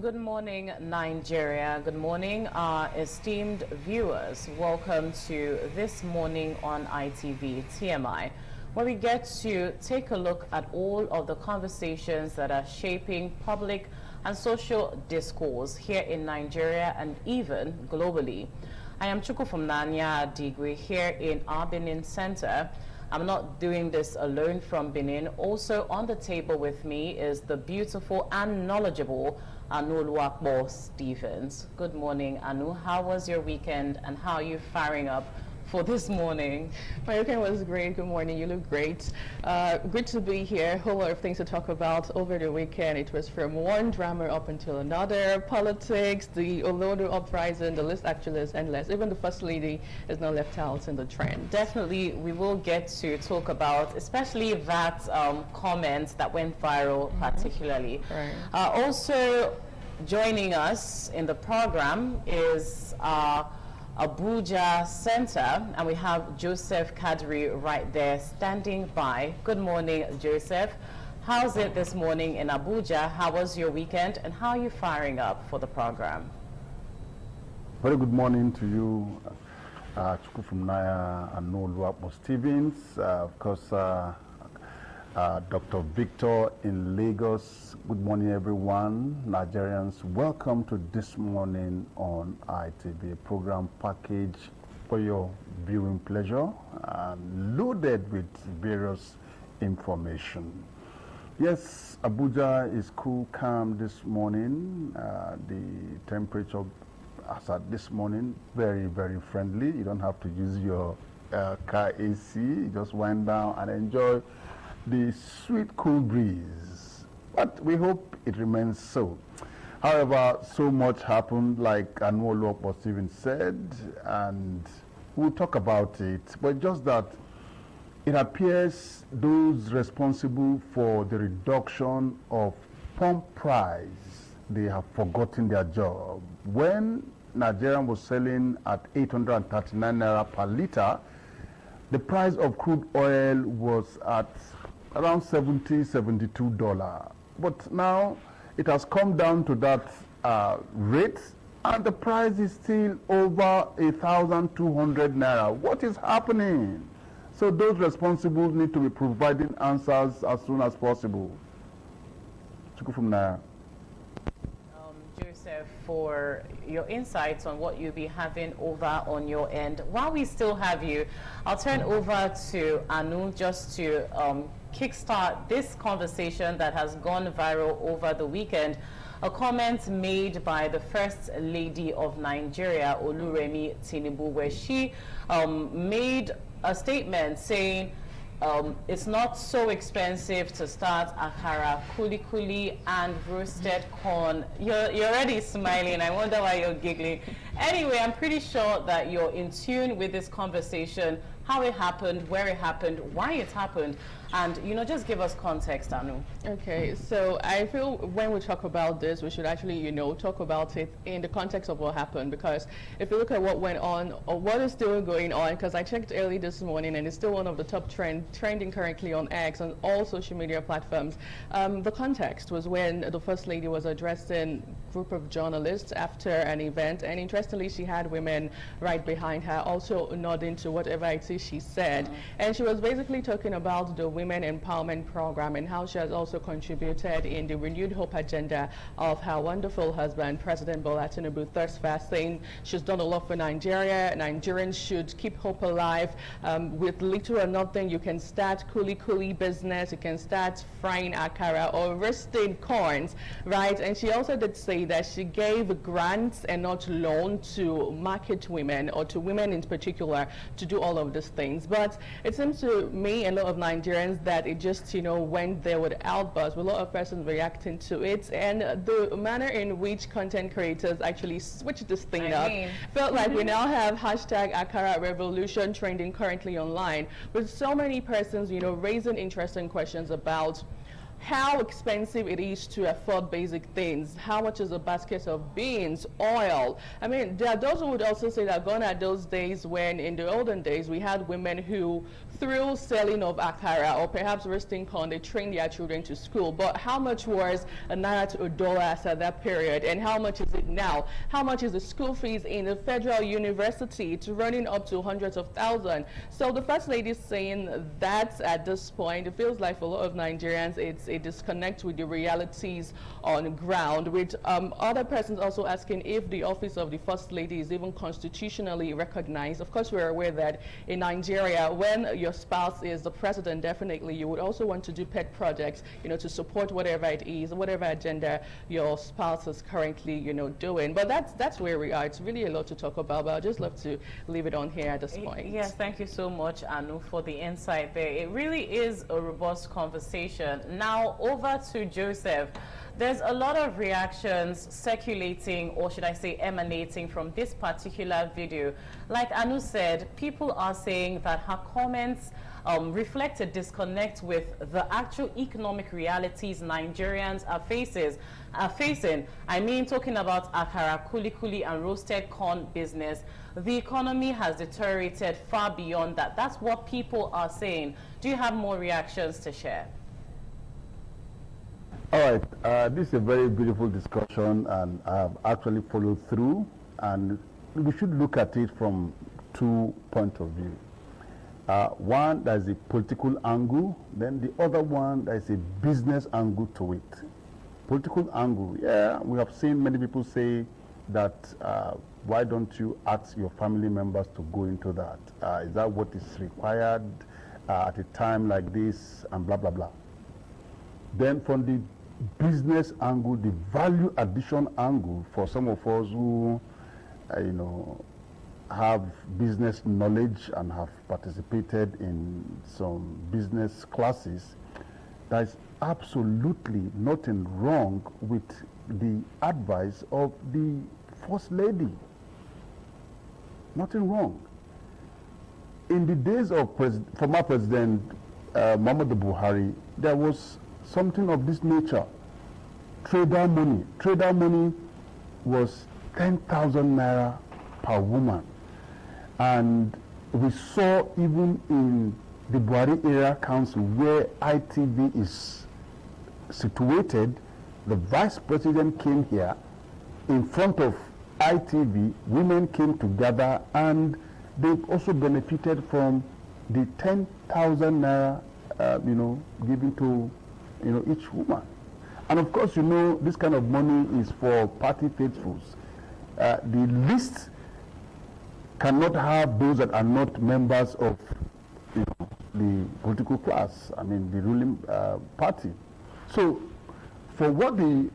Good morning, Nigeria. Good morning, our esteemed viewers. Welcome to This Morning on ITV TMI, where we get to take a look at all of the conversations that are shaping public and social discourse here in Nigeria and even globally. I am Chukwufumnanya Adigwe here in our Benin Center. I'm not doing this alone from Benin. Also on the table with me is the beautiful and knowledgeable Anu Oluwakbo Stevens. Good morning, Anu. How was your weekend and how are you firing up for this morning? My weekend was great. Good morning. You look great. Good to be here. A whole lot of things to talk about over the weekend. It was from one drama up until another. Politics, the Olodo uprising, the list actually is endless. Even the First Lady is not left out in the trend. Definitely, we will get to talk about, especially that comment that went viral particularly. Right. Also joining us in the program is Abuja Center, and we have Joseph Kadri right there standing by. Good morning, Joseph. How's it this morning in Abuja? How was your weekend, and how are you firing up for the program? Very good morning to you, Chukwufumnanya and Oluwakbo Stevens. Of course, Dr. Victor in Lagos. Good morning, everyone. Nigerians, welcome to This Morning on ITV, a program package for your viewing pleasure and loaded with various information. Yes, Abuja is cool, calm this morning. The temperature as at this morning, very, very friendly. You don't have to use your car AC. You just wind down and enjoy the sweet cool breeze, but we hope it remains so. However, so much happened, like Anu Oluwakbo Stevens said, and we'll talk about it, but just that it appears those responsible for the reduction of pump price, they have forgotten their job. When Nigeria was selling at 839 naira per liter, the price of crude oil was at around $72. But now it has come down to that rate, and the price is still over 1,200 naira. What is happening? So those responsible need to be providing answers as soon as possible. Chukwufumnanya. Joseph, for your insights on what you'll be having over on your end. While we still have you, I'll turn over to Anu just to kickstart this conversation that has gone viral over the weekend. A comment made by the First Lady of Nigeria, Oluremi Tinubu, where she made a statement saying it's not so expensive to start akara, kuli kuli, and roasted corn. You're already smiling. I wonder why you're giggling. Anyway, I'm pretty sure that you're in tune with this conversation, how it happened, where it happened, why it happened, and, you know, just give us context, Anu. Okay, so I feel when we talk about this, we should actually, you know, talk about it in the context of what happened, because if you look at what went on or what is still going on, because I checked early this morning and it's still one of the top trending currently on X and all social media platforms. The context was when the First Lady was addressing a group of journalists after an event, and interestingly, she had women right behind her also nodding to whatever it is she said. And she was basically talking about the Women Empowerment Program and how she has also contributed in the renewed hope agenda of her wonderful husband, President Bola Tinubu, thus far, saying she's done a lot for Nigeria. Nigerians should keep hope alive. With little or nothing, you can start kuli business, you can start frying akara or roasting corns, right? And she also did say that she gave grants and not loan to market women or to women in particular to do all of these things. But it seems to me and a lot of Nigerians that it just, you know, went there with outbursts, with a lot of persons reacting to it, and the manner in which content creators actually switched this thing up felt like we now have hashtag Akara Revolution trending currently online, with so many persons, you know, raising interesting questions about how expensive it is to afford basic things. How much is a basket of beans, oil? I mean, there are those who would also say that gone are those days when, in the olden days, we had women who, through selling of akara or perhaps roasting corn, they trained their children to school. But how much was a naira to a dollar at that period, and how much is it now? How much is the school fees in the federal university? It's running up to hundreds of thousands. So the First Lady is saying that at this point, it feels like for a lot of Nigerians, it's a disconnect with the realities on ground, with other persons also asking if the office of the First Lady is even constitutionally recognized. Of course, we're aware that in Nigeria, when your spouse is the president, definitely you would also want to do pet projects, you know, to support whatever it is, whatever agenda your spouse is currently, you know, doing. But that's where we are. It's really a lot to talk about, but I'd just love to leave it on here at this point. Yes, thank you so much, Anu, for the insight there. It really is a robust conversation. Now, over to Joseph. There's a lot of reactions circulating, or should I say emanating, from this particular video. Like Anu said, people are saying that her comments reflect a disconnect with the actual economic realities Nigerians are facing. I mean, talking about akara, kuli and roasted corn business. The economy has deteriorated far beyond that. That's what people are saying. Do you have more reactions to share? All right, this is a very beautiful discussion, and I've actually followed through, and we should look at it from 2 points of view. One, there's a political angle, then the other one, there's a business angle to it. Political angle, yeah, we have seen many people say that why don't you ask your family members to go into that? Is that what is required at a time like this, and blah, blah, blah. Then from the business angle, the value addition angle, for some of us who, you know, have business knowledge and have participated in some business classes, there is absolutely nothing wrong with the advice of the First Lady. Nothing wrong. In the days of former President Muhammadu Buhari, there was something of this nature. Trader money. Trader money was 10,000 naira per woman. And we saw even in the Buhari Area Council, where ITV is situated, the vice president came here in front of ITV, women came together, and they also benefited from the 10,000 naira, you know, given to, you know, each woman. And of course, you know, this kind of money is for party faithfuls. The list cannot have those that are not members of, you know, the political class, I mean, the ruling party. So, for what the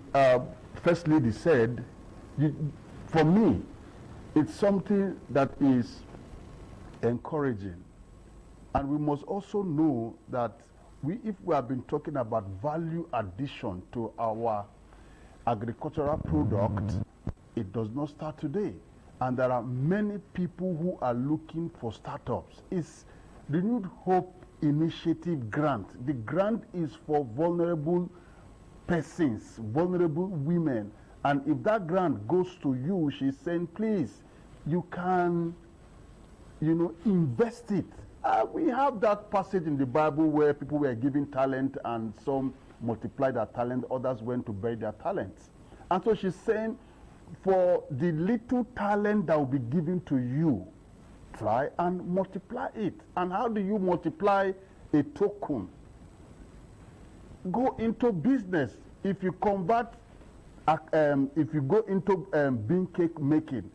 First Lady said, for me, it's something that is encouraging. And we must also know that if we have been talking about value addition to our agricultural product, it does not start today. And there are many people who are looking for startups. It's Renewed Hope Initiative grant. The grant is for vulnerable persons, vulnerable women. And if that grant goes to you, she's saying, please, you can, you know, invest it. We have that passage in the Bible where people were given talent and some multiplied their talent, others went to bury their talents. And so she's saying, for the little talent that will be given to you, try and multiply it. And how do you multiply a token? Go into business. If you convert, if you go into bean cake making,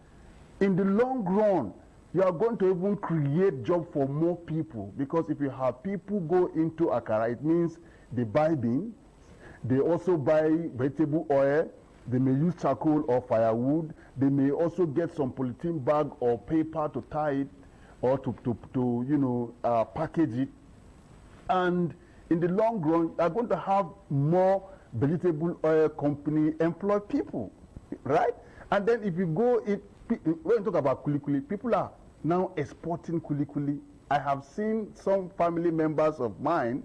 in the long run, you are going to even create job for more people, because if you have people go into akara, it means they buy beans, they also buy vegetable oil, they may use charcoal or firewood, they may also get some polythene bag or paper to tie it or to you know, package it. And in the long run, you are going to have more vegetable oil company employ people, right? And then if you go, when you talk about kulikuli, people are now exporting kulikuli. I have seen some family members of mine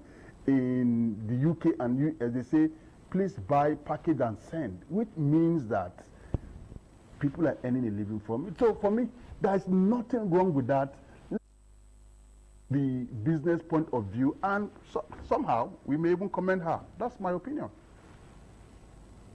in the UK and US, they say, please buy, package, and send, which means that people are earning a living from it. So for me, there's nothing wrong with that. The business point of view, and somehow we may even commend her. That's my opinion.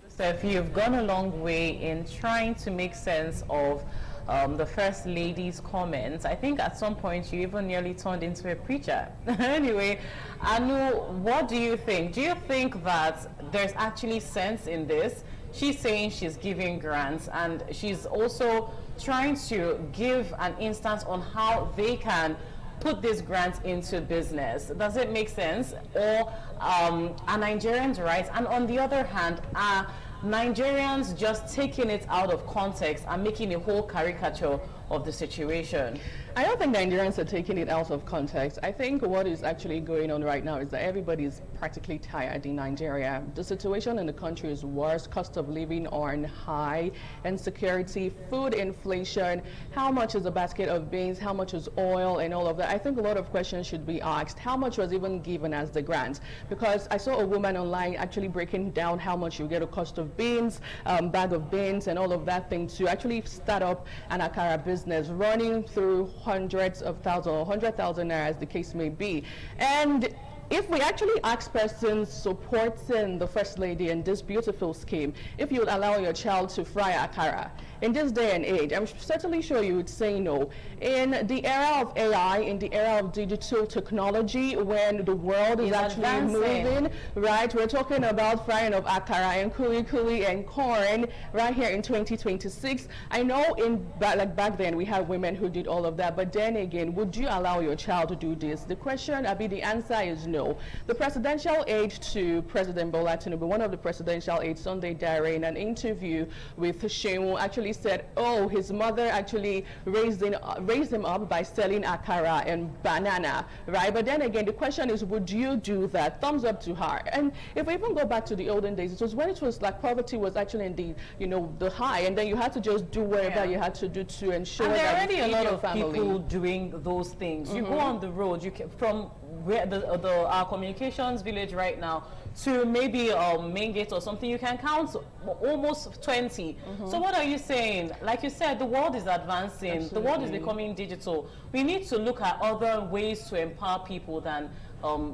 Joseph, you've gone a long way in trying to make sense of the First Lady's comments. I think at some point you even nearly turned into a preacher. Anyway, Anu, what do you think? Do you think that there's actually sense in this? She's saying she's giving grants, and she's also trying to give an instance on how they can put these grants into business. Does it make sense? Or are Nigerians right? And on the other hand, are Nigerians just taking it out of context and making a whole caricature of the situation? I don't think Nigerians are taking it out of context. I think what is actually going on right now is that everybody is practically tired in Nigeria. The situation in the country is worse. Cost of living are high, insecurity, food inflation. How much is a basket of beans? How much is oil and all of that? I think a lot of questions should be asked. How much was even given as the grant? Because I saw a woman online actually breaking down how much you get a cost of beans, bag of beans and all of that thing to actually start up an Akara business running through hundreds of thousands or 100,000 naira as the case may be. And if we actually ask persons supporting the First Lady in this beautiful scheme, if you would allow your child to fry akara, in this day and age, I'm certainly sure you would say no. In the era of AI, in the era of digital technology, when the world is actually moving, right? We're talking about frying of akara and kuli and corn right here in 2026. I know back then we had women who did all of that, but then again, would you allow your child to do this? The question, the answer is no. The presidential aide to President Bola Tinubu, one of the presidential aides, Sunday Dare, in an interview with Shehu, actually said, oh, his mother actually raised him up by selling akara and banana, right? But then again, the question is, would you do that? Thumbs up to her. And if we even go back to the olden days, it was when it was like poverty was actually in the, the high, and then you had to just do whatever you had to do to ensure and there that are already a lot of family. people doing those things. You go on the road, you can, from where our communications village right now to maybe main gate or something, you can count almost 20. So what are you saying? Like you said, the world is advancing. Absolutely. The world is becoming digital. We need to look at other ways to empower people than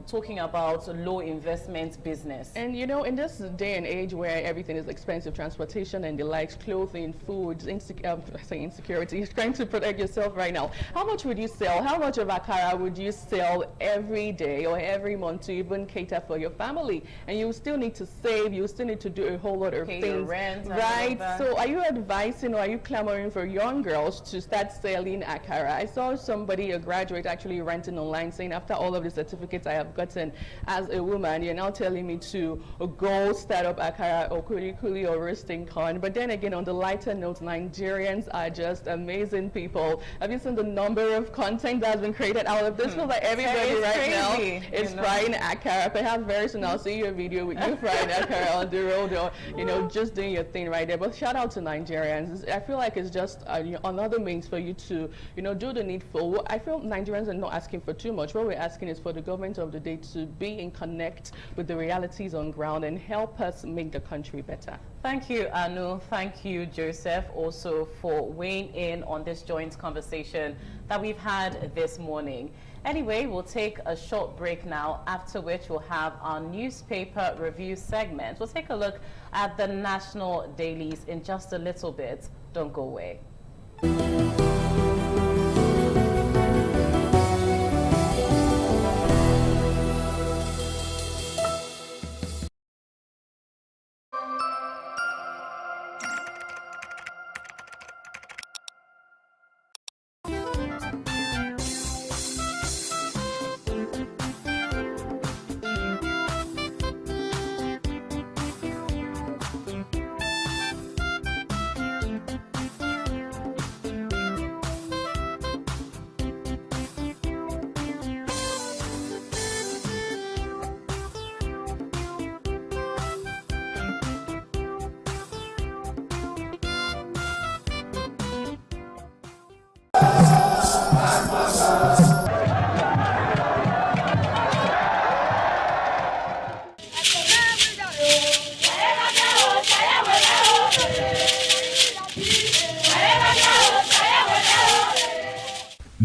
talking about low investment business. And in this day and age where everything is expensive, transportation and the likes, clothing, food, insecurity, you're trying to protect yourself right now. How much would you sell? How much of akara would you sell every day or every month to even cater for your family? And you still need to save, you still need to do a whole lot of Pay things. your rent, right? So are you advising or are you clamoring for young girls to start selling akara? I saw somebody, a graduate, actually ranting online saying, after all of the certificates I have gotten as a woman, you're now telling me to go start up akara or kuli or roasting corn. But then again, on the lighter note, Nigerians are just amazing people. Have you seen the number of content that has been created out of this? Feels like everybody right now is frying akara. Perhaps very soon I'll see your video with you frying akara on the road, or just doing your thing right there. But shout out to Nigerians. I feel like it's just another means for you to do the needful. I feel Nigerians are not asking for too much. What we're asking is for the government of the day to be in connect with the realities on ground and help us make the country better. Thank you, Anu. Thank you, Joseph, also for weighing in on this joint conversation that we've had this morning. Anyway, we'll take a short break now, after which we'll have our newspaper review segment. We'll take a look at the national dailies in just a little bit. Don't go away.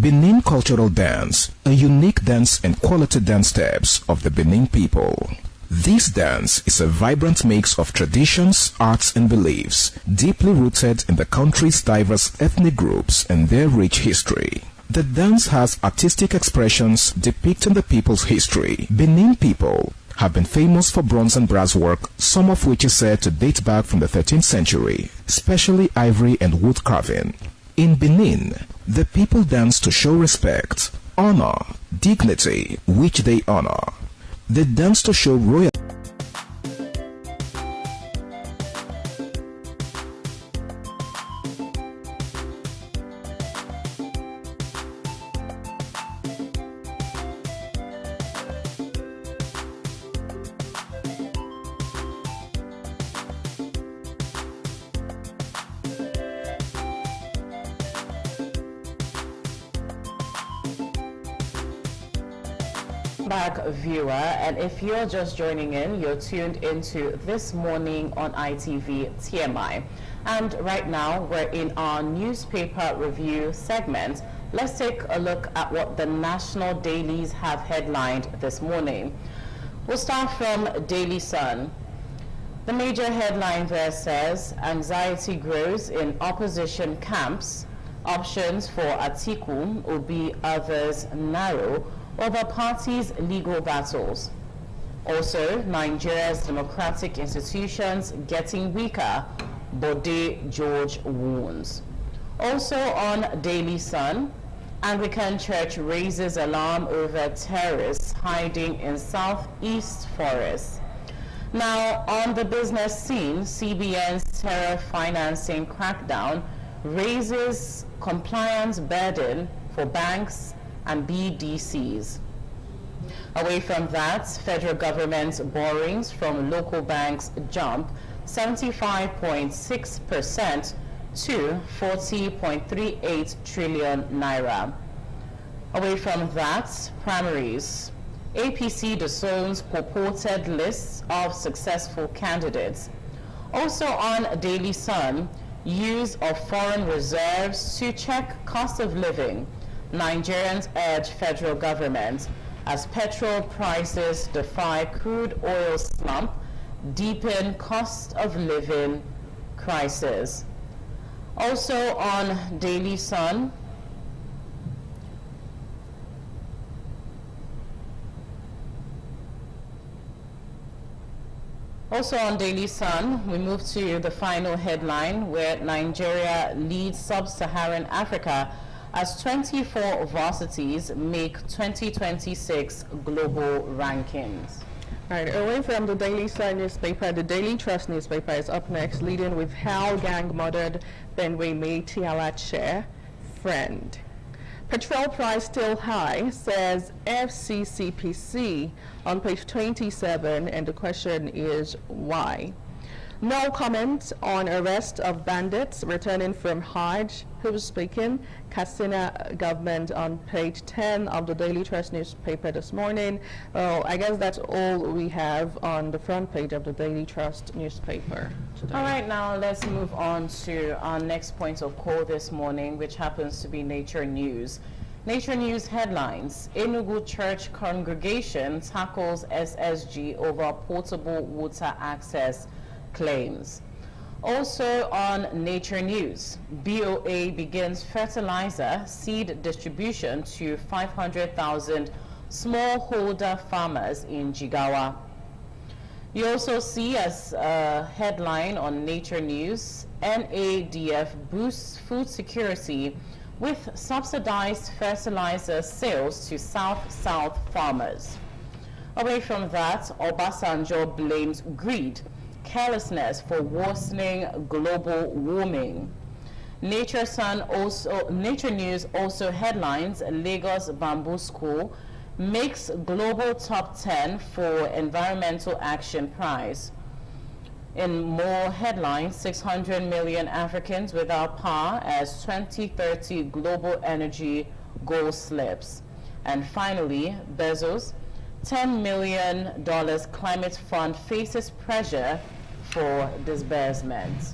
Benin Cultural Dance, a unique dance and quality dance steps of the Benin people. This dance is a vibrant mix of traditions, arts and beliefs, deeply rooted in the country's diverse ethnic groups and their rich history. The dance has artistic expressions depicting the people's history. Benin people have been famous for bronze and brass work, some of which is said to date back from the 13th century, especially ivory and wood carving. In Benin, the people dance to show respect, honor, dignity, which they honor. They dance to show royal. Back viewer, and if you're just joining in, you're tuned into This Morning on ITV TMI, and right now we're in our newspaper review segment. Let's take a look at what the national dailies have headlined this morning. We'll start from Daily Sun. The major headline there says, anxiety grows in opposition camps, options for Atiku, Obi, others narrow over parties' legal battles. Also, Nigeria's democratic institutions getting weaker, Bode George warns. Also on Daily Sun, Anglican Church raises alarm over terrorists hiding in Southeast Forest. Now, on the business scene, CBN's terror financing crackdown raises compliance burden for banks and BDCs. Away from that, federal government borrowings from local banks jump 75.6% to 40.38 trillion naira. Away from that, primaries. APC disowns purported lists of successful candidates. Also on Daily Sun, use of foreign reserves to check cost of living. Nigerians urge federal government as petrol prices defy crude oil slump, deepen cost of living crisis. Also on Daily Sun, we move to the final headline where Nigeria leads sub-Saharan Africa as 24 varsities make 2026 global rankings. All right, away from the Daily Sun newspaper, the Daily Trust newspaper is up next, leading with how gang murdered Benue made Tiala chair friend. Petrol price still high, says FCCPC on page 27, and the question is why? No comment on arrest of bandits returning from Hajj. Who was speaking? Katsina government on page 10 of the Daily Trust newspaper this morning. Well, I guess that's all we have on the front page of the Daily Trust newspaper today. All right, now let's move on to our next point of call this morning, which happens to be Nature News. Nature News headlines: Enugu Church congregation tackles SSG over portable water access claims. Also on Nature News, BOA begins fertilizer seed distribution to 500,000 smallholder farmers in Jigawa. You also see as a headline on Nature News, NADF boosts food security with subsidized fertilizer sales to South-South farmers. Away from that, Obasanjo blames greed, carelessness for worsening global warming. Nature News also headlines: Lagos Bamboo School makes global top 10 for Environmental Action Prize. In more headlines, 600 million Africans without power as 2030 global energy goal slips. And finally, Bezos, $10 million climate fund faces pressure for disbursement.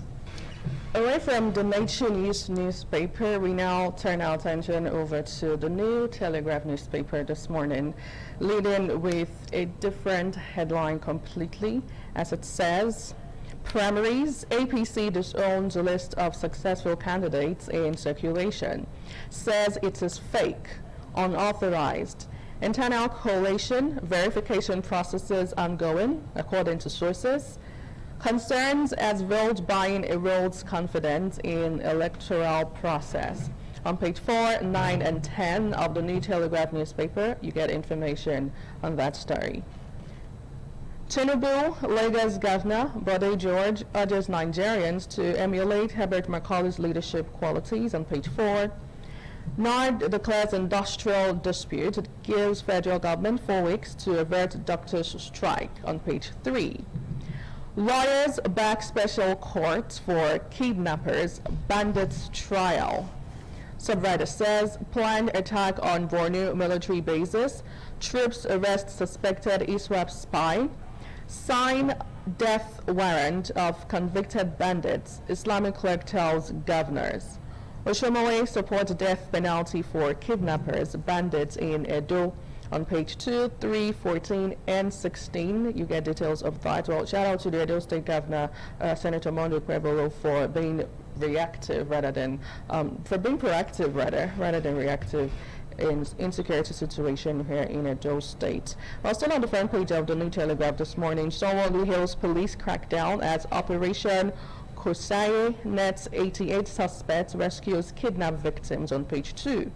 Away from the Nation News newspaper, we now turn our attention over to the New Telegraph newspaper this morning, leading with a different headline completely, as it says, primaries, APC disowns a list of successful candidates in circulation, says it is fake, unauthorized. Internal collation, verification processes ongoing, according to sources. Concerns as vote buying erodes confidence in electoral process. On page 4, 9, and 10 of the New Telegraph newspaper, you get information on that story. Tinubu, Lagos Governor Bode George urges Nigerians to emulate Herbert Macaulay's leadership qualities on page 4. NARD declares industrial dispute. It gives federal government 4 weeks to avert doctors' strike on page 3. Lawyers back special court for kidnappers, bandits trial. Subwriter says planned attack on Borno military bases. Troops arrest suspected ISWAP spy. Sign death warrant of convicted bandits. Islamic cleric tells governors. Oshomole supports death penalty for kidnappers, bandits in Edo. On page 2, 3, 14, and 16, you get details of that. Well, shout out to the Edo State Governor, Senator Mondo Prebolo, for being reactive rather than, for being proactive rather than reactive in insecurity situation here in Edo State. Well, still on the front page of the New Telegraph this morning, Sanwo-Olu Hills police crackdown as Operation Kosaye nets 88 suspects, rescues kidnapped victims on page 2.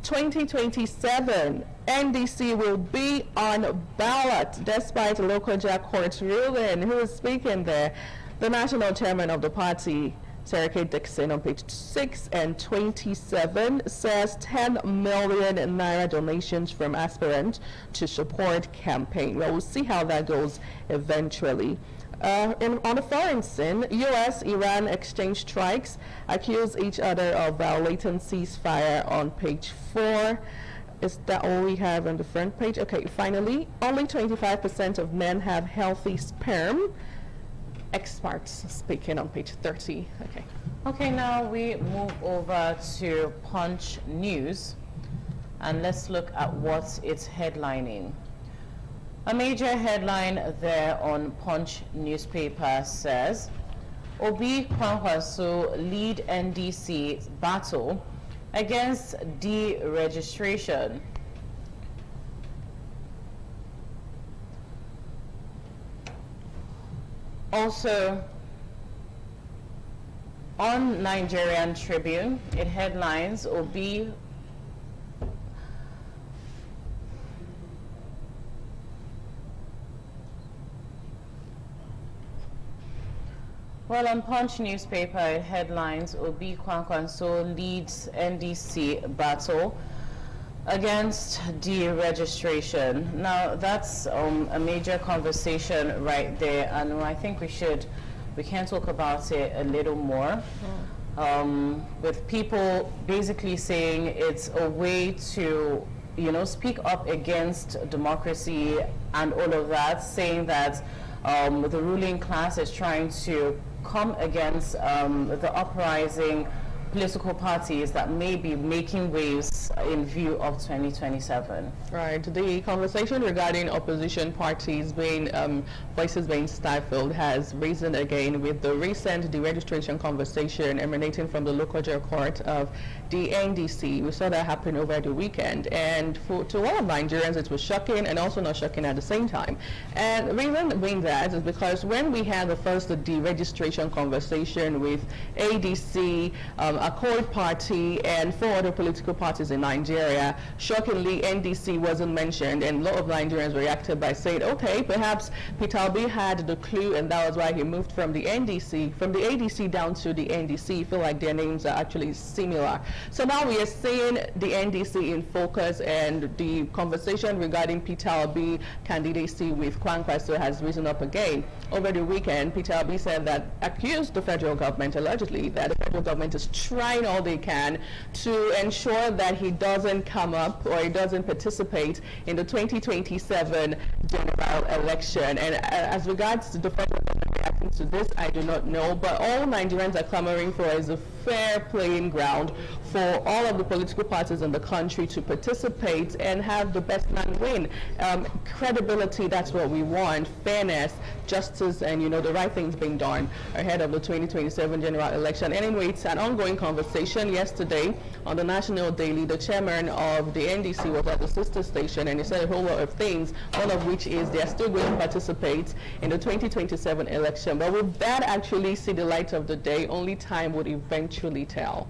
2027, NDC will be on ballot despite Lokoja court's ruling. Who is speaking there? The national chairman of the party, Sereke Dixon, on page 6 and 27 says 10 million naira donations from aspirants to support campaign. Well, we'll see how that goes eventually. On the foreign scene, U.S.-Iran exchange strikes, accuse each other of violating ceasefire on page 4. Is that all we have on the front page? Okay, finally, only 25% of men have healthy sperm. Experts speaking on page 30. Okay, now we move over to Punch News, and let's look at what it's headlining. A major headline there on Punch newspaper says, Obi Kwankwaso lead NDC battle against deregistration. Also, on Nigerian Tribune, it headlines Obi Well, on Punch newspaper, it headlines Obi Kwankwaso leads NDC battle against deregistration. Now, that's a major conversation right there, and I think we can talk about it a little more. With people basically saying it's a way to, speak up against democracy and all of that, saying that the ruling class is trying to come against the uprising political parties that may be making waves in view of 2027. Right. The conversation regarding opposition parties being voices being stifled has risen again with the recent deregistration conversation emanating from the Lokoja court of the NDC. We saw that happen over the weekend, and to a lot of Nigerians it was shocking and also not shocking at the same time. And the reason being that is because when we had the first deregistration conversation with ADC, Accord Party, and 4 other political parties in Nigeria, shockingly NDC wasn't mentioned, and a lot of Nigerians reacted by saying, okay, perhaps Peter Obi had the clue and that was why he moved from the ADC down to the NDC. I feel like their names are actually similar. So now we are seeing the NDC in focus, and the conversation regarding Peter Obi candidacy with Kwankwaso has risen up again. Over the weekend, Peter Obi said that accused the federal government allegedly that the federal government is trying all they can to ensure that he doesn't come up or he doesn't participate in the 2027 general election. And as regards to the federal government reacting to this, I do not know, but all Nigerians are clamoring for is a fair playing ground for all of the political parties in the country to participate and have the best man win. Credibility, that's what we want. Fairness, justice, and the right things being done ahead of the 2027 general election. Anyway, it's an ongoing conversation. Yesterday on the National Daily, the chairman of the NDC was at the sister station and he said a whole lot of things, one of which is they're still going to participate in the 2027 election. But will that actually see the light of the day? Only time would eventually tell.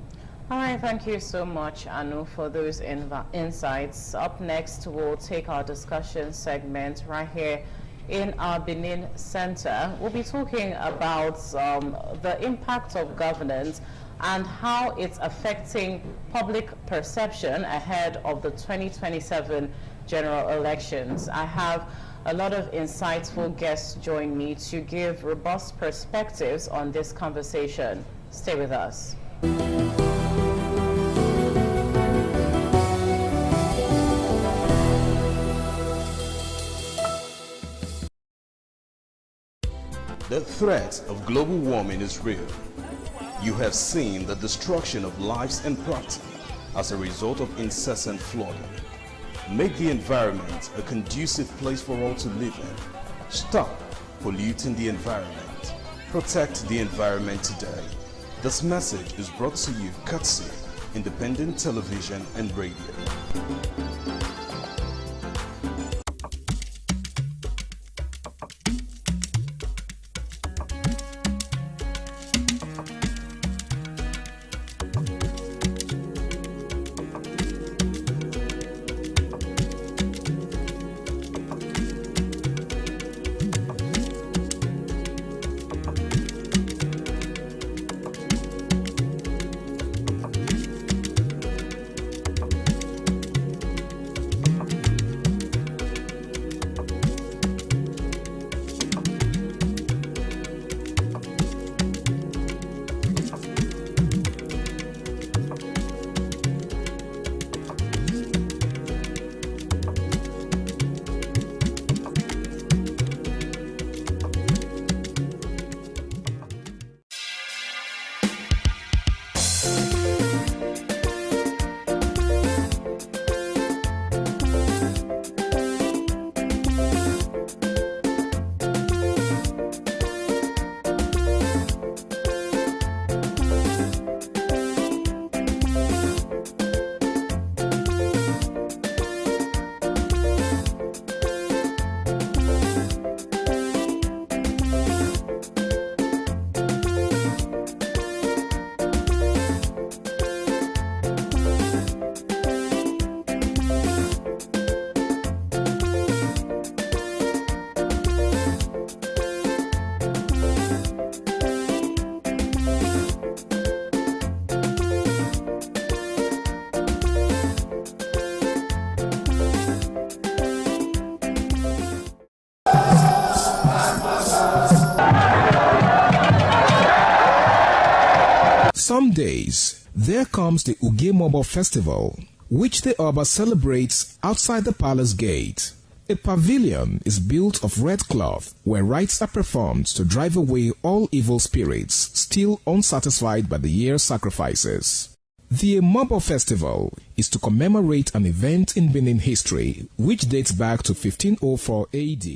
All right, thank you so much, Anu, for those insights. Up next, we'll take our discussion segment right here in our Benin Center. We'll be talking about the impact of governance and how it's affecting public perception ahead of the 2027 general elections. I have a lot of insightful guests join me to give robust perspectives on this conversation. Stay with us. The threat of global warming is real. You have seen the destruction of lives and property as a result of incessant flooding. Make the environment a conducive place for all to live in. Stop polluting the environment. Protect the environment today. This message is brought to you courtesy Independent Television and Radio. Some days, there comes the Uge Mobo Festival, which the Oba celebrates outside the palace gate. A pavilion is built of red cloth where rites are performed to drive away all evil spirits still unsatisfied by the year's sacrifices. The Mobo Festival is to commemorate an event in Benin history which dates back to 1504 AD.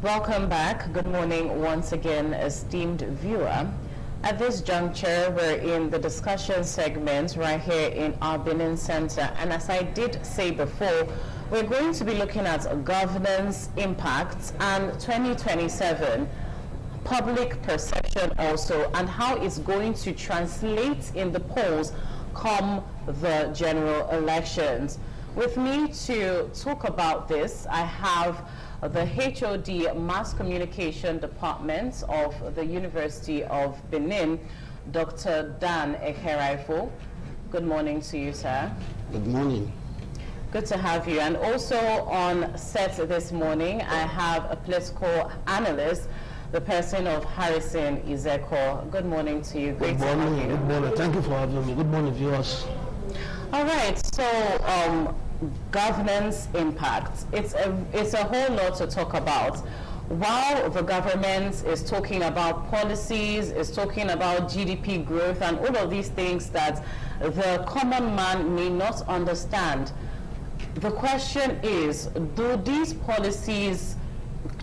Welcome back. Good morning once again, esteemed viewer. At this juncture, we're in the discussion segment right here in our Benin Center. And as I did say before, we're going to be looking at governance impacts and 2027 public perception also, and how it's going to translate in the polls come the general elections. With me to talk about this, I have the HOD Mass Communication Department of the University of Benin, Dr. Dan Ekeraifo. Good morning to you, sir. Good morning. Good to have you. And also on set this morning, I have a political analyst, the person of Harrison Izeko. Good morning to you. Great to have you. Good morning. Thank you for having me. Good morning, viewers. All right. So, governance impact. It's a whole lot to talk about. While the government is talking about policies, is talking about GDP growth and all of these things that the common man may not understand, the question is, do these policies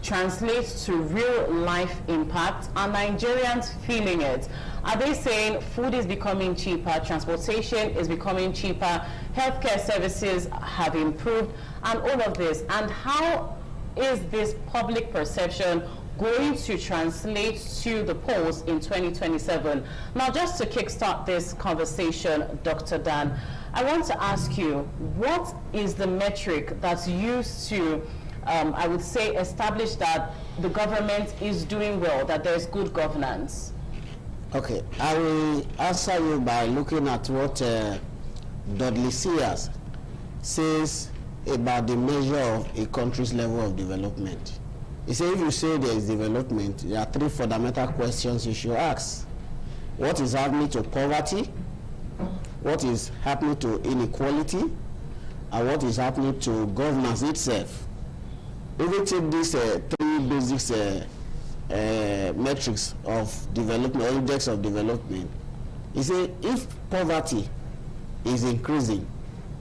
translate to real life impact? Are Nigerians feeling it? Are they saying food is becoming cheaper, transportation is becoming cheaper, healthcare services have improved, and all of this? And how is this public perception going to translate to the polls in 2027? Now, just to kickstart this conversation, Dr. Dan, I want to ask you, what is the metric that's used to, I would say, establish that the government is doing well, that there's good governance? Okay, I will answer you by looking at what Dudley Sears says about the measure of a country's level of development. He says if you say there is development, there are three fundamental questions you should ask. What is happening to poverty? What is happening to inequality? And what is happening to governance itself? If we take these three basic metrics of development, index of development, he says if poverty is increasing,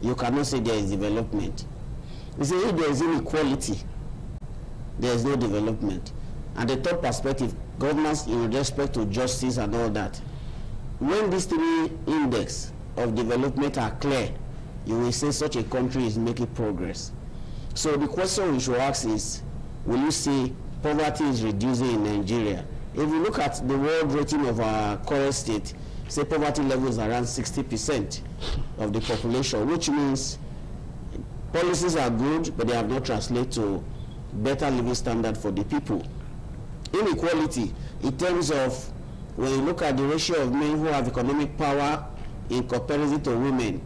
you cannot say there is development. He says if there is inequality, there is no development. And the third perspective, governance in respect to justice and all that. When these three index of development are clear, you will say such a country is making progress. So the question we should ask is, will you say poverty is reducing in Nigeria? If you look at the world rating of our current state, say poverty level is around 60% of the population, which means policies are good, but they have not translated to better living standard for the people. Inequality, in terms of when you look at the ratio of men who have economic power in comparison to women,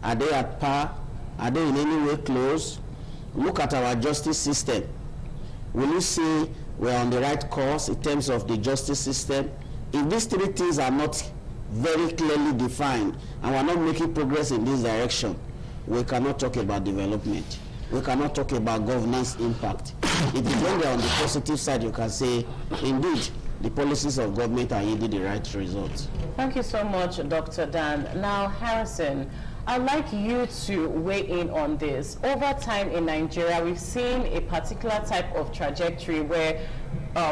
are they at par? Are they in any way close? Look at our justice system. Will you say we're on the right course in terms of the justice system? If these three things are not very clearly defined and we're not making progress in this direction, we cannot talk about development. We cannot talk about governance impact. It is when they're on the positive side you can say, indeed, the policies of government are yielding the right results. Thank you so much, Dr. Dan. Now, Harrison, I'd like you to weigh in on this. Over time in Nigeria, we've seen a particular type of trajectory where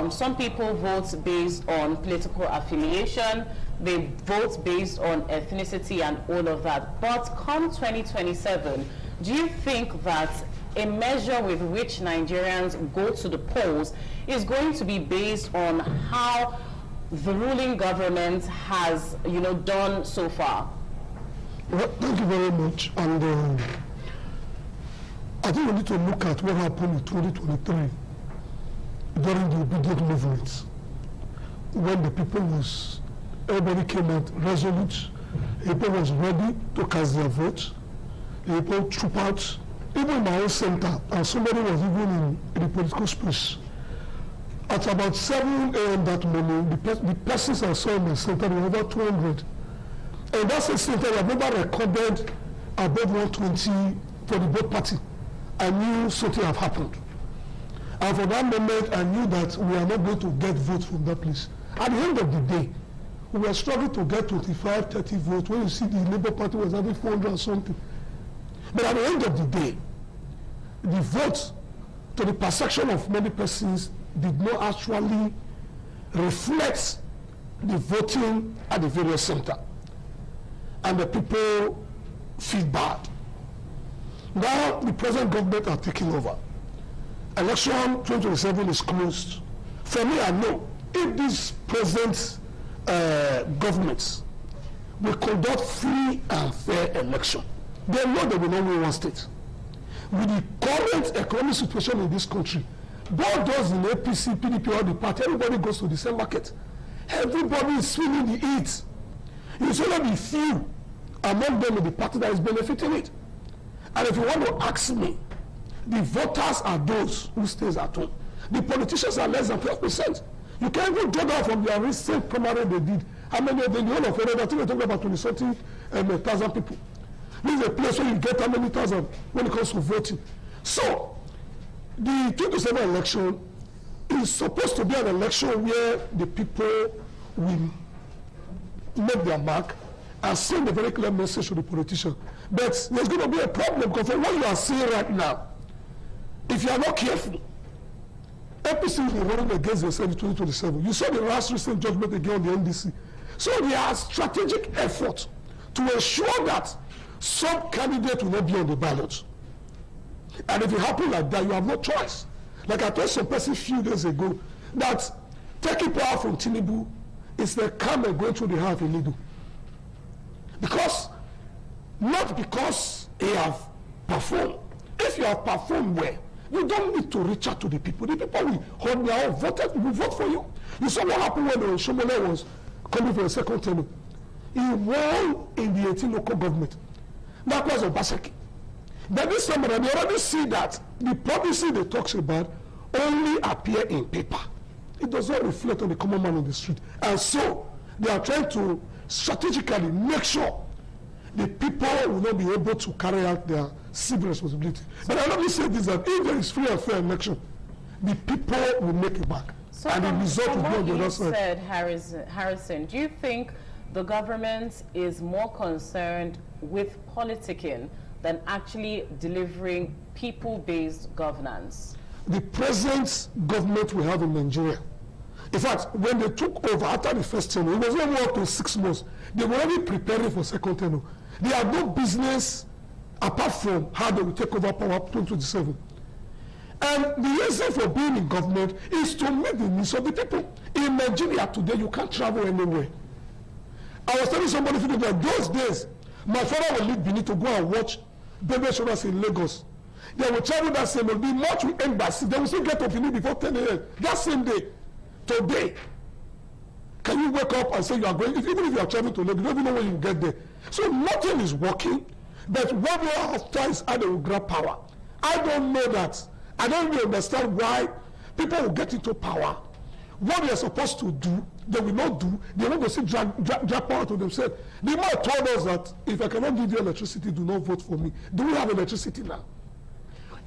some people vote based on political affiliation, they vote based on ethnicity and all of that. But come 2027, do you think that a measure with which Nigerians go to the polls is going to be based on how the ruling government has, done so far? Well, thank you very much. And I think we need to look at what happened in 2023 during the obedient movements, when the people everybody came out resolute, people was ready to cast their vote, people troop out, even in my own center, and somebody was even in the political space. At about 7 a.m. that morning, the persons I saw in my center were over 200. And that's a center I've never recorded above 120 for the both party. I knew something had happened. And for that moment, I knew that we are not going to get votes from that place. At the end of the day, we were struggling to get 25, 30 votes when you see the Labour Party was having 400 or something. But at the end of the day, the vote to the perception of many persons did not actually reflect the voting at the various center, and the people feel bad. Now the present government are taking over. Election 2027 is closed. For me, I know if these present governments will conduct free and fair election, they know they will not win one state. With the current economic situation in this country, both those in APC, PDP, or the party, everybody goes to the same market. Everybody is feeling the heat. It's only be few among them in the party that is benefiting it. And if you want to ask me, the voters are those who stays at home. The politicians are less than 12%. You can't even draw that from their recent primary they did. How many of them, the whole of Florida, I think we're talking about 20-something thousand people. This is a place where you get how many thousand when it comes to voting. So, the 2027 election is supposed to be an election where the people will make their mark and send a very clear message to the politician. But there's going to be a problem because from what you are seeing right now, if you are not careful, APC will be running against themselves in 2027. You saw the last recent judgment again on the NDC. So there are strategic efforts to ensure that some candidate will not be on the ballot. And if it happens like that, you have no choice. Like I told some person a few days ago, that taking power from Tinubu is the camel going through the heart of a needle. Because, not because he have performed. If you have performed well, you don't need to reach out to the people. The people will hold their own, will vote for you. You saw what happened when Shomole was coming for a second term. He won in the 18 local government. That was Obaseki. But this time around, they already see that the policy they talk about only appear in paper. It does not reflect on the common man on the street. And so, they are trying to strategically make sure the people will not be able to carry out their civil responsibility. But I only say this, that if there is free and fair election, the people will make it back. So and the result will be on the other side. said, Harrison, do you think the government is more concerned with politicking than actually delivering people-based governance? The present government we have in Nigeria, in fact, when they took over after the first term, it was only up to 6 months. They were already preparing for second term. They had no business apart from how they will take over power 2027. And the reason for being in government is to meet the needs of the people. In Nigeria today, you can't travel anywhere. I was telling somebody that those days, my father would leave Benin to go and watch baby showers in Lagos. They will travel that same day. The march will end by 6. They will still get to Benin before 10 a.m. That same day. Today, can you wake up and say you are going, even if you are traveling to Lagos, you don't even know when you get there. So nothing is working, but what we have is how they will grab power. I don't know that. I don't really understand why people will get into power. What they are supposed to do, they will not do. They want to see drag power to themselves. The man told us that if I cannot give you electricity, do not vote for me. Do we have electricity now?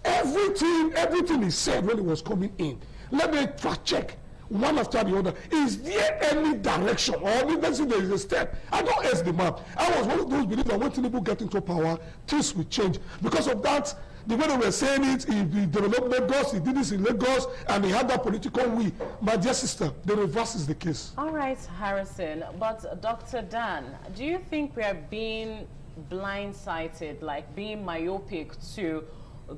Everything is said when it was coming in. Let me fact check one after the other. Is there any direction or let's say there is a step? I don't ask the man. I was one of those believers that when Tinubu get into power, things will change. Because of that, the way they were saying it, he developed Lagos, he did this in Lagos, and he had that political will. My dear sister, the reverse is the case. All right, Harrison, but Dr. Dan, do you think we are being blindsided, like being myopic to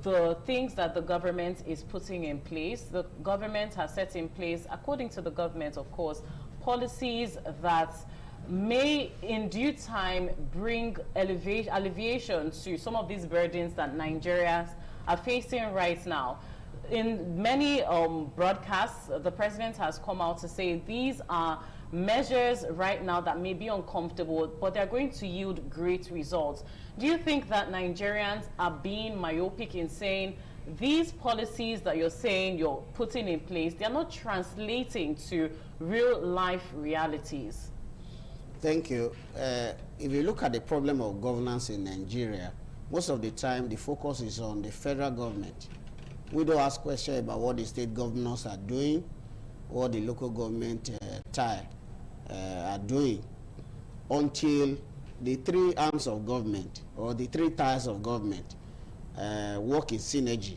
the things that the government is putting in place? The government has set in place, according to the government, of course, policies that may in due time bring alleviation to some of these burdens that Nigerians are facing right now. In many broadcasts, the president has come out to say these are measures right now that may be uncomfortable, but they're going to yield great results. Do you think that Nigerians are being myopic in saying these policies that you're saying you're putting in place, they're not translating to real life realities? Thank you. If you look at the problem of governance in Nigeria, most of the time the focus is on the federal government. We don't ask questions about what the state governors are doing, what the local government are doing, until the 3 arms of government or the 3 tiers of government work in synergy.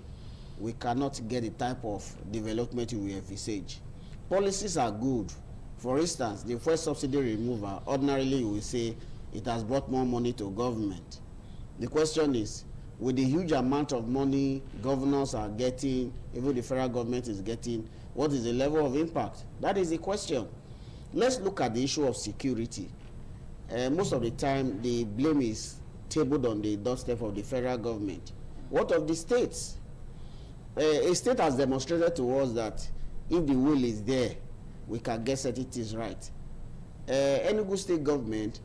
We cannot get the type of development we envisage. Policies are good, For instance, the first subsidy removal, ordinarily you will say it has brought more money to government. The question is, with the huge amount of money governors are getting, even the federal government is getting, what is the level of impact? That is the question. Let's look at the issue of security. Most of the time, the blame is tabled on the doorstep of the federal government. What of the states? A state has demonstrated to us that if the will is there, we can get certain things right. Enugu state government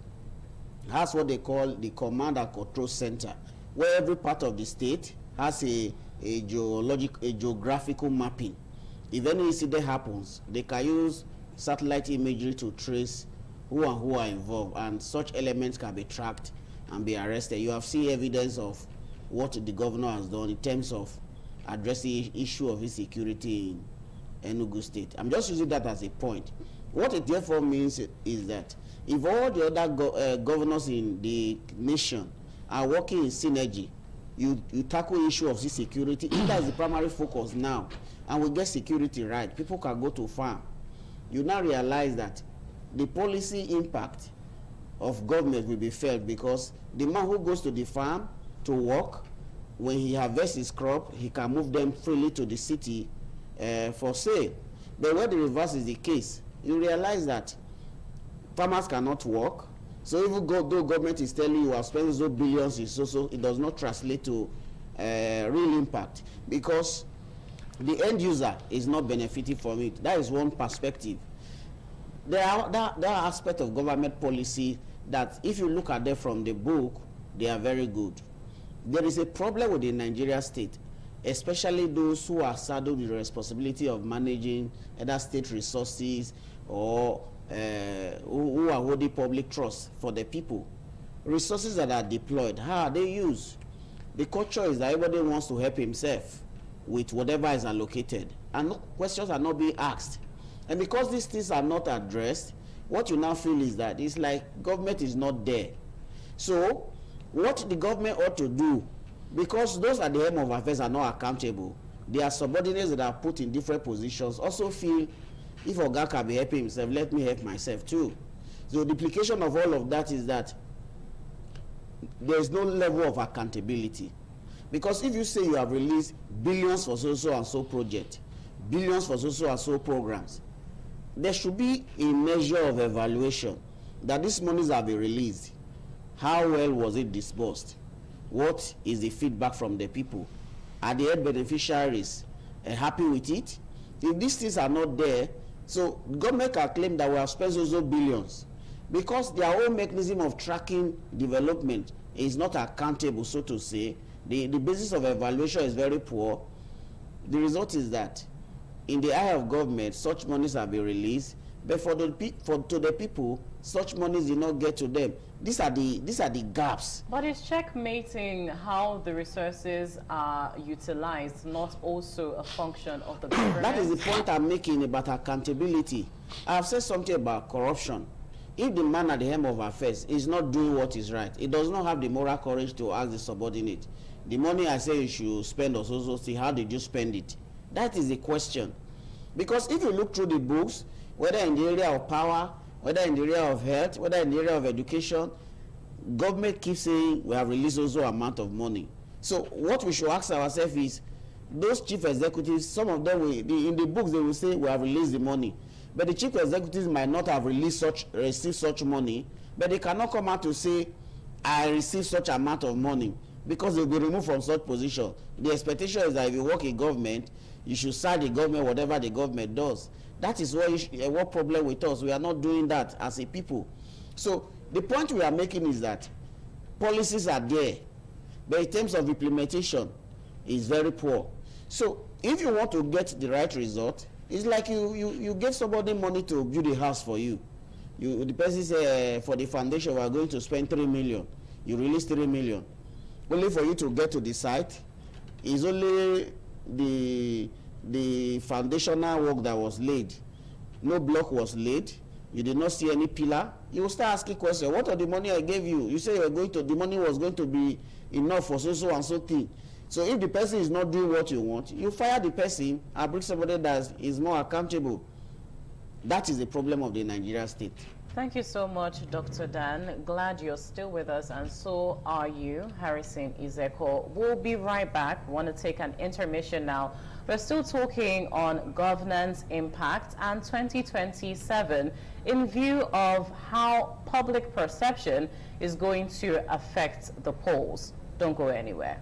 has what they call the command and control center, where every part of the state has a geographical mapping. If any incident happens, they can use satellite imagery to trace who and who are involved, and such elements can be tracked and be arrested. You have seen evidence of what the governor has done in terms of addressing the issue of insecurity in Enugu State. I'm just using that as a point. What it therefore means is that if all the other governors in the nation are working in synergy, you tackle the issue of security. If that is the primary focus now, and we get security right, people can go to farm. You now realize that the policy impact of government will be felt, because the man who goes to the farm to work, when he harvests his crop, he can move them freely to the city for sale. But where the reverse is the case, you realize that farmers cannot work. So even though government is telling you have spent those billions, it does not translate to real impact, because the end user is not benefiting from it. That is one perspective. There are aspects of government policy that, if you look at them from the book, they are very good. There is a problem with the Nigeria state, especially those who are saddled with the responsibility of managing either state resources or who are holding public trust for the people. Resources that are deployed, how are they used? The culture is that everybody wants to help himself with whatever is allocated, and questions are not being asked. And because these things are not addressed, what you now feel is that it's like government is not there. So what the government ought to do, because those at the helm of affairs are not accountable, their subordinates that are put in different positions also feel, if Oga can be helping himself, let me help myself too. So the implication of all of that is that there is no level of accountability. Because if you say you have released billions for so and so project, billions for so and so programs, there should be a measure of evaluation that these monies have been released. How well was it disbursed? What is the feedback from the people? Are the end beneficiaries happy with it? If these things are not there, so government can claim that we have spent those billions, because their own mechanism of tracking development is not accountable, so to say. The basis of evaluation is very poor. The result is that in the eye of government, such monies have been released, but to the people, such monies did not get to them. These are the gaps. But it's checkmating how the resources are utilized, not also a function of the government. That is the point I'm making about accountability. I've said something about corruption. If the man at the helm of affairs is not doing what is right, he does not have the moral courage to ask the subordinate, the money I say you should spend or so, see, how did you spend it? That is the question. Because if you look through the books, whether in the area of power, whether in the area of health, whether in the area of education, government keeps saying we have released also amount of money. So what we should ask ourselves is, those chief executives, some of them in the books they will say we have released the money, but the chief executives might not have received such money, but they cannot come out to say I received such amount of money, because they'll be removed from such position. The expectation is that if you work in government, you should serve the government whatever the government does. That is what problem with us. We are not doing that as a people. So the point we are making is that policies are there, but in terms of implementation, it's very poor. So if you want to get the right result, it's like you give somebody money to build a house for you. The person say for the foundation we are going to spend 3 million. You release 3 million. Only for you to get to the site is only the foundational work that was laid. No block was laid. You did not see any pillar. You will start asking questions. What are the money I gave you? You say the money was going to be enough for so and so thing. So if the person is not doing what you want, you fire the person and bring somebody that is more accountable. That is the problem of the Nigeria state. Thank you so much, Dr. Dan. Glad you're still with us, and so are you, Harrison Izeko. We'll be right back. Want to take an intermission now. We're still talking on governance impact and 2027 in view of how public perception is going to affect the polls. Don't go anywhere.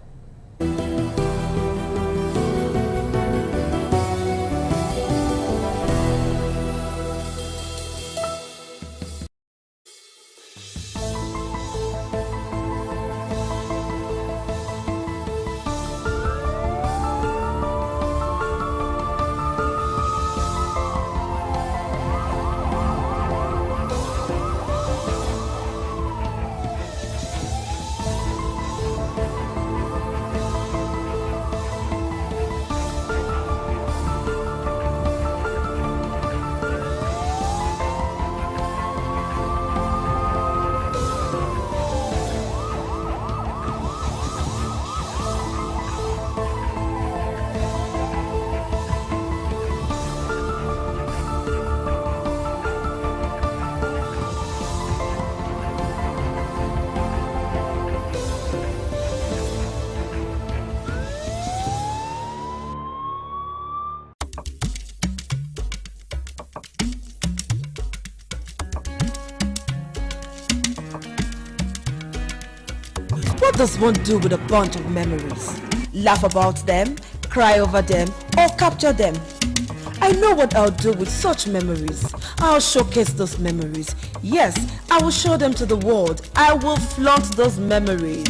What does one do with a bunch of memories? Laugh about them, cry over them, or capture them? I know what I'll do with such memories. I'll showcase those memories. Yes, I will show them to the world. I will flaunt those memories.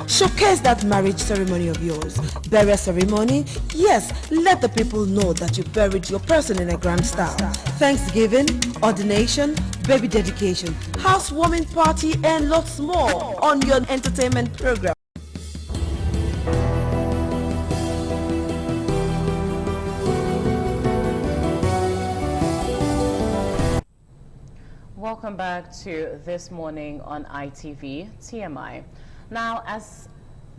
Showcase that marriage ceremony of yours. Burial ceremony? Yes, let the people know that you buried your person in a grand style. Thanksgiving, ordination, baby dedication, housewarming party, and lots more on your entertainment program. Welcome back to This Morning on ITV TMI. Now, as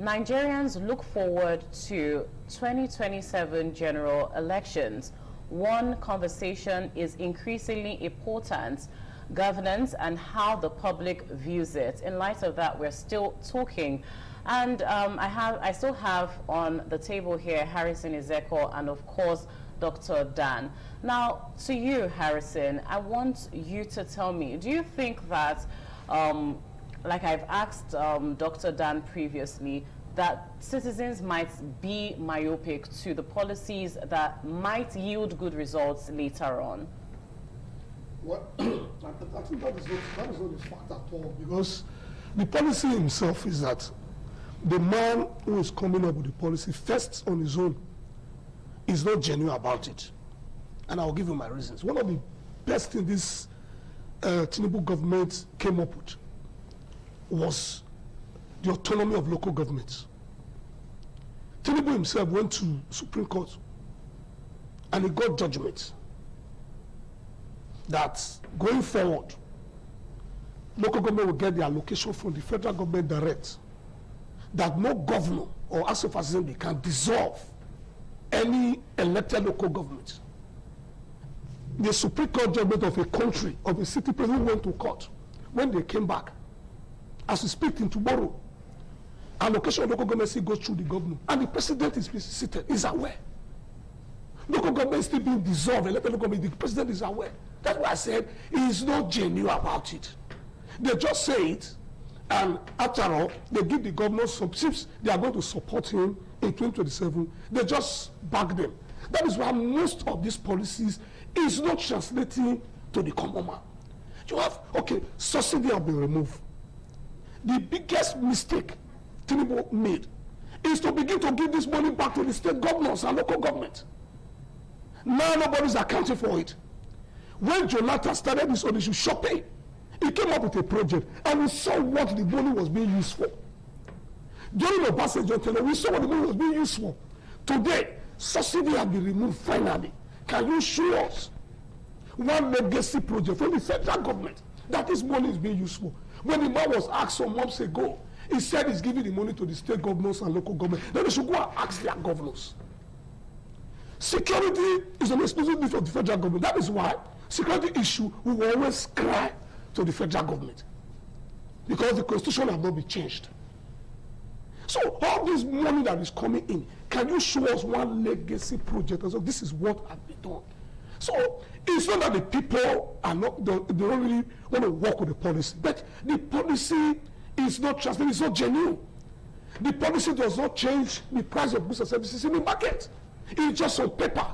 Nigerians look forward to 2027 general elections, one conversation is increasingly important: governance and how the public views it. In light of that, we're still talking. And I still have on the table here Harrison Izeko and, of course, Dr. Dan. Now, to you, Harrison, I want you to tell me, do you think that, like I've asked Dr. Dan previously, that citizens might be myopic to the policies that might yield good results later on? Well, I think that is not a fact at all, because the policy himself is that the man who is coming up with the policy first on his own is not genuine about it. And I'll give you my reasons. One of the best things this Tinubu government came up with was the autonomy of local governments. Tinubu himself went to Supreme Court and he got judgment that going forward, local government will get the allocation from the federal government direct, that no governor or House of Assembly can dissolve any elected local government. The Supreme Court judgment of a country, of a city president went to court. When they came back, as we speak in tomorrow, allocation of local government still goes through the governor, and the president is seated, is aware. Local government is still being dissolved, elected local government, the president is aware. That's why I said he is not genuine about it. They just say it, and after all, they give the governor some tips. They are going to support him in 2027. They just back them. That is why most of these policies is not translating to the common man. You have, okay, subsidy have been removed. The biggest mistake Tinubu made is to begin to give this money back to the state governors and local government. Now nobody's accounting for it. When Jonathan started this on issue shopping, he came up with a project and we saw what the money was being used for. During the Obasanjo tenure, we saw what the money was being used for. Today, subsidy has been removed finally. Can you show us one legacy project from the federal government that this money is being used for? When the man was asked some months ago, he said he's giving the money to the state governors and local government. Then they should go and ask their governors. Security is an exclusive need of the federal government. That is why security issue, we will always cry to the federal government because the constitution has not been changed. So all this money that is coming in, can you show us one legacy project? And so this is what has been done. So it's not that the people are not, they don't really want to work with the policy, but the policy is not transparent, it's not genuine. The policy does not change the price of goods and services in the market. It's just on paper.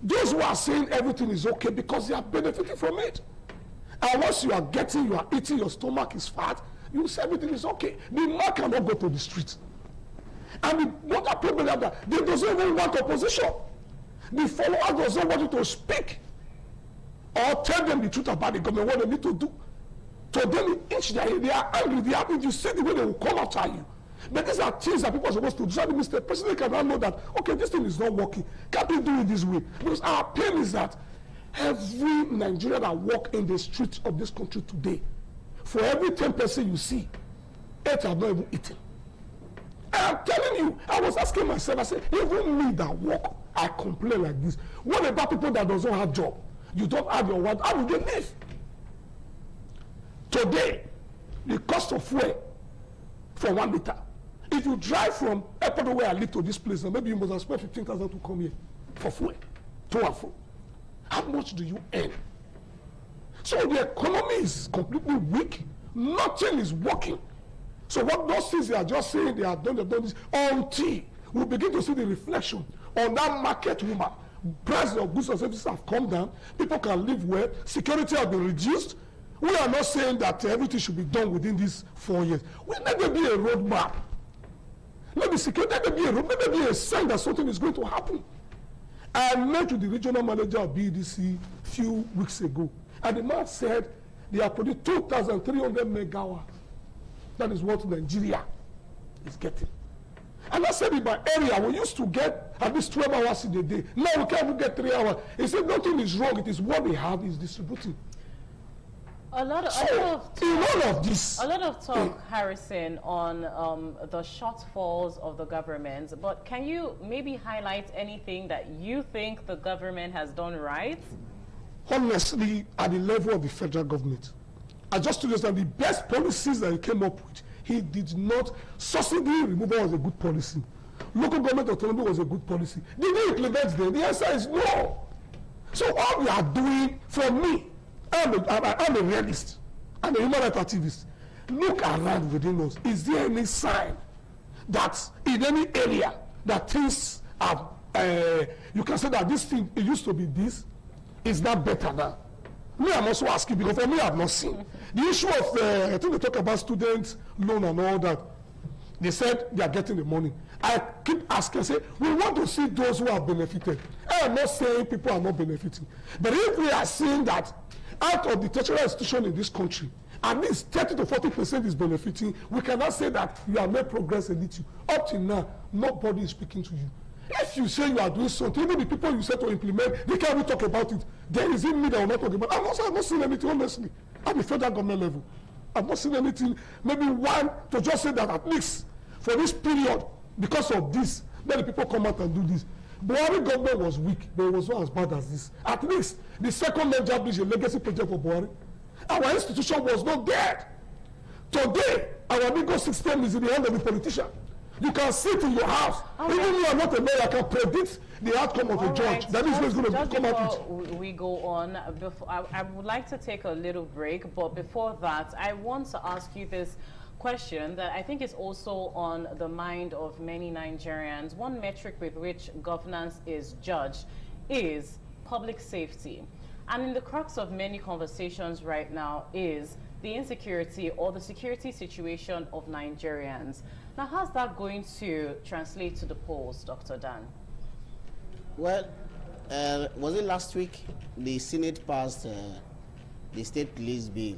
Those who are saying everything is okay because they are benefiting from it. And once you are eating, your stomach is fat, you say everything is okay. The man cannot go to the street. And what the problem is that they don't even want opposition. The followers don't want you to speak or tell them the truth about the government, what they need to do. To them, they are angry, they are happy. You see the way they will come after you. But these are things that people are supposed to do. So the Mr. President cannot know that, okay, this thing is not working. Can't we do it this way? Because our pain is that every Nigerian that walk in the streets of this country today, for every 10 person you see, 8 have not even eaten. And I'm telling you, I was asking myself, I said, even me that walk, I complain like this. What about people that doesn't have job? You don't have your wife, how will they live? Today, the cost of fuel for 1 liter. If you drive from airport where I live to this place, maybe you must have spent 15,000 to come here for fuel, to and fro. How much do you earn? So the economy is completely weak. Nothing is working. So what those things they are just saying, they have done this until we begin to see the reflection on that market woman. Price of goods and services have come down. People can live well. Security has been reduced. We are not saying that everything should be done within these 4 years. Let there be a roadmap. Let there be a road, let there be a sign that something is going to happen. I met with the regional manager of BDC a few weeks ago, and the man said they are producing 2,300 megawatts. That is what Nigeria is getting. And I said in my area, we used to get at least 12 hours in a day. Now we can't even get 3 hours. He said nothing is wrong. It is what they have is distributing. A lot of talk, Harrison, on the shortfalls of the government. But can you maybe highlight anything that you think the government has done right? Honestly, at the level of the federal government, I just told you that the best policies that he came up with, he did not. Subsidy removal was a good policy. Local government autonomy was a good policy. Did he implement them? The answer is no. So all we are doing, for me, I'm a realist. I'm a human rights activist. Look around within us. Is there any sign that in any area that things are, you can say that this thing, it used to be this, is that better now? Me, I'm also asking because for me, I've not seen. The issue of, I think they talk about student loan and all that. They said they are getting the money. I keep asking, say, we want to see those who have benefited. I am not saying people are not benefiting. But if we are seeing that out of the tertiary institution in this country, at least 30 to 40% is benefiting, we cannot say that you have made progress a little. Up till now, nobody is speaking to you. If you say you are doing something, even the people you say to implement, they can't even talk about it. There is in me that will not talk about it. I've not seen anything, honestly, at the federal government level. I've not seen anything, maybe one to just say that at least for this period, because of this, then the people come out and do this. Buhari government was weak, but it was not as bad as this. At least the second Niger Bridge, a legacy project for Buhari. Our institution was not dead. Today, our legal system is in the hand of the politician. You can sit in your house. Even if you are not a lawyer, I can predict the outcome of a judge. That is what's going to come out with. We go on. I would like to take a little break, but before that, I want to ask you this question that I think is also on the mind of many Nigerians. One metric with which governance is judged is public safety. And in the crux of many conversations right now is the insecurity or the security situation of Nigerians. Now, how's that going to translate to the polls, Dr. Dan? Well, was it last week the Senate passed the state police bill?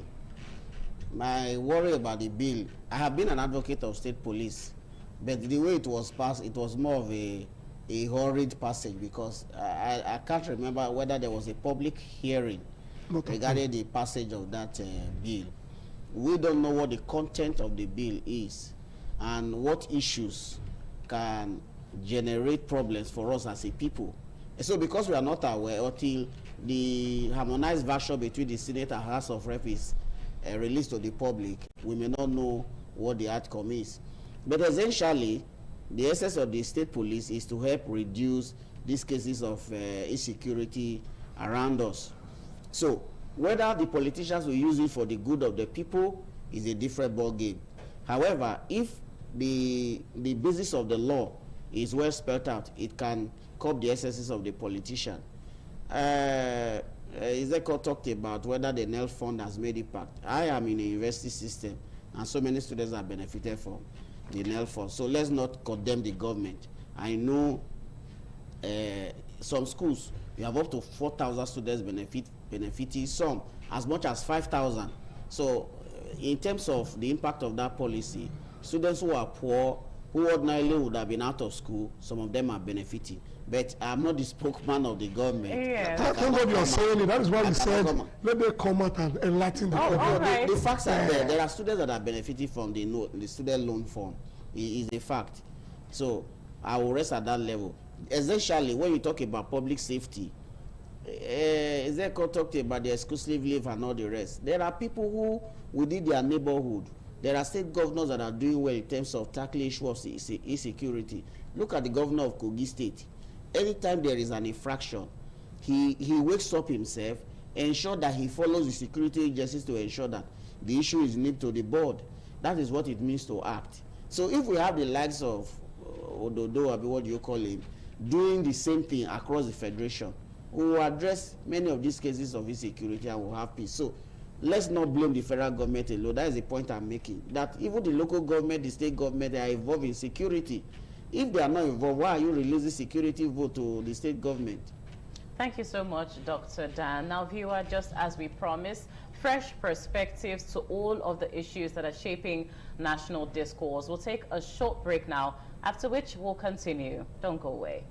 My worry about the bill, I have been an advocate of state police, but the way it was passed, it was more of a hurried passage because I can't remember whether there was a public hearing regarding the passage of that bill. We don't know what the content of the bill is and what issues can generate problems for us as a people. So because we are not aware until the harmonized version between the Senate and House of Rep is released to the public, we may not know what the outcome is. But essentially, the essence of the state police is to help reduce these cases of insecurity around us. So whether the politicians will use it for the good of the people is a different ball game. However, if the basis of the law is well spelled out, it can curb the excesses of the politician. Ezekiel talked about whether the NEL fund has made impact. I am in a university system, and so many students have benefited from the NEL fund. So let's not condemn the government. I know some schools, you have up to 4,000 students benefiting, some as much as 5,000. So in terms of the impact of that policy, students who are poor, who ordinarily would have been out of school, some of them are benefiting. But I'm not the spokesman of the government. Yeah. Thank God you are saying it. That is why we said, let them come out and enlighten the public. Right. The facts are there. There are students that are benefiting from the student loan fund. It is a fact. So I will rest at that level. Essentially, when you talk about public safety, Ezekiel talked about the exclusive leave and all the rest. There are people who, within their neighborhood, there are state governors that are doing well in terms of tackling issues of insecurity. Look at the governor of Kogi State. Anytime there is an infraction, he wakes up himself, ensure that he follows the security agencies to ensure that the issue is nipped to the bud. That is what it means to act. So if we have the likes of Ododo, what do you call him, doing the same thing across the federation, we will address many of these cases of insecurity and we'll have peace. So let's not blame the federal government alone. That is the point I'm making. That even the local government, the state government, they are involved in security. If they are not involved, why are you releasing security vote to the state government? Thank you so much, Dr. Dan. Now, viewer, just as we promised, fresh perspectives to all of the issues that are shaping national discourse. We'll take a short break now, after which we'll continue. Don't go away.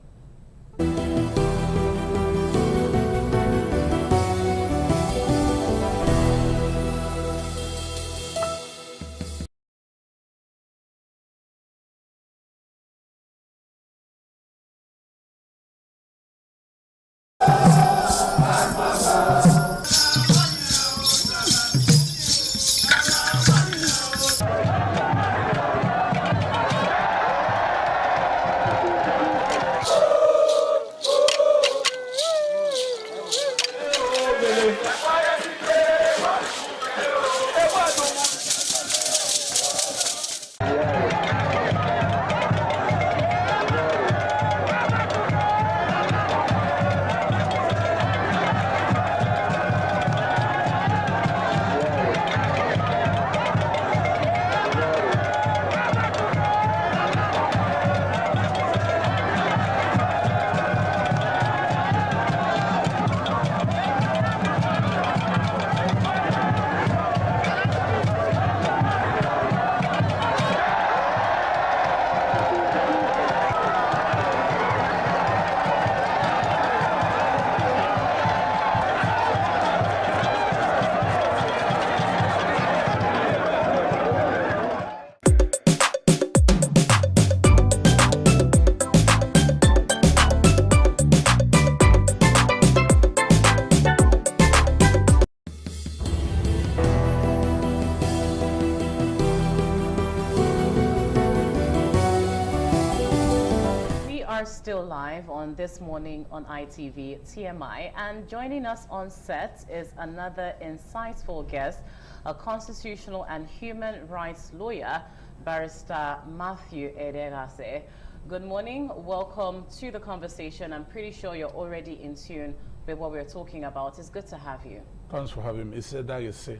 Still live on This Morning on ITV TMI, and joining us on set is another insightful guest, a constitutional and human rights lawyer, Barrister Matthew Ederase. Good morning, welcome to the conversation. I'm pretty sure you're already in tune with what we're talking about. It's good to have you. Thanks for having me. It's Edayese.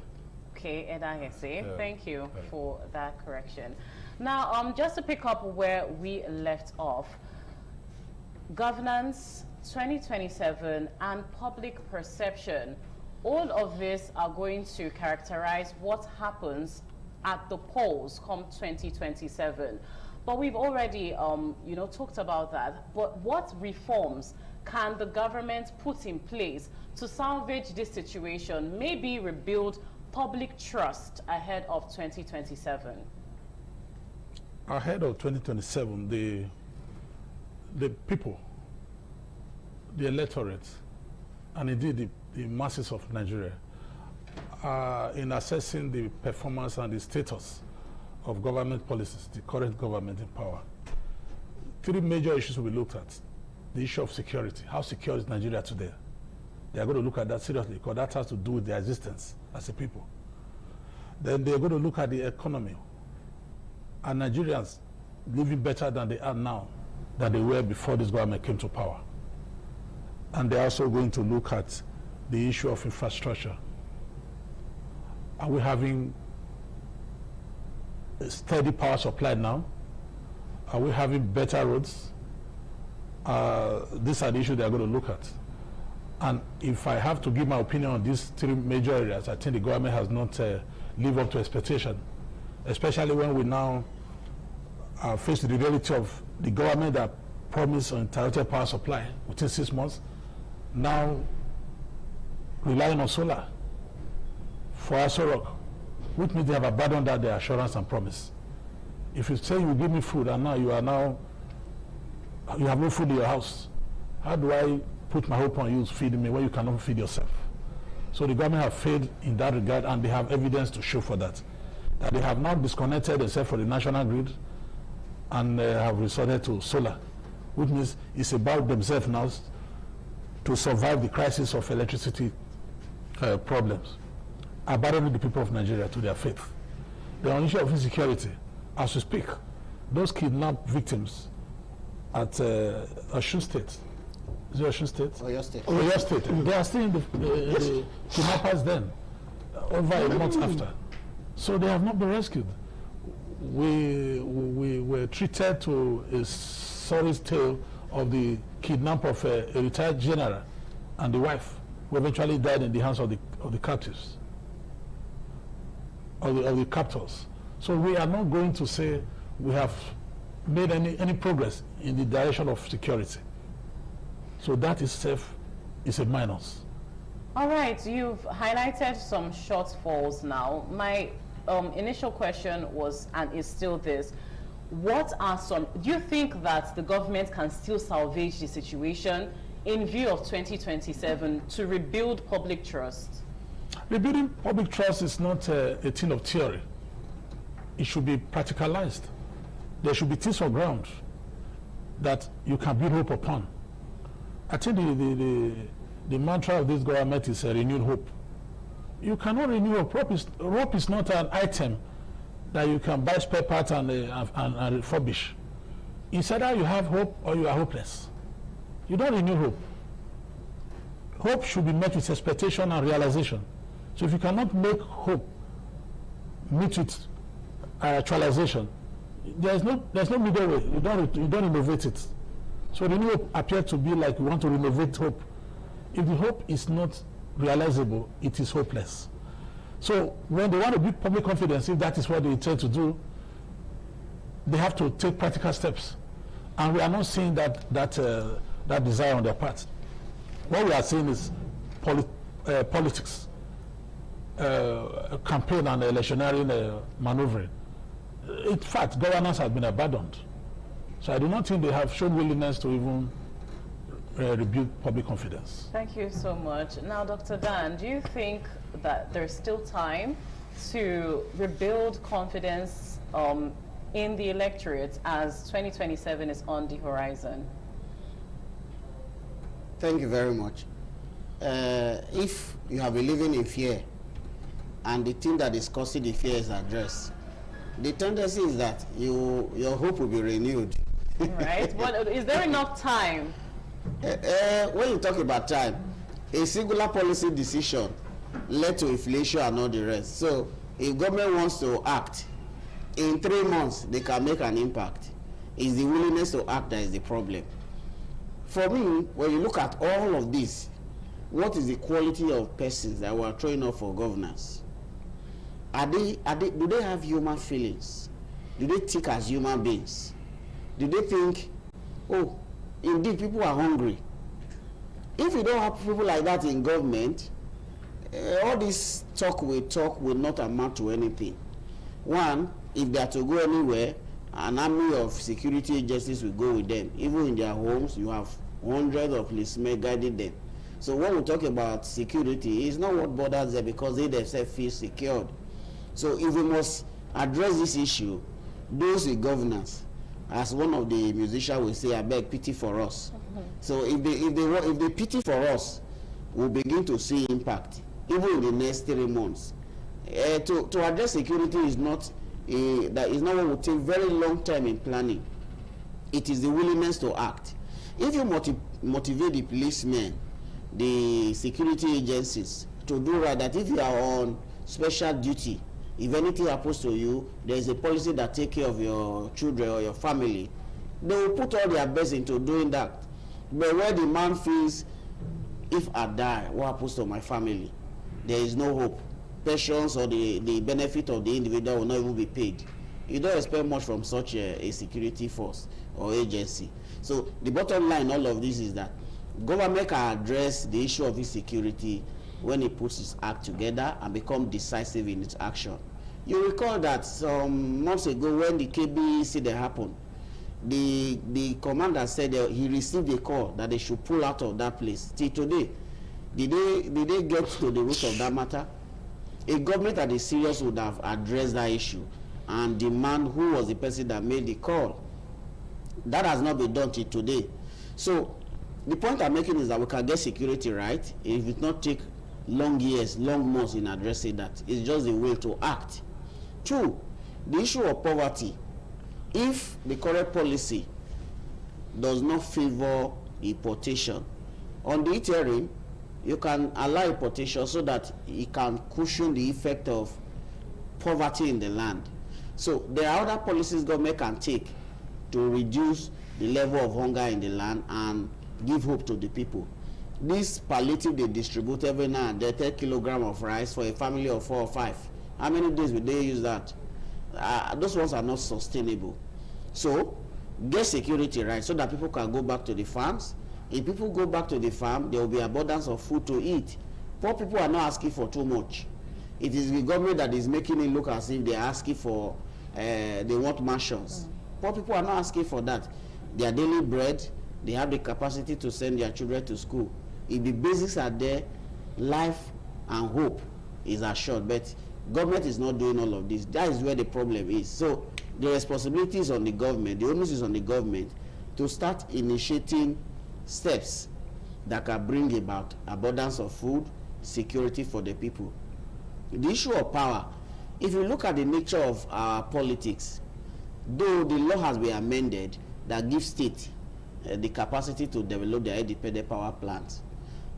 Okay, Edayese. Thank you for that correction. Now, just to pick up where we left off, governance 2027 and public perception, all of this are going to characterize what happens at the polls come 2027. But we've already talked about that. But what reforms can the government put in place to salvage this situation, maybe rebuild public trust ahead of 2027? Ahead of 2027, the people, the electorate, and indeed the masses of Nigeria, in assessing the performance and the status of government policies, the current government in power. 3 major issues will be looked at. The issue of security. How secure is Nigeria today? They are going to look at that seriously because that has to do with their existence as a people. Then they are going to look at the economy. Are Nigerians living better than they are now, than they were before this government came to power? And they're also going to look at the issue of infrastructure. Are we having a steady power supply now? Are we having better roads? These are the issues they are going to look at. And if I have to give my opinion on these 3 major areas, I think the government has not lived up to expectation, especially when we now face the reality of the government that promised uninterrupted power supply within 6 months, now relying on solar for Aso Rock, which means they have abandoned that their assurance and promise. If you say you give me food and now you have no food in your house, how do I put my hope on you feeding me when you cannot feed yourself? So the government have failed in that regard, and they have evidence to show for that. That they have not disconnected themselves from the national grid and have resorted to solar, which means it's about themselves now to survive the crisis of electricity problems, abandoning the people of Nigeria to their fate. The issue of insecurity, as we speak, those kidnapped victims at Osun State, is it Osun State? Oyo State. Oyo State. They are still in the kidnappers then, over a month after. So they have not been rescued. We were treated to a sorry tale of the kidnap of a retired general and the wife, who eventually died in the hands of the captives, of the captors. So we are not going to say we have made any progress in the direction of security. So that itself is a minus. All right, you've highlighted some shortfalls now. My initial question was, and is still this, what are some, do you think that the government can still salvage the situation in view of 2027 to rebuild public trust? Rebuilding public trust is not a thing of theory. It should be practicalized. There should be things on ground that you can build hope upon. I think the mantra of this government is a renewed hope. You cannot renew hope. Hope is not an item that you can buy spare parts and refurbish. It's either you have hope or you are hopeless. You don't renew hope. Hope should be met with expectation and realization. So if you cannot make hope meet with actualization, there's no middle way. You don't innovate it. So renew hope appears to be like we want to renovate hope. If the hope is not realizable, it is hopeless. So when they want to build public confidence, if that is what they intend to do, they have to take practical steps. And we are not seeing that desire on their part. What we are seeing is politics, campaign and electioneering maneuvering. In fact, governance has been abandoned. So I do not think they have shown willingness to even rebuild public confidence. Thank you so much. Now, Dr. Dan, do you think that there's still time to rebuild confidence in the electorate as 2027 is on the horizon? Thank you very much. If you have been living in fear and the thing that is causing the fear is addressed, the tendency is that your hope will be renewed. Right, but is there enough time? When you talk about time, a singular policy decision led to inflation and all the rest. So if government wants to act, in 3 months they can make an impact. It's the willingness to act that is the problem. For me, when you look at all of this, what is the quality of persons that we are throwing up for governance? Do they have human feelings? Do they think as human beings? Do they think, oh, indeed people are hungry? If you don't have people like that in government, all this talk will not amount to anything. One, if they are to go anywhere, an army of security agencies will go with them. Even in their homes, you have hundreds of policemen guiding them. So when we talk about security, it's not what borders them because they themselves feel secured. So if we must address this issue, those in governance, as one of the musicians will say, I beg pity for us. So if they pity for us, we'll begin to see impact, even in the next 3 months. To address security is not what will take very long time in planning. It is the willingness to act. If you motivate the policemen, the security agencies to do right, that if you are on special duty, if anything happens to you, there is a policy that takes care of your children or your family, they will put all their best into doing that. But where the man feels, if I die, what happens to my family? There is no hope. Pensions or the benefit of the individual will not even be paid. You don't expect much from such a security force or agency. So the bottom line, all of this is that government can address the issue of insecurity when it puts its act together and become decisive in its action. You recall that some months ago when the KB incident happened, the commander said that he received a call that they should pull out of that place. Till today, did they get to the root of that matter? A government that is serious would have addressed that issue and demand who was the person that made the call. That has not been done till today. So the point I'm making is that we can get security right if it not take long years, long months in addressing that. It's just the will to act. 2, the issue of poverty. If the correct policy does not favor importation, on the interim, you can allow importation so that it can cushion the effect of poverty in the land. So there are other policies government can take to reduce the level of hunger in the land and give hope to the people. This palliative they distribute every now and then, 10 kilograms of rice for a family of 4 or 5. How many days will they use that? Those ones are not sustainable. So get security right so that people can go back to the farms. If people go back to the farm, there will be abundance of food to eat. Poor people are not asking for too much. It is the government that is making it look as if they are asking for, they want mansions. Poor people are not asking for that. Their daily bread, they have the capacity to send their children to school. If the basics are there, life and hope is assured. But government is not doing all of this. That is where the problem is. So the responsibility is on the government, the onus is on the government to start initiating steps that can bring about abundance of food, security for the people. The issue of power, if you look at the nature of our politics, though the law has been amended that gives state the capacity to develop their independent power plants,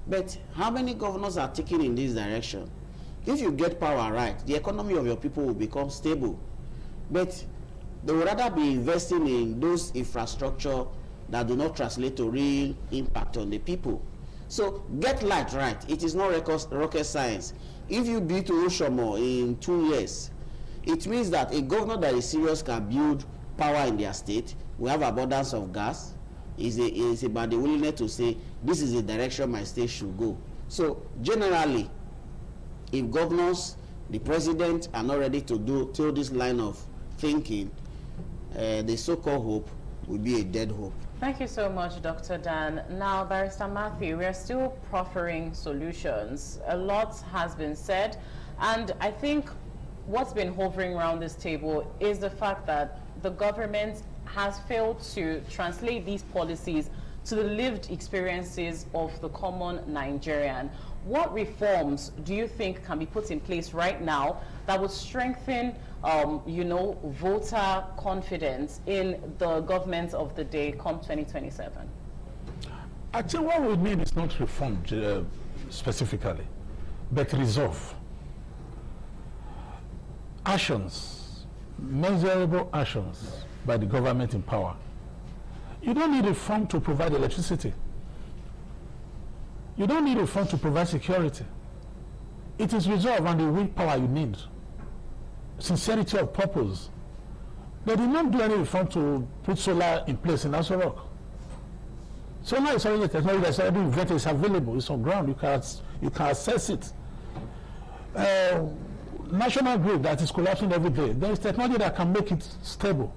but how many governors are taking in this direction? If you get power right, the economy of your people will become stable. But they would rather be investing in those infrastructure that do not translate to real impact on the people. So get light right. It is not rocket science. If you build Oshomo in 2 years, it means that a governor that is serious can build power in their state. We have abundance of gas. It's about the willingness to say, this is the direction my state should go. So generally, if governors, the president are not ready to do till this line of thinking, the so-called hope will be a dead hope. Thank you so much, Dr. Dan. Now, Barrister Matthew, we are still proffering solutions. A lot has been said, and I think what's been hovering around this table is the fact that the government has failed to translate these policies to the lived experiences of the common Nigerian. What reforms do you think can be put in place right now that would strengthen, voter confidence in the government of the day come 2027? I think what we need is not reform specifically, but resolve. Actions, measurable actions by the government in power. You don't need reform to provide electricity. You don't need reform to provide security. It is resolve and the willpower you need. Sincerity of purpose. They did not do any reform to put solar in place in Aso Rock. Solar is already a technology that's already invented, it's available, it's on ground, you can access it. National grid that is collapsing every day, there is technology that can make it stable.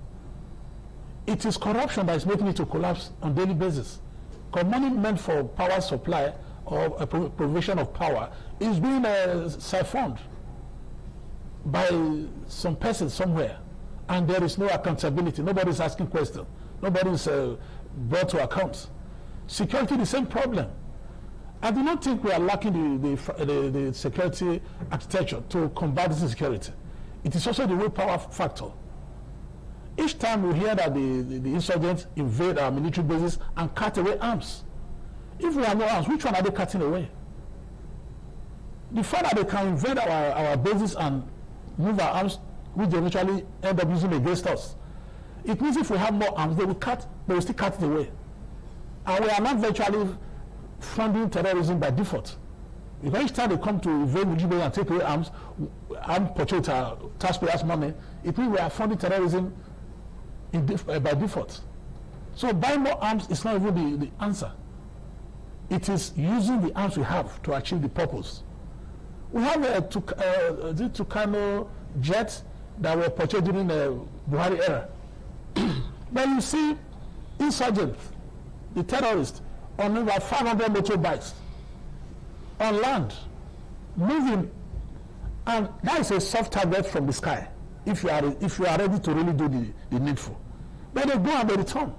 It is corruption that is making it to collapse on a daily basis. Because money meant for power supply or a provision of power is being siphoned by some person somewhere, and there is no accountability. Nobody is asking questions. Nobody is brought to account. Security, the same problem. I do not think we are lacking the security architecture to combat this insecurity. It is also the willpower factor. Each time we hear that the insurgents invade our military bases and cut away arms. If we have no arms, which one are they cutting away? The fact that they can invade our bases and move our arms, which they eventually end up using against us, it means if we have more arms, they will still cut it away. And we are not virtually funding terrorism by default. Because each time they come to invade military and take away arms and purchase taxpayers' money, it means we are funding terrorism by default. So buying more arms is not even the answer. It is using the arms we have to achieve the purpose. We have the Tucano jets that were purchased during the Buhari era. But you see insurgents, the terrorists, on about 500 motorbikes on land, moving, and that is a soft target from the sky if you are ready to really do the needful. But they go and they return.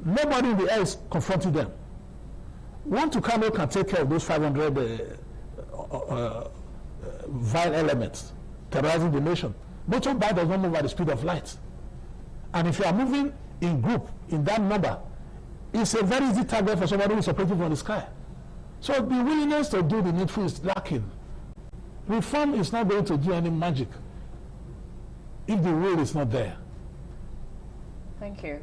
Nobody in the air is confronting them. One Tucano can take care of those 500 vile elements terrorizing the nation. Motorbike does not move at the speed of light. And if you are moving in group, in that number, it's a very easy target for somebody who is operating from the sky. So the willingness to do the needful is lacking. Reform is not going to do any magic if the will is not there. Thank you.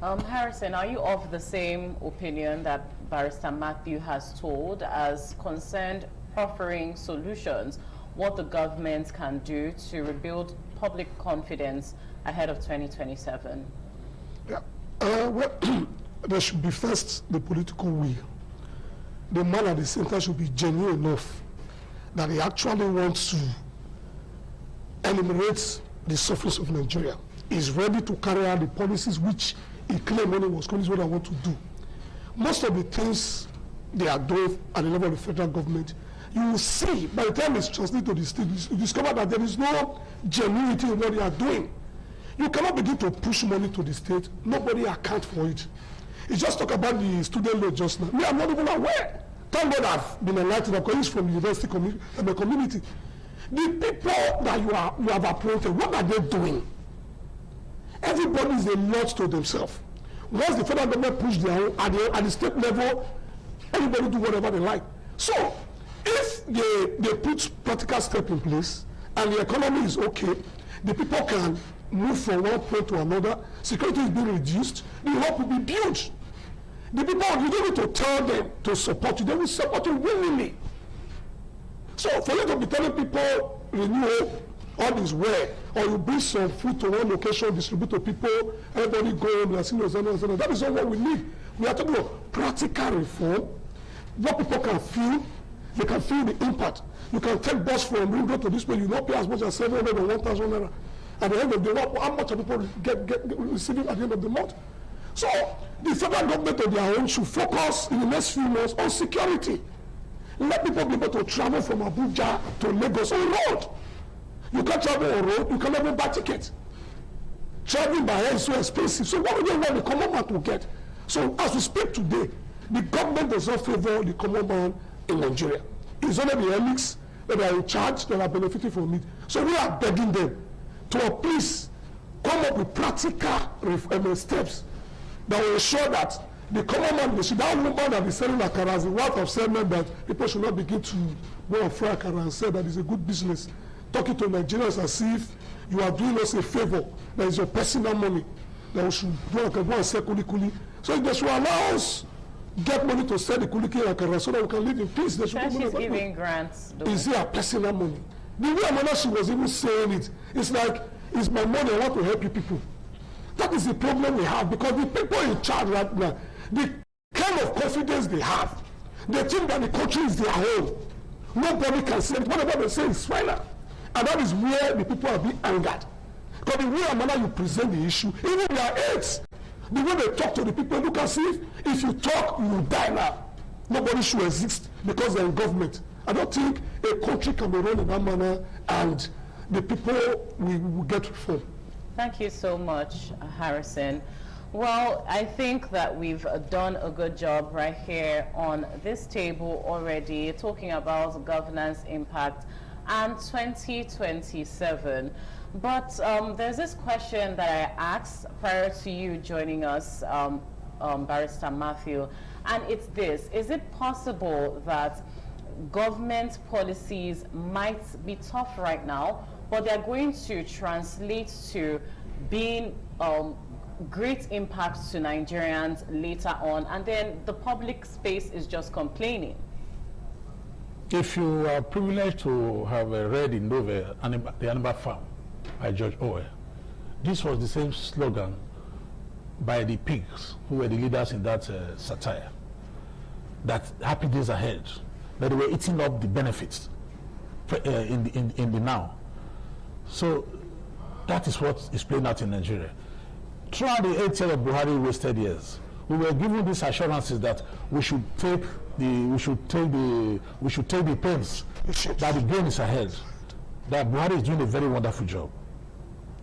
Harrison, are you of the same opinion that Barrister Matthew has told, as concerned proffering solutions, what the government can do to rebuild public confidence ahead of 2027? Yeah. Well, there should be first the political will. The man at the center should be genuine enough that he actually wants to eliminate the surface of Nigeria. He's ready to carry out the policies which he claimed when he was coming, is what I want to do. Most of the things they are doing at the level of the federal government, you will see by the time it's translated to the state, you discover that there is no genuinity in what they are doing. You cannot begin to push money to the state. Nobody accounts for it. You just talk about the student loan just now. Me, I'm not even aware. Thank God I've been enlightened. I'm calling from the university community. The people that you have appointed, what are they doing? Everybody is a lot to themselves. Once the federal government push their own, at the state level, everybody do whatever they like. So, if they put practical steps in place and the economy is okay, the people can move from one point to another, security is being reduced, the hope will be built. The people, you don't need to tell them to support you, they will support you willingly. So for you to be telling people, renew all is well, or you bring some food to one location, distribute to people, everybody go home, that is not what we need. We are talking about practical reform, what people can feel, they can feel the impact. You can take bus from Ring Road to this place, you not pay as much as 700 or 1,000 naira. At the end of the month, how much are people get receiving at the end of the month? So the federal government on their own should focus in the next few months on security. Let people be able to travel from Abuja to Lagos on road. You can't travel on road, you cannot even buy tickets. Traveling by air is so expensive. So what do you want the common man to get? So as we speak today, the government does not favor the common man in Nigeria. It's only the elites that are in charge that are benefiting from it. So we are begging them to please come up with practical steps that will ensure that the common man, that woman that is selling akara as a wife of settlement, that people should not begin to go and fry akara and say that it's a good business. Talking to Nigerians as if you are doing us a favor, that is your personal money, that we should go and sell kulikuli. So they should allow us get money to sell the kulikuli and akara so that we can live in peace. They should she's giving grants. Is it her personal money? The way Amanda, she was even saying it, it's like, it's my money, I want to help you people. That is the problem we have, because the people in charge right now, the kind of confidence they have, they think that the country is their own. Nobody can say it. Whatever they say is final. And that is where the people are being angered. Because the way Amanda, you present the issue, even their aides, the way they talk to the people, you can see if you talk, you will die now. Nobody should exist because they're in government. I don't think a country can be run in that manner and the people will get reform. Thank you so much, Harrison. Well, I think that we've done a good job right here on this table already, talking about governance impact and 2027. But there's this question that I asked prior to you joining us, Barrister Matthew, and it's this: is it possible that government policies might be tough right now, but they're going to translate to being great impacts to Nigerians later on, and then the public space is just complaining? If you are privileged to have read in novel The Animal Farm by George Orwell, this was the same slogan by the pigs who were the leaders in that satire, that happy days ahead, that they were eating up the benefits in the now. So that is what is playing out in Nigeria. Throughout the 8 years of Buhari wasted years, we were given these assurances that we should take the pains, that the gain is ahead, that Buhari is doing a very wonderful job.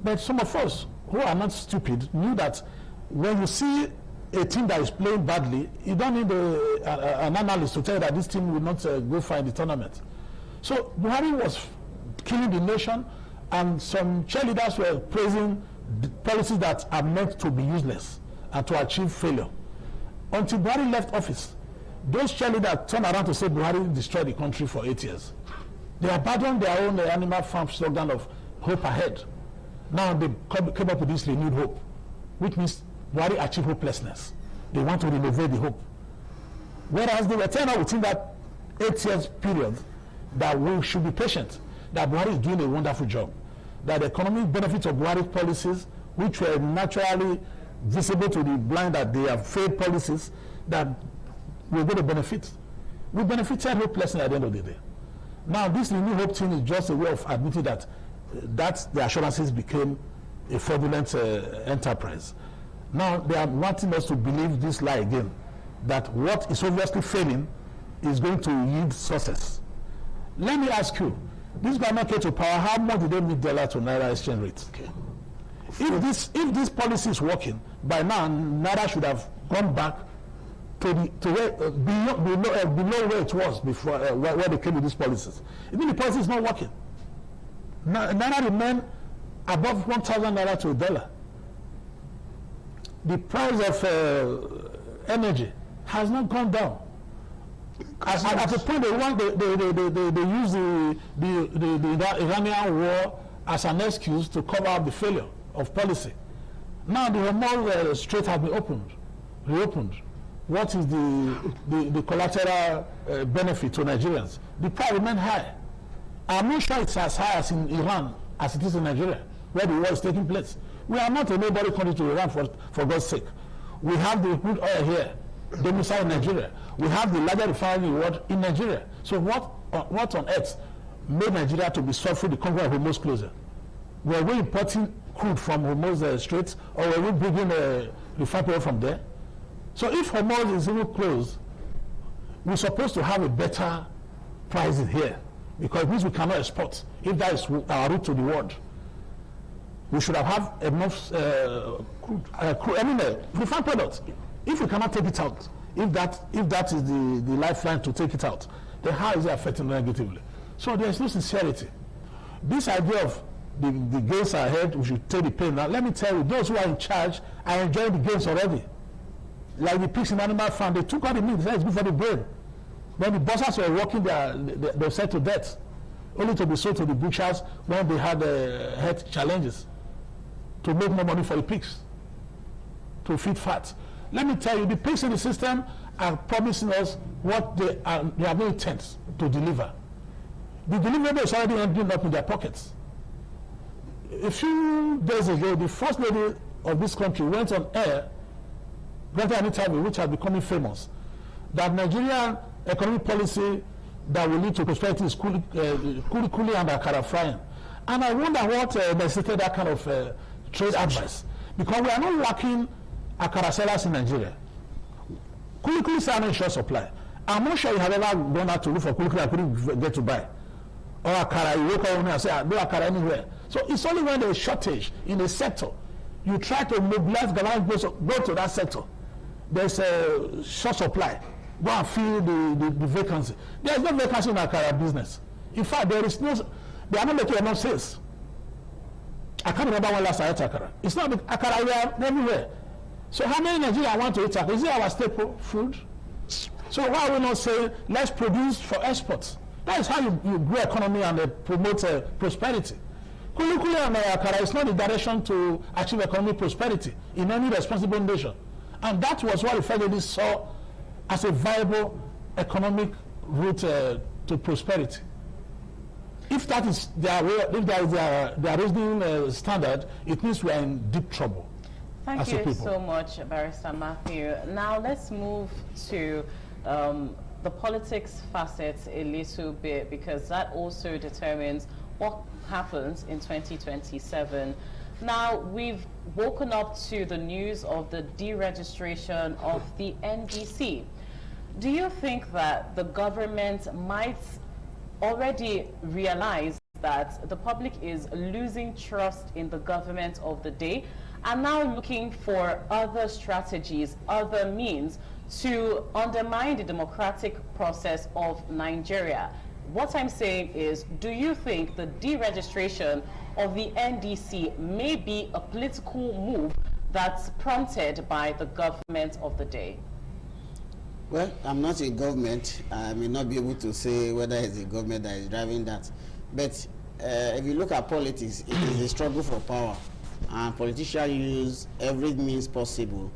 But some of us who are not stupid knew that when you see a team that is playing badly, you don't need an analyst to tell you that this team will not go far in the tournament. So Buhari was killing the nation, and some cheerleaders were praising the policies that are meant to be useless and to achieve failure. Until Buhari left office, those cheerleaders turned around to say Buhari destroyed the country for 8 years. They abandoned their own Animal Farm slogan of hope ahead. Now they came up with this renewed hope, which means Buhari achieved hopelessness. They want to renovate the hope. Whereas they were telling us within that 8 years period that we should be patient, that Buhari is doing a wonderful job, that the economic benefits of Buhari's policies, which were naturally visible to the blind, that they have failed policies, that we're going to benefit. We benefited hopelessly at the end of the day. Now this new hope thing is just a way of admitting that the assurances became a fraudulent enterprise. Now they are wanting us to believe this lie again, that what is obviously failing is going to yield success. Let me ask you, this government came to power, how much did they meet dollar to naira exchange rate? Okay. If this policy is working, by now naira should have gone back to below where it was before, where they came with these policies. Even the policy is not working. Naira remain above 1,000 naira to a dollar. The price of energy has not gone down. At the point they use the Iranian war as an excuse to cover up the failure of policy. Now the Hormuz Strait has been reopened. What is the collateral benefit to Nigerians? The price remains high. I'm not sure it's as high as in Iran as it is in Nigeria, where the war is taking place. We are not a neighboring country to Iran, for God's sake. We have the crude oil here, domiciled in Nigeria. We have the largest refinery in the world in Nigeria. So what on earth made Nigeria to be suffering the conquest of Hormuz closer? Were we importing crude from Hormuz Straits, or were we bringing refinery from there? So if Hormuz is even closed, we're supposed to have a better price here, because it means we cannot export. If that is our route to the world, we should have enough refined products. If we cannot take it out, if that is the lifeline to take it out, then how is it affecting negatively? So there is no sincerity. This idea of the gains are ahead, we should take the pain. Now let me tell you, those who are in charge are enjoying the gains already. Like the pigs in Animal Farm, they took out the meat, they said it's good for the brain. When the bosses were working, they were sent to death, only to be sold to the butchers when they had health challenges, to make more money for the pigs, to feed fat. Let me tell you, the pigs in the system are promising us what they have no intent to deliver. The delivery is already ending up in their pockets. A few days ago, the first lady of this country went on air, granted an interview which has becoming famous, that Nigerian economic policy that will lead to prosperity is kuli and akara frying. And I wonder what necessitated that kind of trade advice, because we are not lacking akara sellers in Nigeria. Kuli are not in short supply, I'm not sure you have ever gone out to look for kulikuli I couldn't get to buy. Or akara, you wake up and say, no akara anywhere. So it's only when there's shortage in a sector, you try to mobilize the go to that sector. There's a short supply. Go and fill the vacancy. There's no vacancy in akara business. In fact, they are not making enough sales. I can't remember when last I ate akara. It's not akara, we are everywhere. So how many Nigerians want to eat akara? Is it our staple food? So why are we not saying, let's produce for exports? That is how you grow economy and promote prosperity. Kulikuli and akara is not the direction to achieve economic prosperity in any responsible nation. And that was what the federalists saw as a viable economic route to prosperity. If that is their reasoning standard, it means we are in deep trouble. Thank you so much, Barrister Matthew. Now let's move to the politics facets a little bit, because that also determines what happens in 2027. Now, we've woken up to the news of the deregistration of the NDC. Do you think that the government might already realize that the public is losing trust in the government of the day and now looking for other strategies, other means to undermine the democratic process of Nigeria? What I'm saying is, do you think the deregistration of the NDC may be a political move that's prompted by the government of the day? Well, I'm not in government. I may not be able to say whether it's the government that is driving that. But if you look at politics, it is a struggle for power. And politicians use every means possible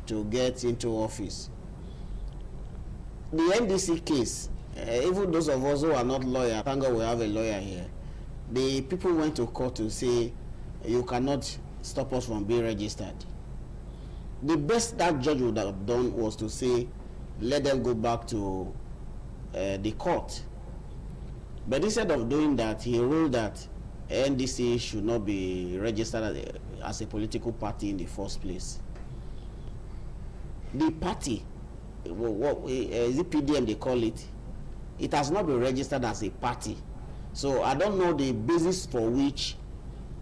to get into office. The NDC case, even those of us who are not lawyers, thank God we have a lawyer here. The people went to court to say, you cannot stop us from being registered. The best that judge would have done was to say, let them go back to the court. But instead of doing that, he ruled that NDC should not be registered as a political party in the first place. The party, what is it PDM they call it? It has not been registered as a party. So I don't know the basis for which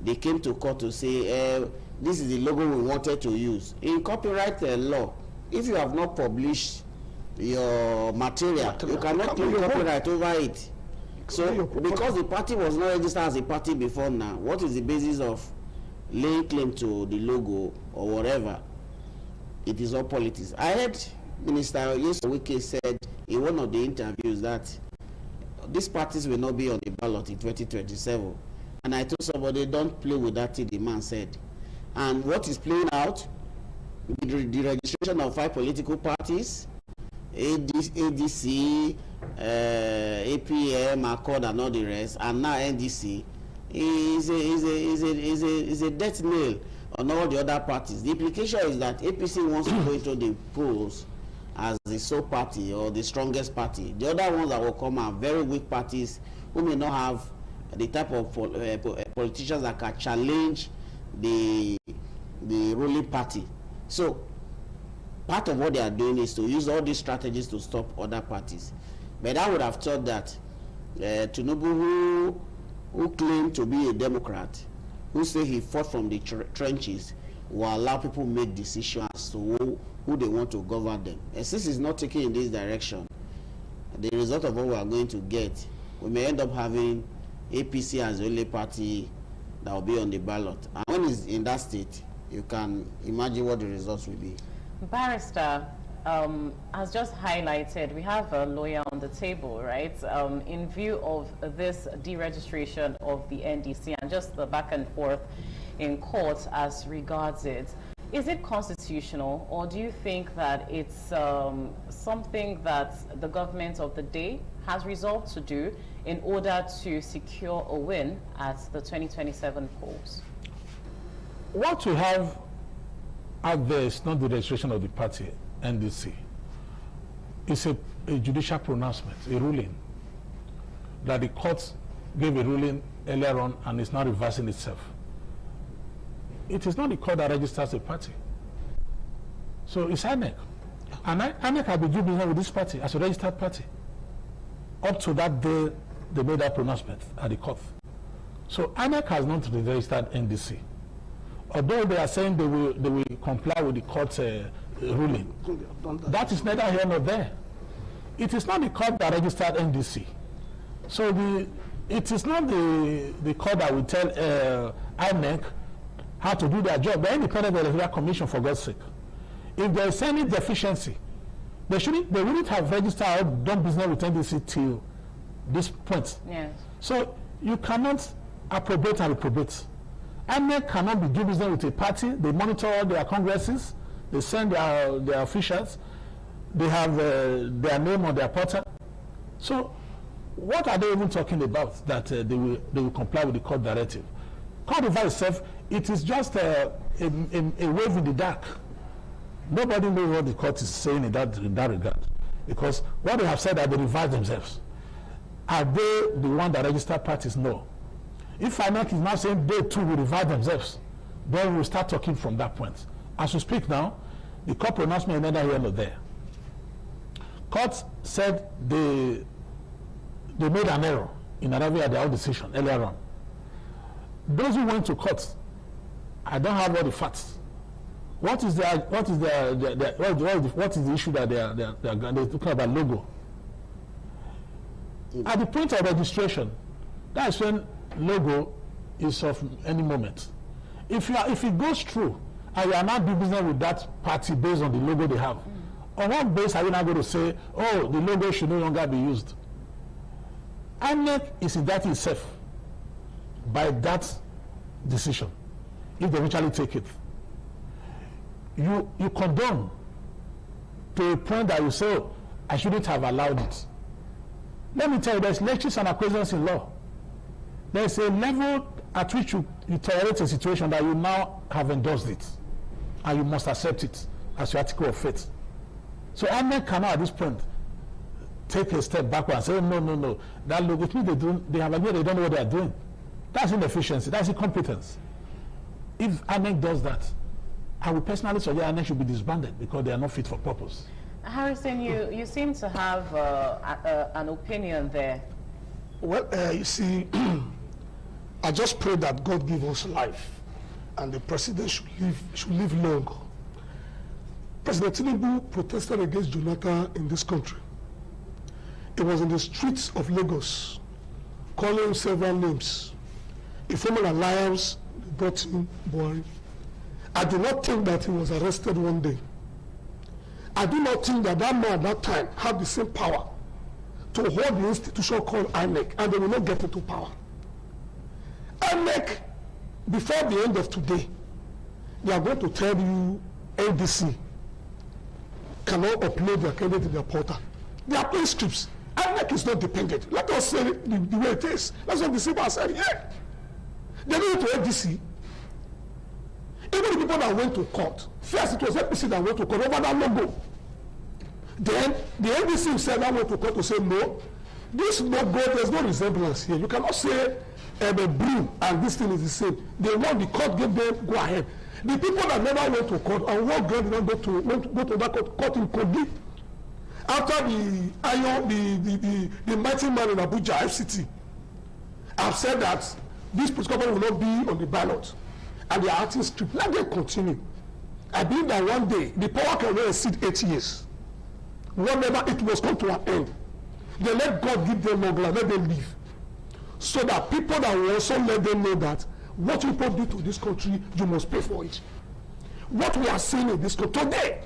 they came to court to say, this is the logo we wanted to use. In copyright law, if you have not published your material, you cannot claim copyright over it. So because the party was not registered as a party before now, what is the basis of laying claim to the logo or whatever? It is all politics. I heard Minister Wike said in one of the interviews that these parties will not be on the ballot in 2027. And I told somebody, don't play with that thing the man said. And what is playing out? The registration of 5 political parties, ADC, APM, Accord, and all the rest, and now NDC, is a death nail on all the other parties. The implication is that APC wants to go into the polls as the sole party or the strongest party. The other ones that will come are very weak parties who may not have the type of politicians that can challenge the ruling party. So part of what they are doing is to use all these strategies to stop other parties. But I would have thought that Tinubu, who claimed to be a Democrat, who say he fought from the trenches, will allow people make decisions as to who they want to govern them. And since it's not taking in this direction, the result of what we are going to get, we may end up having APC as the only party that will be on the ballot. And when it's in that state, you can imagine what the results will be. Barrister, as just highlighted, we have a lawyer on the table, right? In view of this deregistration of the NDC and just the back and forth in court as regards it, is it constitutional, or do you think that it's something that the government of the day has resolved to do in order to secure a win at the 2027 polls? What we have out there is not the registration of the party, NDC. It's a judicial pronouncement, a ruling, that the court gave a ruling earlier on and is now reversing itself. It is not the court that registers a party. So it's INEC. And INEC have been doing business with this party as a registered party. Up to that day, they made that pronouncement at the court. So INEC has not registered NDC. Although they are saying they will comply with the court ruling. That is neither here nor there. It is not the court that registered NDC. So it is not the court that will tell INEC how to do their job. The Independent Electoral Commission, for God's sake. If there is any deficiency, they wouldn't have registered or done business with NDC till this point. Yes. So you cannot approbate and reprobate. INEC cannot be doing business with a party. They monitor all their congresses. They send their officials. They have their name on their portal. So what are they even talking about that they will comply with the court directive? Court of itself, it is just a wave in the dark. Nobody knows what the court is saying in that regard. Because what they have said that they revise themselves. Are they the one that registered parties? No. If INEC is now saying they too will revise themselves, then we will start talking from that point. As we speak now, the court pronouncement is neither here nor there. Court said they made an error in arriving at their own decision earlier on. Those who went to court, I don't have all the facts. What is the issue that they're talking about logo? At the point of registration, that's when logo is of any moment. If it goes through and you are not doing business with that party based on the logo they have, on what base are you not going to say, oh, the logo should no longer be used? INEC is indicting itself by that decision, if they eventually take it. You condone to a point that you say, oh, I shouldn't have allowed it. Let me tell you, there's lectures and acquiescence in law. There's a level at which you tolerate a situation that you now have endorsed it, and you must accept it as your article of faith. So INEC cannot at this point take a step backward and say, oh, no, that logo, which means they have agreed they don't know what they are doing. That's inefficiency, that's incompetence. If INEC does that, I would personally suggest INEC should be disbanded because they are not fit for purpose. Harrison, you seem to have an opinion there. Well, you see, I just pray that God give us life and the president should live long. President Tinubu protested against Jonathan in this country. He was in the streets of Lagos, calling several names. A former alliance brought him Buhari. I do not think that he was arrested one day. I do not think that man at that time had the same power to hold the institution called INEC, and they will not get into power. INEC, before the end of today, they are going to tell you NDC cannot upload their candidate in their portal. They are playing scripts. INEC is not dependent. Let us say it the way it is. Let's not deceive ourselves here. They need to NDC. Even the people that went to court, first it was APC that went to court over that logo. Then the NDC himself that went to court to say no, this logo, there's no resemblance here. You cannot say the blue and this thing is the same. They want the court give them go ahead. The people that never went to court and what God did not go to that court in Kogi. After the mighty man in Abuja, FCT, have said that this political party will not be on the ballot. And they are acting script. Let them continue. I believe that one day the power can not exceed 8 years. Whenever it must come to an end, then let God give them long life, let them live. So that people that will also let them know that what people do to this country, you must pay for it. What we are seeing in this country today,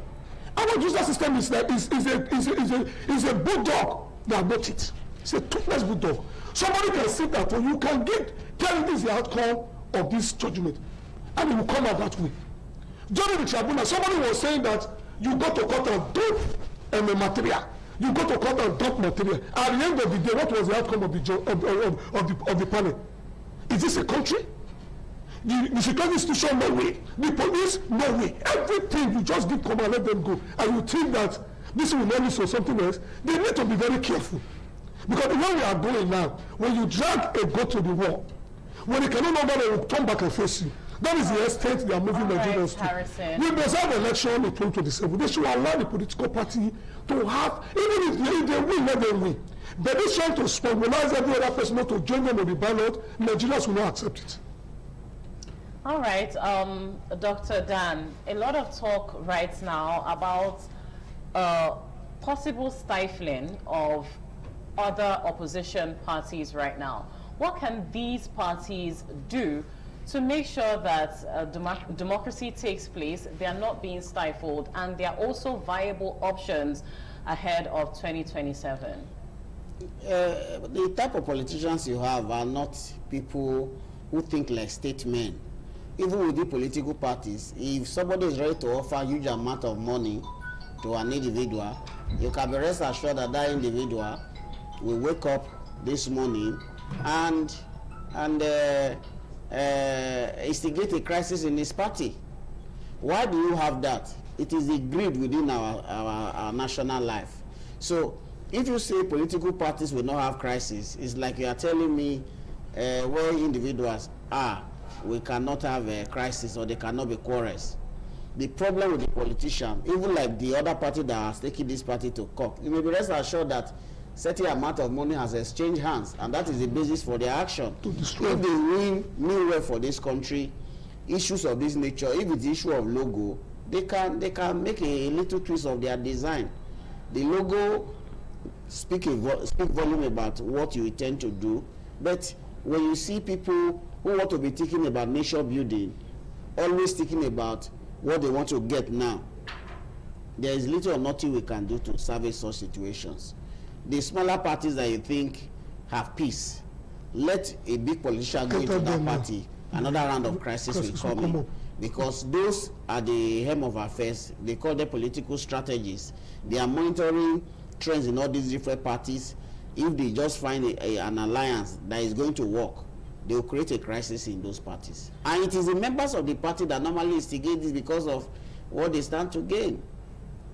our judicial system is a bulldog that got it. It's a toothless bulldog. Somebody can sit that you can tell this is the outcome of this judgment. And it will come out that way. During the tribunal, somebody was saying that you go to court and dump material. You go to court and dump material. At the end of the day, what was the outcome of the panel? Is this a country? The security institution, no way. The police, no way. Everything, you just give come and let them go. And you think that this will not lead to something else. They need to be very careful. Because the way we are going now, when you drag a goat to the wall, when they cannot know that they will turn back and face you, That is the extent they are moving Nigerians to. Harrison. We must have election in 2027. They should allow the political party to have, even if they win, let them win. But this trying to mobilize every other person not to join them on the ballot, Nigerians will not accept it. All right, Dr. Dan, a lot of talk right now about possible stifling of other opposition parties right now. What can these parties do to make sure that democracy takes place, they are not being stifled, and they are also viable options ahead of 2027? The type of politicians you have are not people who think like statesmen. Even with the political parties, if somebody is ready to offer a huge amount of money to an individual, you can be rest assured that that individual will wake up this morning and instigate a crisis in his party. Why do you have that? It is the greed within our national life. So if you say political parties will not have crisis, it's like you are telling me where individuals are, we cannot have a crisis, or they cannot be quarrels. The problem with the politician, even like the other party that has taken this party to court, you may be rest assured that certain amount of money has exchanged hands, and that is the basis for their action. If they win meanwhile for this country, issues of this nature, if it's the issue of logo, they can make a little twist of their design. The logo speak volume about what you intend to do, but when you see people who want to be thinking about nation building, always thinking about what they want to get now, there is little or nothing we can do to salvage such situations. The smaller parties that you think have peace, let a big politician go into that party, another round of crisis will come in. Because those are the hem of affairs. They call them political strategies. They are monitoring trends in all these different parties. If they just find an alliance that is going to work, they will create a crisis in those parties. And it is the members of the party that normally instigate this because of what they stand to gain.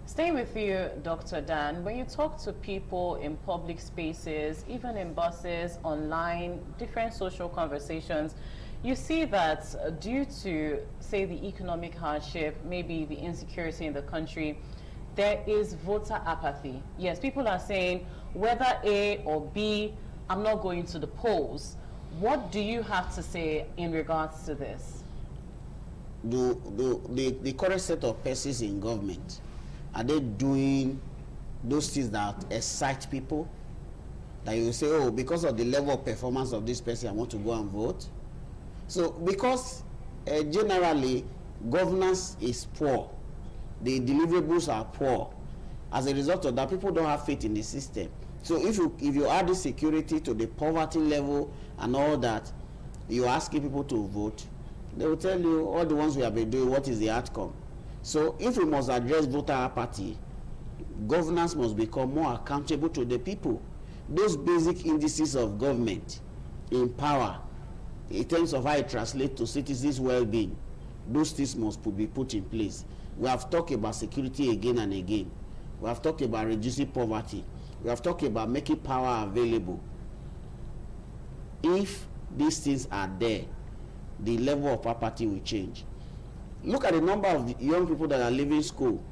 Staying with you, Dr. Dan, when you talk to people in public spaces, even in buses, online, different social conversations, you see that due to, say, the economic hardship, maybe the insecurity in the country, there is voter apathy. Yes, people are saying, whether A or B, I'm not going to the polls. What do you have to say in regards to this? The current set of persons in government, are they doing those things that excite people? That you say, oh, because of the level of performance of this person, I want to go and vote? So, because generally, governance is poor, the deliverables are poor. As a result of that, people don't have faith in the system. So if you add the security to the poverty level and all that, you're asking people to vote, they will tell you, all the ones we have been doing, what is the outcome? So if we must address voter apathy, governance must become more accountable to the people. Those basic indices of government in power, in terms of how it translates to citizens' well-being, those things must be put in place. We have talked about security again and again. We have talked about reducing poverty. We have talked about making power available. If these things are there, the level of apathy will change. Look at the number of young people that are leaving school.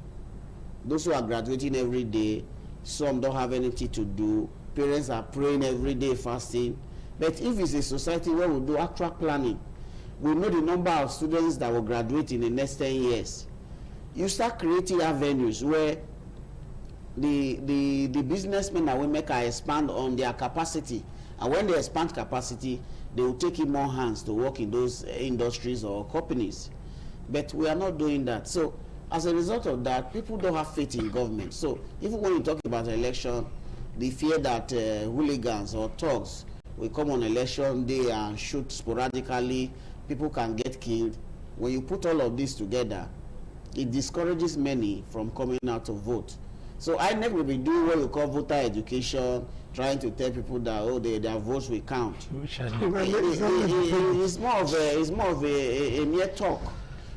Those who are graduating every day, some don't have anything to do. Parents are praying every day, fasting. But if it's a society where we do actual planning, we know the number of students that will graduate in the next 10 years. You start creating avenues where the businessmen that will make expand on their capacity. And when they expand capacity, they will take in more hands to work in those industries or companies. But we are not doing that. So as a result of that, people don't have faith in government. So even when you talk about election, the fear that hooligans or thugs will come on election day and shoot sporadically, people can get killed. When you put all of this together, it discourages many from coming out to vote. So INEC will be doing what we call voter education, trying to tell people that, oh, their votes will count. It's more of a mere talk,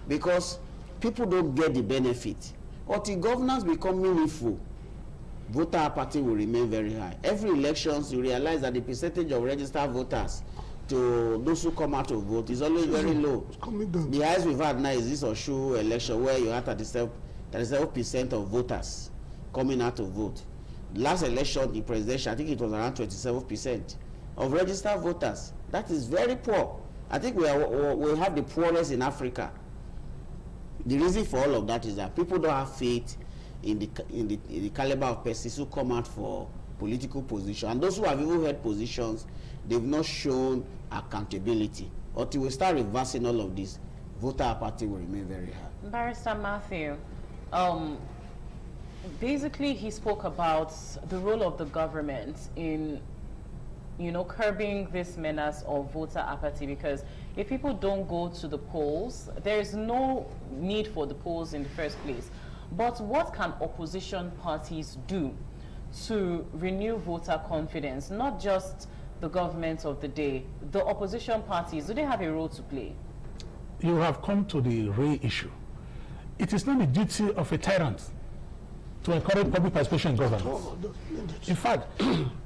because people don't get the benefit. Until governance become meaningful, voter apathy will remain very high. Every elections, you realize that the percentage of registered voters to those who come out to vote is always very low. It's coming down. The highest we've had now is this Oshu election where you had 37% of voters coming out to vote. Last election, the presidential, I think it was around 27% of registered voters. That is very poor. I think we have the poorest in Africa. The reason for all of that is that people don't have faith in the caliber of persons who come out for political position, and those who have even held positions, they've not shown accountability. Until we start reversing all of this, voter apathy will remain very high. Barrister Matthew, basically he spoke about the role of the government in, you know, curbing this menace of voter apathy, because if people don't go to the polls, there is no need for the polls in the first place. But what can opposition parties do to renew voter confidence? Not just the government of the day, the opposition parties, do they have a role to play? You have come to the real issue. It is not the duty of a tyrant to encourage public participation in governance. In fact,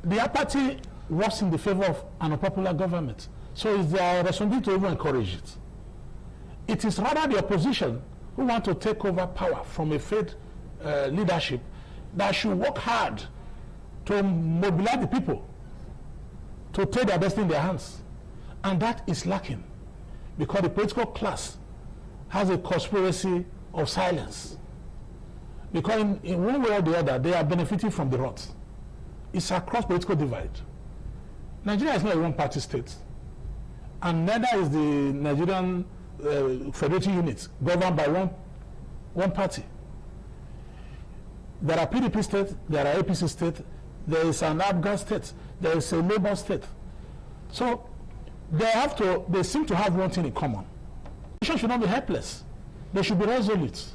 the apathy works in the favor of an unpopular government. So it's their responsibility to even encourage it. It is rather the opposition who want to take over power from a failed leadership that should work hard to mobilize the people to take their destiny in their hands. And that is lacking because the political class has a conspiracy of silence. Because in one way or the other, they are benefiting from the rot. It's across political divide. Nigeria is not a one-party state. And neither is the Nigerian federating unit governed by one party. There are PDP states, there are APC states, there is an Afghan state, there is a Labour state. So they seem to have one thing in common. Nations should not be helpless. They should be resolute.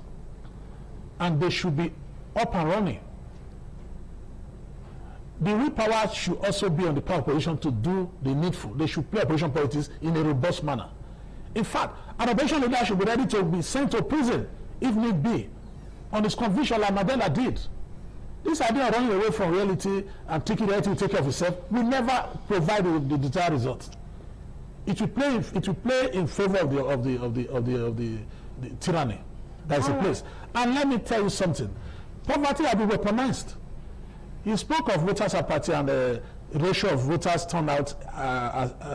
And they should be up and running. The real power should also be on the power opposition to do the needful. They should play opposition politics in a robust manner. In fact, an opposition leader should be ready to be sent to prison, if need be, on his conviction like Mandela did. This idea of running away from reality and taking reality to take care of itself will never provide the desired result. It will play in favor of the tyranny that is in place. And let me tell you something. Poverty has been weaponized. He spoke of voters apathy and the ratio of voters turned out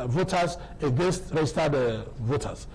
voters against registered voters.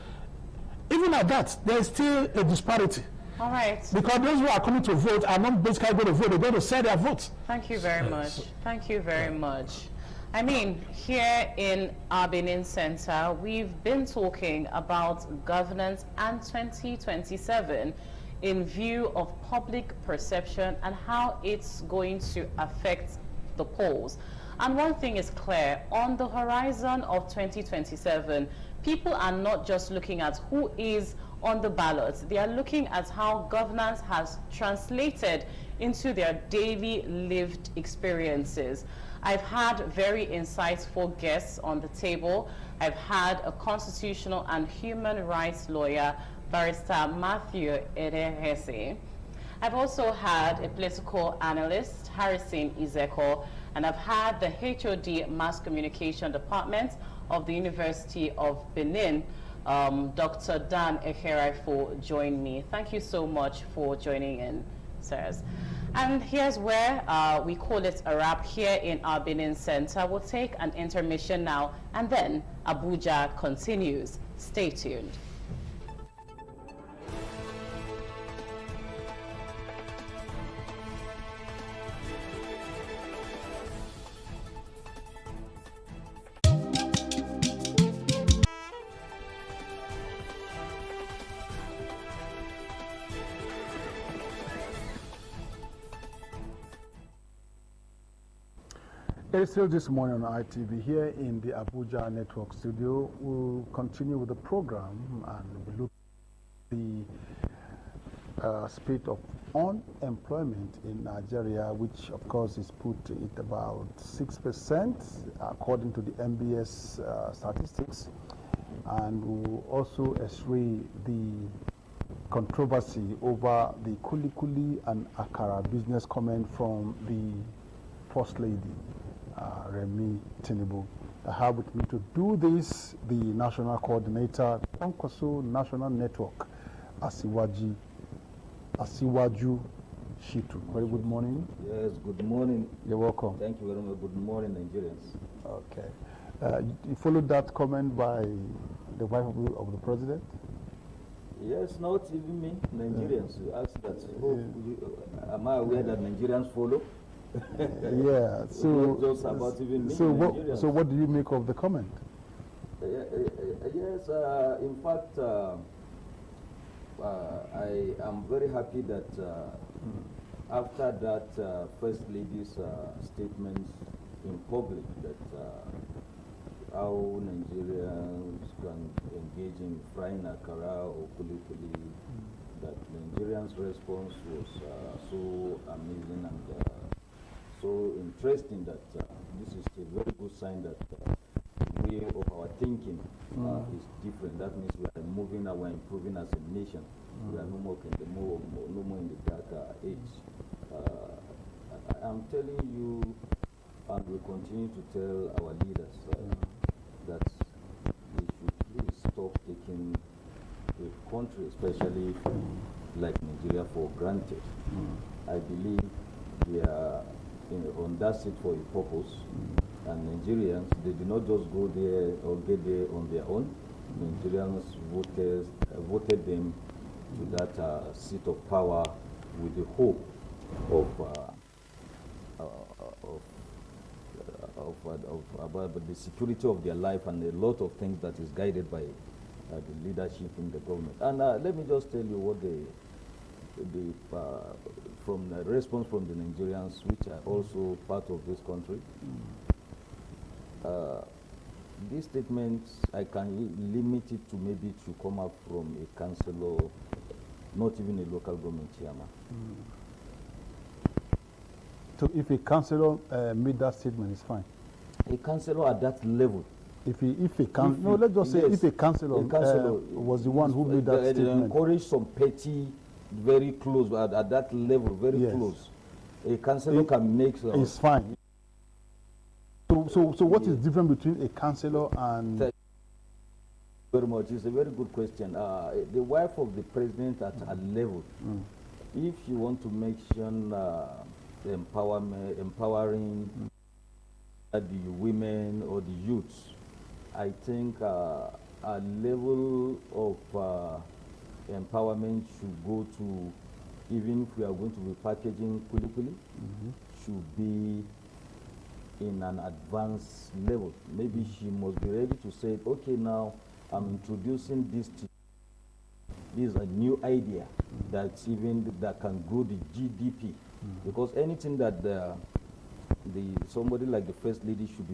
Even at that, there is still a disparity. All right. Because those who are coming to vote are not basically going to vote, they're going to sell their votes. Thank you very much. Thank you very much. I mean, here in our Benin Center, we've been talking about governance and 2027 in view of public perception and how it's going to affect the polls. And one thing is clear, on the horizon of 2027, people are not just looking at who is on the ballot, they are looking at how governance has translated into their daily lived experiences. I've had very insightful guests on the table. I've had a constitutional and human rights lawyer, Barrister Matthew Edehese. I've also had a political analyst, Harrison Izeko, and I've had the HOD Mass Communication Department of the University of Benin, Dr. Dan Ekerifo, join me. Thank you so much for joining in, sirs. And here's where we call it a wrap here in our Benin Center. We'll take an intermission now, and then Abuja continues. Stay tuned. It's still this morning on ITV here in the Abuja Network Studio. We'll continue with the program and we'll look at the spate of unemployment in Nigeria, which of course is put at about 6% according to the MBS statistics. And we'll also x-ray the controversy over the Kuli Kuli and Akara business comment from the First Lady, Remi Tinubu. I have with me to do this the national coordinator, Kwankwaso National Network, Asiwaju Shitu. Very good morning. Yes, good morning. You're welcome. Thank you very much. Good morning, Nigerians. Okay. You followed that comment by the wife of the president? Yes, not even me, Nigerians. You asked that. Am I aware that Nigerians follow? Yeah. So, not just about even me, so what do you make of the comment? Yes, in fact, I am very happy that after that First Lady's statements in public that how Nigerians can engage in frying akara or kuli, that Nigerians' response was so amazing and so interesting that this is a very good sign that the way of our thinking is different. That means we are moving and we're improving as a nation. We are no more in the dark age. I'm telling you, and we continue to tell our leaders that they should please stop taking a country, especially like Nigeria, for granted. I believe we are on that seat for a purpose, and Nigerians, they did not just go there or get there on their own. Nigerians voted them to that seat of power with the hope about the security of their life and a lot of things that is guided by the leadership in the government. And let me just tell you what from the response from the Nigerians, which are also part of this country. These statements, I can limit it to maybe to come up from a councillor, not even a local government chairman. So if a councillor made that statement, it's fine. A councillor at that level. Let's just say if a councillor was the one who made that they statement. Encourage some petty, very close, at that level, very close. A councillor can make... It's fine. So what is different between a councillor and... Thank you very much. It's a very good question. The wife of the president at a level, if you want to mention empowering the women or the youths, I think a level of empowerment should go to, even if we are going to be packaging kuli, should be in an advanced level. Maybe she must be ready to say, okay, now I'm introducing this to this is a new idea that's even that can grow the GDP. Because anything that somebody like the First Lady should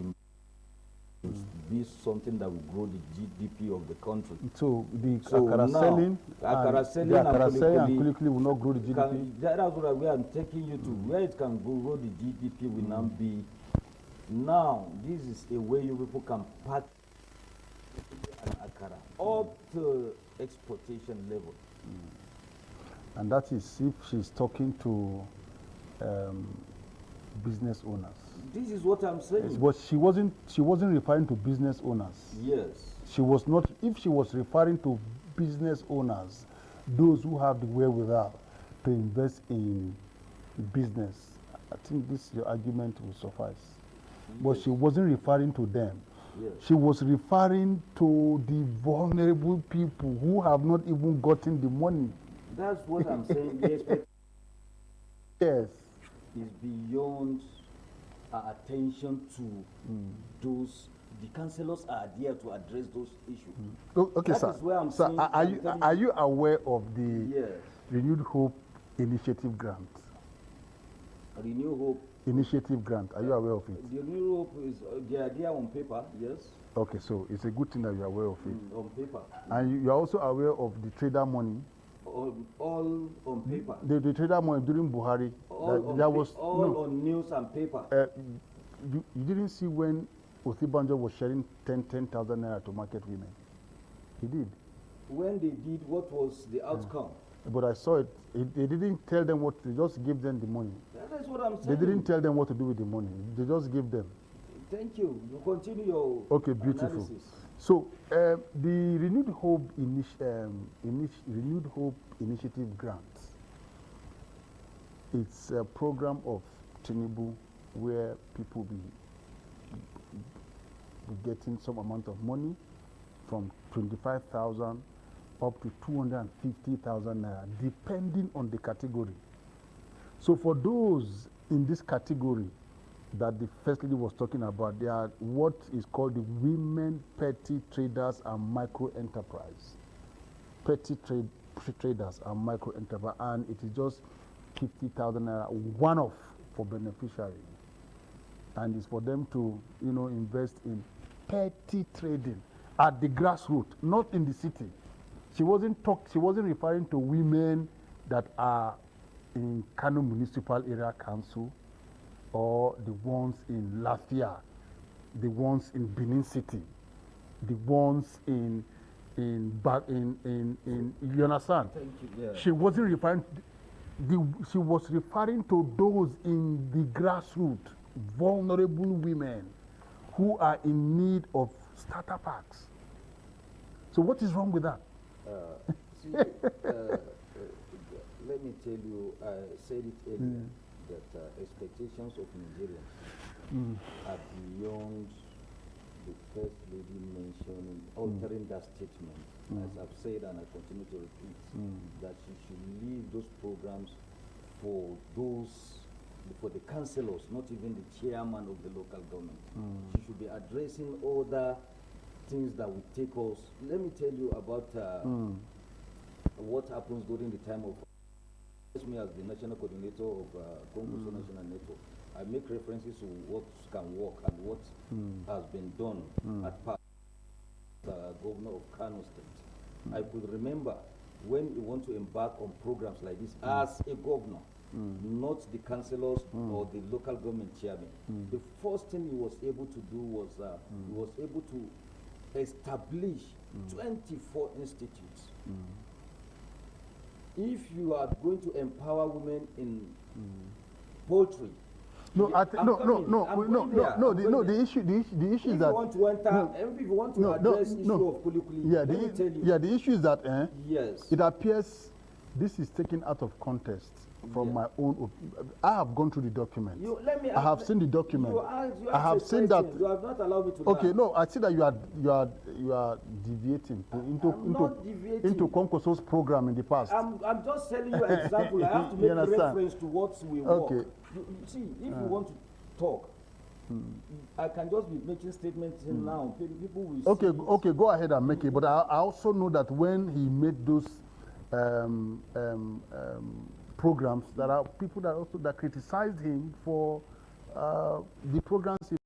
be something that will grow the GDP of the country. So the akara selling and kuli will not grow the GDP? That's what we are taking you to. Where it can grow the GDP will now be. Now, this is a way you people can pack akara up to exportation level. And that is if she's talking to business owners. This is what I'm saying. Yes, but she wasn't referring to business owners. Yes. She was not. If she was referring to business owners, those who have the wherewithal to invest in business, I think your argument will suffice. Yes. But she wasn't referring to them. Yes. She was referring to the vulnerable people who have not even gotten the money. That's what I'm saying. Yes. Is beyond our attention to those. The councillors are there to address those issues. Okay, that sir. Is where I'm sir, saying, are you aware of the Renewed Hope Initiative grant? Renewed Hope Initiative grant. Are you aware of it? The Renewed Hope is the idea on paper, yes. Okay, so it's a good thing that you're aware of it. On paper. And you're also aware of the trader money. All on paper. The trader money during Buhari. All on news and paper. You didn't see when Osibanjo was sharing 10,000 naira to market women. He did. When they did, what was the outcome? But I saw it. They didn't tell them what. They just gave them the money. That's what I'm saying. They didn't tell them what to do with the money. They just gave them. Thank you. You continue your beautiful. analysis. So the Renewed Hope Initiative grant, it's a program of Tinubu where people be getting some amount of money from 25,000 up to 250,000 naira, depending on the category. So for those in this category that the First Lady was talking about, they are what is called the Women Petty Traders and Micro Enterprise. Petty traders and micro enterprise, and it is just 50,000 naira one-off for beneficiary, and it's for them to invest in petty trading at the grassroots, not in the city. She wasn't referring to women that are in Kano Municipal Area Council or the ones in Lafia, the ones in Benin City, the ones in you understand? Thank you. Yeah. She wasn't referring she was referring to those in the grassroots, vulnerable women who are in need of starter packs. So what is wrong with that? Let me tell you, I said it earlier, that expectations of Nigerians are beyond the First Lady mentioning, altering that statement. As I've said and I continue to repeat, that she should leave those programs for the councillors, not even the chairman of the local government. She should be addressing other things that will take us. Let me tell you about what happens during the time of me as the national coordinator of Congo National Network. I make references to what can work and what has been done at past. The governor of Kano State. I could remember when you want to embark on programs like this as a governor, not the councillors or the local government chairman. The first thing he was able to do was he was able to establish 24 institutes. If you are going to empower women in poultry, the issue is that if you want to address issue of kulikuli, the issue is that yes, it appears this is taken out of context from my own. I have gone through the document. I have seen the document. I have seen that. You have not allowed me to. Okay, no, I see that you are deviating into Konkoso's program in the past. I'm just telling you an example. I have to make reference to what we work. Okay. You see, if you want to talk, I can just be making statements now. People will. Okay, go ahead and make it. But I also know that when he made those programs, there are people that criticized him for the programs he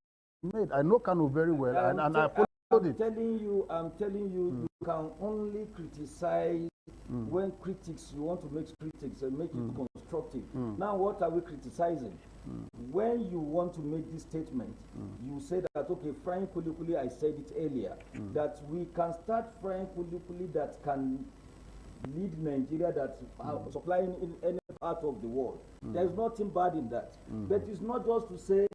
made. I know Kano very well, and I followed it. I'm telling you, you can only criticize when critics, you want to make critics and make it constructive. Now, what are we criticizing? When you want to make this statement, you say that, okay, frying kulikuli, I said it earlier, that we can start frying kulikuli that can lead Nigeria, that are supplying in any part of the world. There is nothing bad in that. But it's not just to say,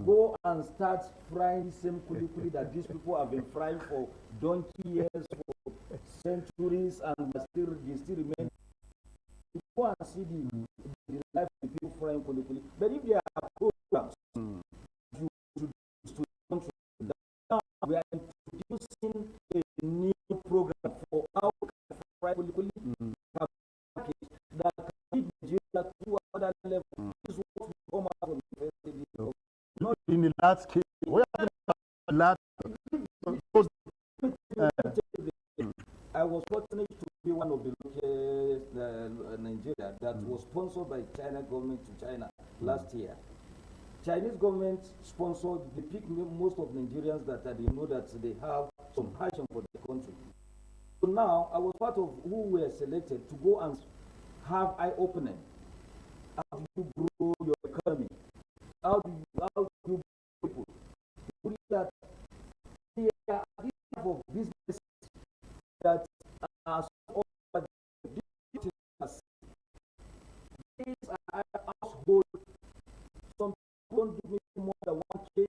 go and start frying the same kulikuli that these people have been frying for donkey years, for centuries, and they still remain. Go and see the life of the people frying kulikuli. But if there are programs, you should now we are introducing a new program for how fry kulikuli that can lead Nigeria to another level. This is what we come out from the First. Not in the last case. I was fortunate to be one of the local Nigeria that was sponsored by China government to China last year. Chinese government sponsored, they pick most of Nigerians that they know that they have some passion for the country. So now I was part of who were selected to go and have eye-opening. How do you grow your economy? How do you people? That there are this type of businesses that are over these are household. Some don't give me more than 1K.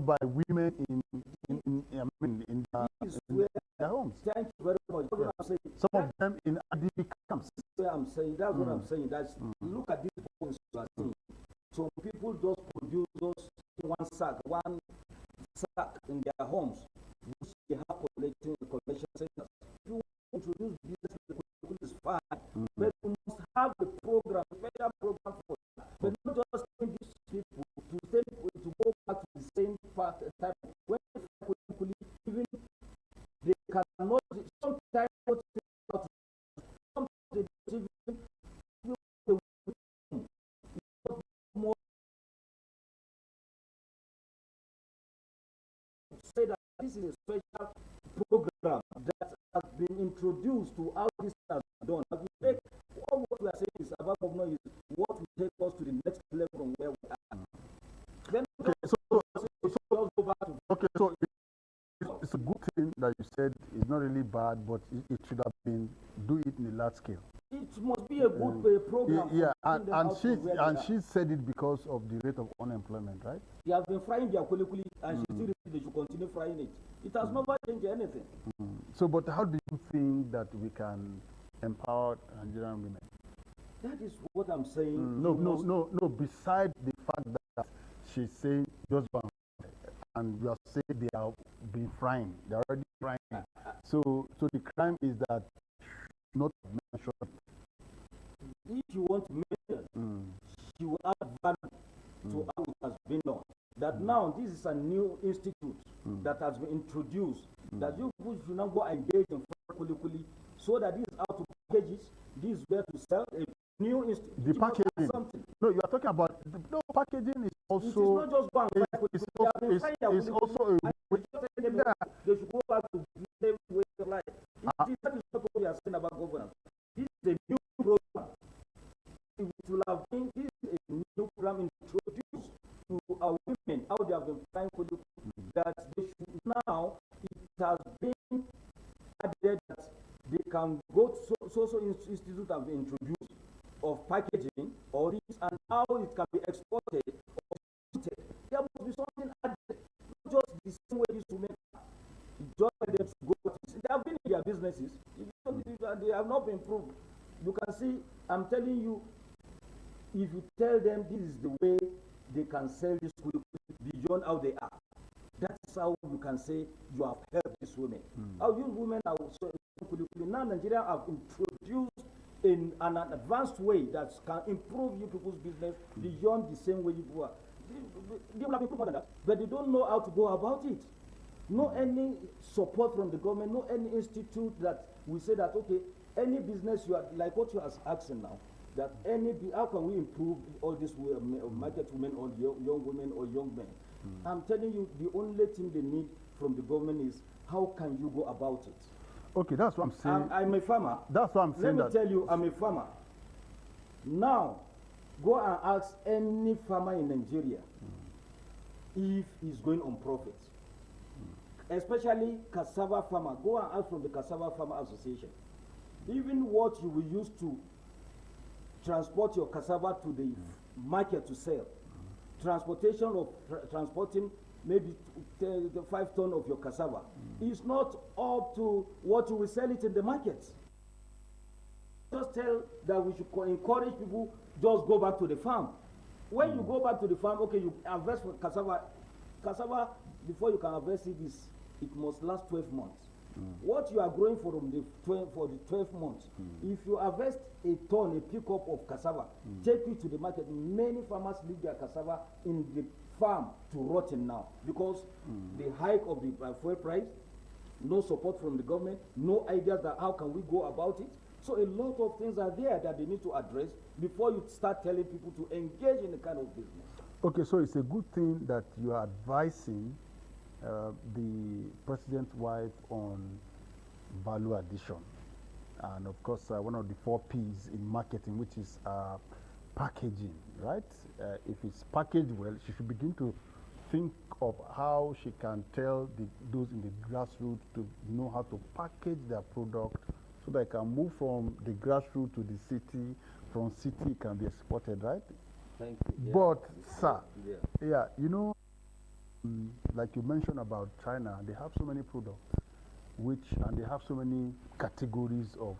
by women in their homes. Thank you very much. That's what I'm saying. Some of them in IDP camps. That's what I'm saying. That's what I'm saying. That's look at these points you are seeing. So people just produce those one sack in their homes, which they have collection centers. If you introduce business, is fine, but you must have the program, special program for that. But not just telling these people to go back to the same type. When even they cannot, sometimes what they even more say that this is a special program that has been introduced to how this has been done. As we take all what we are saying is about government is what will take us to the next level from where we are. Then so it's a good thing that you said it's not really bad, but it should have been do it in a large scale. It must be a good program. Yeah, and she said it because of the rate of unemployment, right? They have been frying their kulikuli, and she still they should continue frying it. It has never changed anything. So, but how do you think that we can empower Nigerian women? That is what I'm saying. No. Besides the fact that she's saying just one, and you are saying they are being frying, they're already frying. So the crime is that not mentioned. If you want to mention, you will add value to how it has been done. That now this is a new institute that has been introduced. That you should now go engage in kulikuli, so that this is how to package it. This is where to sell a new institute. The packaging. No, you are talking about no packaging is also. It is not just one. It's also a. They should go back to the way of life. That is not what we are saying about governance. This is a new program. It will have been this is a new program introduced to our women, how they have been trying to look that they should now, it has been added that they can go to social institute have been introduced of packaging or this and how it can be exported or distributed. There must be something added, not just the same way these women just let them go. They have been in their businesses, they have not been improved. You can see, I'm telling you, if you tell them this is the way they can sell this food beyond how they are, that's how you can say you have helped these women. How you women are so now Nigeria have introduced in an advanced way that can improve you people's business beyond the same way you are. They will have improved more than that, but they don't know how to go about it. No any support from the government, no any institute that we say that okay, any business you are like what you are asking now, that how can we improve all these market women or young women or young men? I'm telling you, the only thing they need from the government is how can you go about it? Okay, that's what I'm saying. I'm a farmer. That's what I'm saying. Let me tell you, I'm a farmer. Now, go and ask any farmer in Nigeria if he's going on profit. Especially cassava farmer. Go and ask from the Cassava Farmer Association. Even what you will use to transport your cassava to the market to sell. Transportation of transporting maybe 5 tons of your cassava is not up to what you will sell it in the market. Just tell that we should encourage people just go back to the farm. When you go back to the farm, okay, you harvest for cassava. Cassava, before you can harvest it must last 12 months. What you are growing for the 12 months, if you harvest a ton, a pickup of cassava, take it to the market. Many farmers leave their cassava in the farm to rotten now because the hike of the fuel price, no support from the government, no ideas that how can we go about it. So a lot of things are there that they need to address before you start telling people to engage in the kind of business. Okay, so it's a good thing that you are advising the president's wife on value addition, and of course one of the 4 P's in marketing, which is packaging, right? If it's packaged well, she should begin to think of how she can tell those in the grassroots to know how to package their product so they can move from the grassroots to the city, from city it can be exported, right? Thank you. But sir, you know, Like you mentioned about China, they have so many products, and they have so many categories of,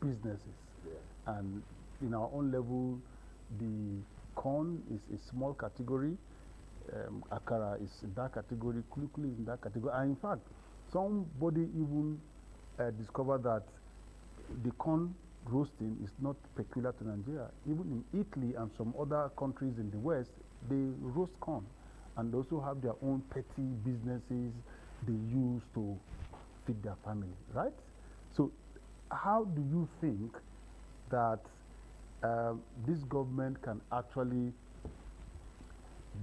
businesses. Yeah. And in our own level, the corn is a small category, akara is in that category, kulikuli is in that category. And in fact, somebody even discovered that the corn roasting is not peculiar to Nigeria. Even in Italy and some other countries in the West, they roast corn, and they also have their own petty businesses they use to feed their family, right? So how do you think that this government can actually,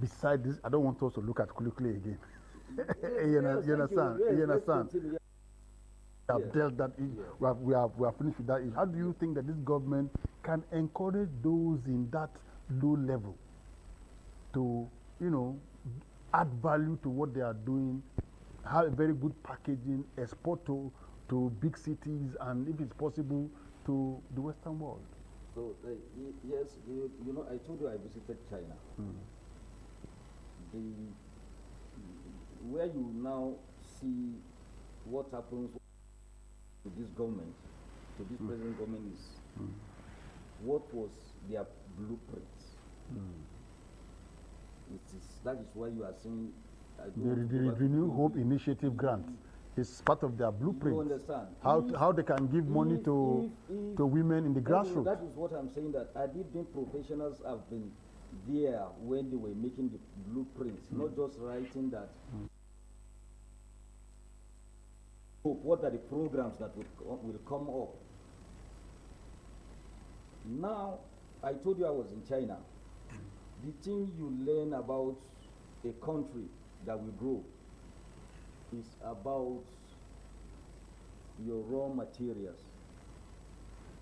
beside this, I don't want us to look at kulikuli again. You understand? You understand? We have dealt that. We have finished with that. How do you think that this government can encourage those in that low level to, add value to what they are doing, have a very good packaging, export to big cities, and if it's possible, to the Western world? So, yes, I told you I visited China. Where you now see what happens to this government, to this present government, is what was their blueprint. That is why you are seeing the Renew Hope Initiative grant is part of their blueprint. You understand? How they can give money to women in the grassroots. That is what I'm saying, that Adibin professionals have been there when they were making the blueprints, not just writing that. What are the programs that will come up? Now, I told you I was in China. The thing you learn about a country that will grow is about your raw materials.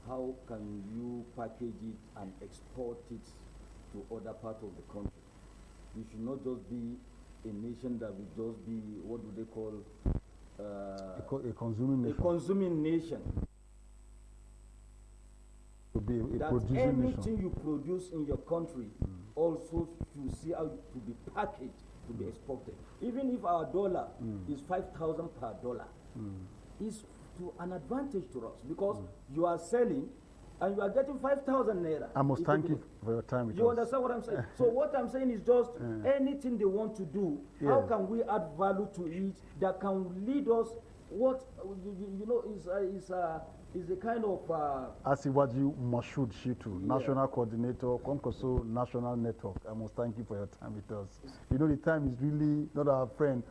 How can you package it and export it to other parts of the country? You should not just be a nation that will just be, what do they call, a consuming nation. A consuming nation. To be a that producing anything nation. you produce in your country also you see how to be packaged to be exported. Even if our dollar is 5,000 per dollar, is to an advantage to us, because you are selling and you are getting 5,000 naira. I must thank you for your time with us. You understand what I'm saying? So what I'm saying is just anything they want to do, how can we add value to it that can lead us, what is a kind of Asiwaju Moshood Shitu, National Coordinator, Konkoso National Network. I must thank you for your time with us. The time is really not our friend.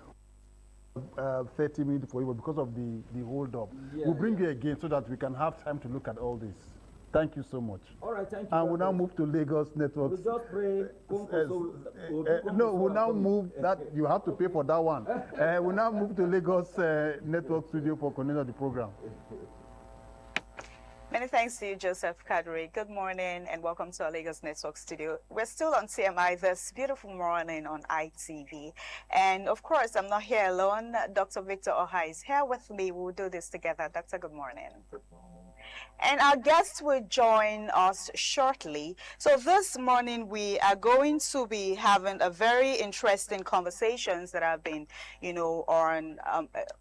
30 minutes for you, but because of the hold up, we'll bring you again so that we can have time to look at all this. Thank you so much. All right, thank you. And we'll now move to Lagos Network. We just pray. No, we'll now move that. You have to pay for that one. We'll now move to Lagos Network Studio for continuing of the program. Many thanks to you, Joseph Kadri. Good morning and welcome to our Lagos Network studio. We're still on CMI this beautiful morning on ITV. And of course, I'm not here alone. Dr. Victor Oha is here with me. We'll do this together. Doctor, good morning. Good morning. And our guests will join us shortly. So this morning we are going to be having a very interesting conversations that have been,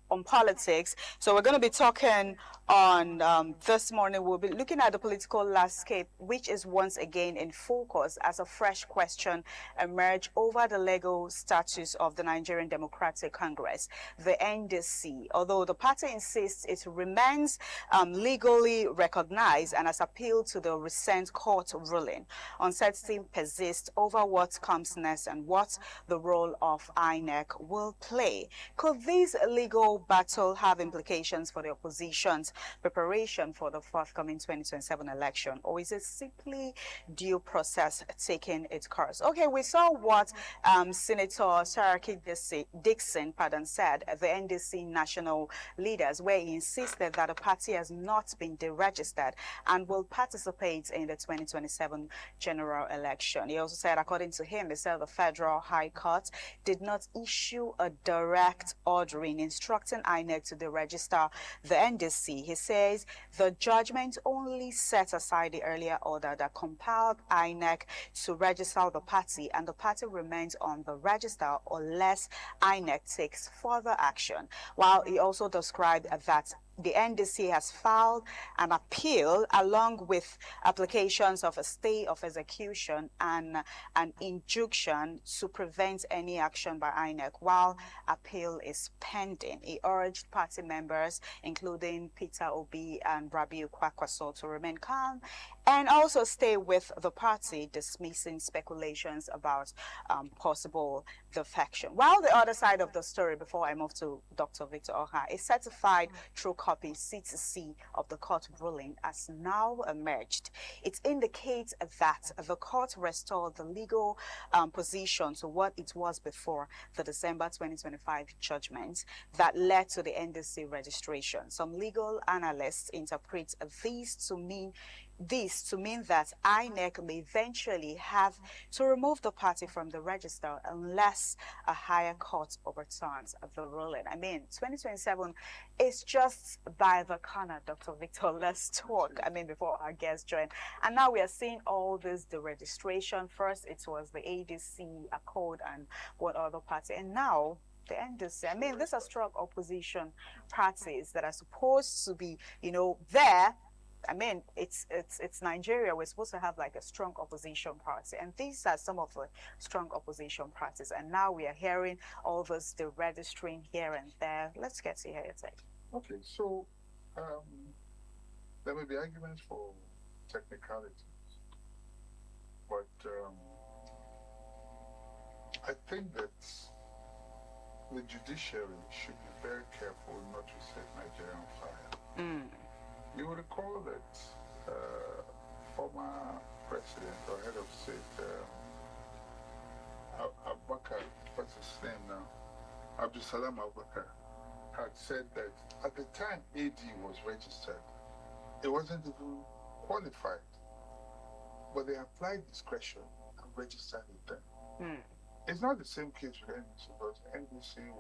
on politics. So we're going to be talking on this morning. We'll be looking at the political landscape, which is once again in focus as a fresh question emerged over the legal status of the Nigerian Democratic Congress, the NDC. Although the party insists it remains legally recognized and has appealed to the recent court ruling, uncertainty persists over what comes next and what the role of INEC will play. Could this legal battle have implications for the opposition's preparation for the forthcoming 2027 election, or is it simply due process taking its course? Okay, we saw what Senator Saraki Dixon said, the NDC national leaders, where he insisted that the party has not been deregistered and will participate in the 2027 general election. He also said, according to him, the Federal High Court did not issue a direct ordering instructing INEC to deregister the NDC party. He says the judgment only set aside the earlier order that compelled INEC to register the party, and the party remains on the register unless INEC takes further action. While he also described that the NDC has filed an appeal along with applications of a stay of execution and an injunction to prevent any action by INEC while appeal is pending. He urged party members, including Peter Obi and Rabiu Kwakwaso, to remain calm and also stay with the party, dismissing speculations about possible defection. While the other side of the story, before I move to Dr. Victor Oha, a certified true copy C2C of the court ruling has now emerged. It indicates that the court restored the legal position to what it was before the December 2025 judgment that led to the NDC registration. Some legal analysts interpret this to mean that INEC may eventually have to remove the party from the register unless a higher court overturns the ruling. I mean, 2027 is just by the corner, Dr. Victor. Let's talk, before our guests join. And now we are seeing all this, the registration. First, it was the ADC, Accord, and what other party. And now, the NDC. These are strong opposition parties that are supposed to be, there. It's Nigeria. We're supposed to have like a strong opposition party, and these are some of the strong opposition parties. And now we are hearing all this, the registering here and there. Let's get to hear your take. Okay, so there may be arguments for technicalities, but I think that the judiciary should be very careful not to set Nigeria on fire. You will recall that former president or head of state, Abubakar, what's his name now? Abdulsalam Abubakar, had said that at the time AD was registered, it wasn't even qualified, but they applied discretion and registered it then. It's not the same case with NDC, because NDC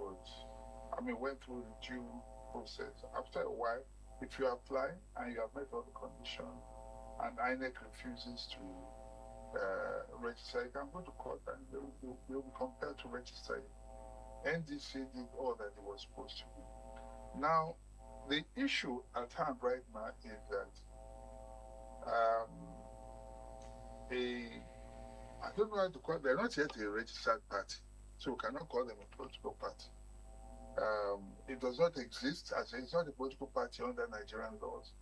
went through the due process. After a while, if you apply and you have met all the conditions and INEC refuses to register, you can go to court and they will be compelled to register you. NDC did all that it was supposed to do. Now, the issue at hand right now is that I don't know how to call it, they're not yet a registered party, so we cannot call them a political party. It does not exist as it's not a political party under Nigerian laws.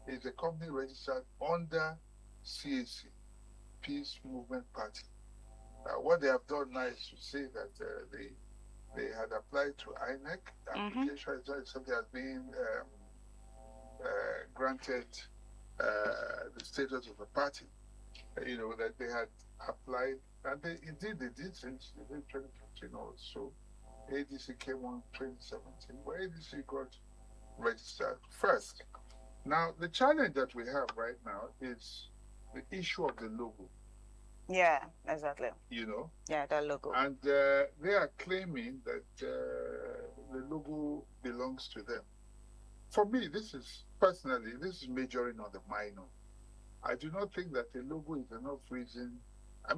It's a company registered under CAC, Peace Movement Party. What they have done now is to say that they had applied to INEC. The application is not something has been granted the status of a party. That they had applied, and they did since 2015 also. ADC came on 2017, where ADC got registered first. Now, the challenge that we have right now is the issue of the logo. Yeah, exactly. Yeah, that logo. And they are claiming that the logo belongs to them. For me, this is majoring on the minor. I do not think that the logo is enough reason.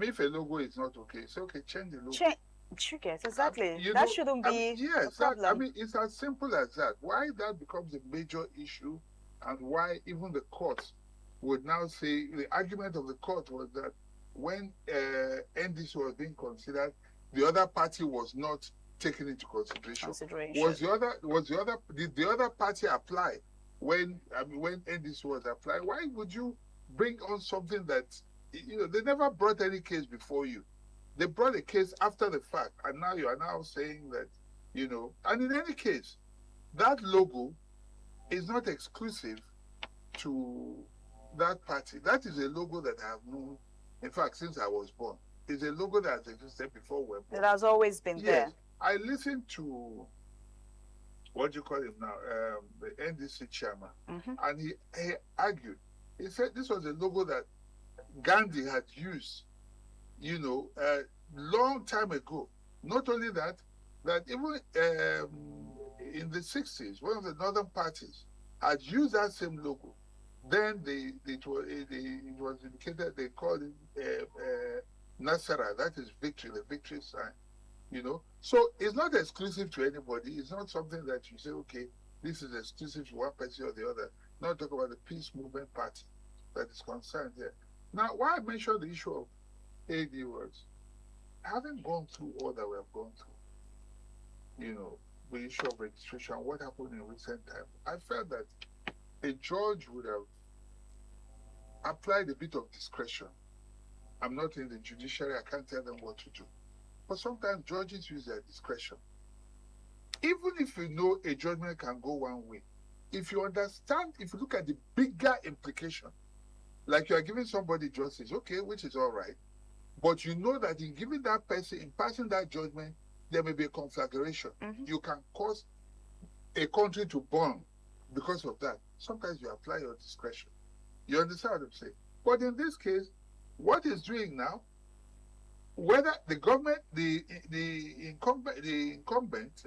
If a logo is not okay, say, okay, change the logo. Exactly. That shouldn't be a problem. It's as simple as that. Why that becomes a major issue, and why even the court would now say, the argument of the court was that when NDC was being considered, the other party was not taken into consideration. Did the other party apply when NDC was applying? Why would you bring on something that, they never brought any case before you? They brought a case after the fact, and now you are now saying that, and in any case, that logo is not exclusive to that party. That is a logo that I have known, in fact, since I was born. It's a logo that has existed before we were born. It has always been there. I listened to, what do you call him now, the NDC chairman, and he argued. He said this was a logo that Gandhi had used, a long time ago. Not only that even in the 60s, one of the northern parties had used that same logo, then it was indicated, they called it Nasara, that is victory, the victory sign, you know. So it's not exclusive to anybody. It's not something that you say, okay, this is exclusive to one person or the other. Not talk about the Peace Movement Party that is concerned here. Now, why I mentioned the issue of AD was, having gone through all that we have gone through, you know, the issue of registration, what happened in recent time, I felt that a judge would have applied a bit of discretion. I'm not in the judiciary, I can't tell them what to do. But sometimes judges use their discretion. Even if you know a judgment can go one way, if you understand, if you look at the bigger implication, like you are giving somebody justice, okay, which is all right, but you know that in giving that person, in passing that judgment, there may be a conflagration. You can cause a country to burn because of that. Sometimes you apply your discretion. You understand what I'm saying? But in this case, what it's doing now, whether the government, the incumbent,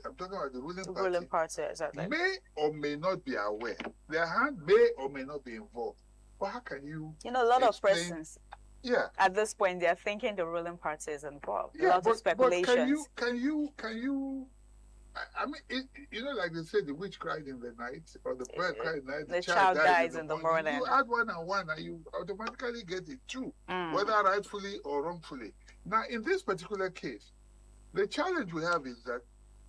I'm talking about the ruling party, exactly, may or may not be aware. Their hand may or may not be involved. But how can you? You know, a lot of persons. Yeah. At this point, they are thinking the ruling party is involved. Yeah, a lot of speculations. But can you? I mean, you know, like they say, the witch cried in the night, or the bird cried in the night. The child dies in the morning. You add one and one, and you automatically get it too, whether rightfully or wrongfully. Now, in this particular case, the challenge we have is that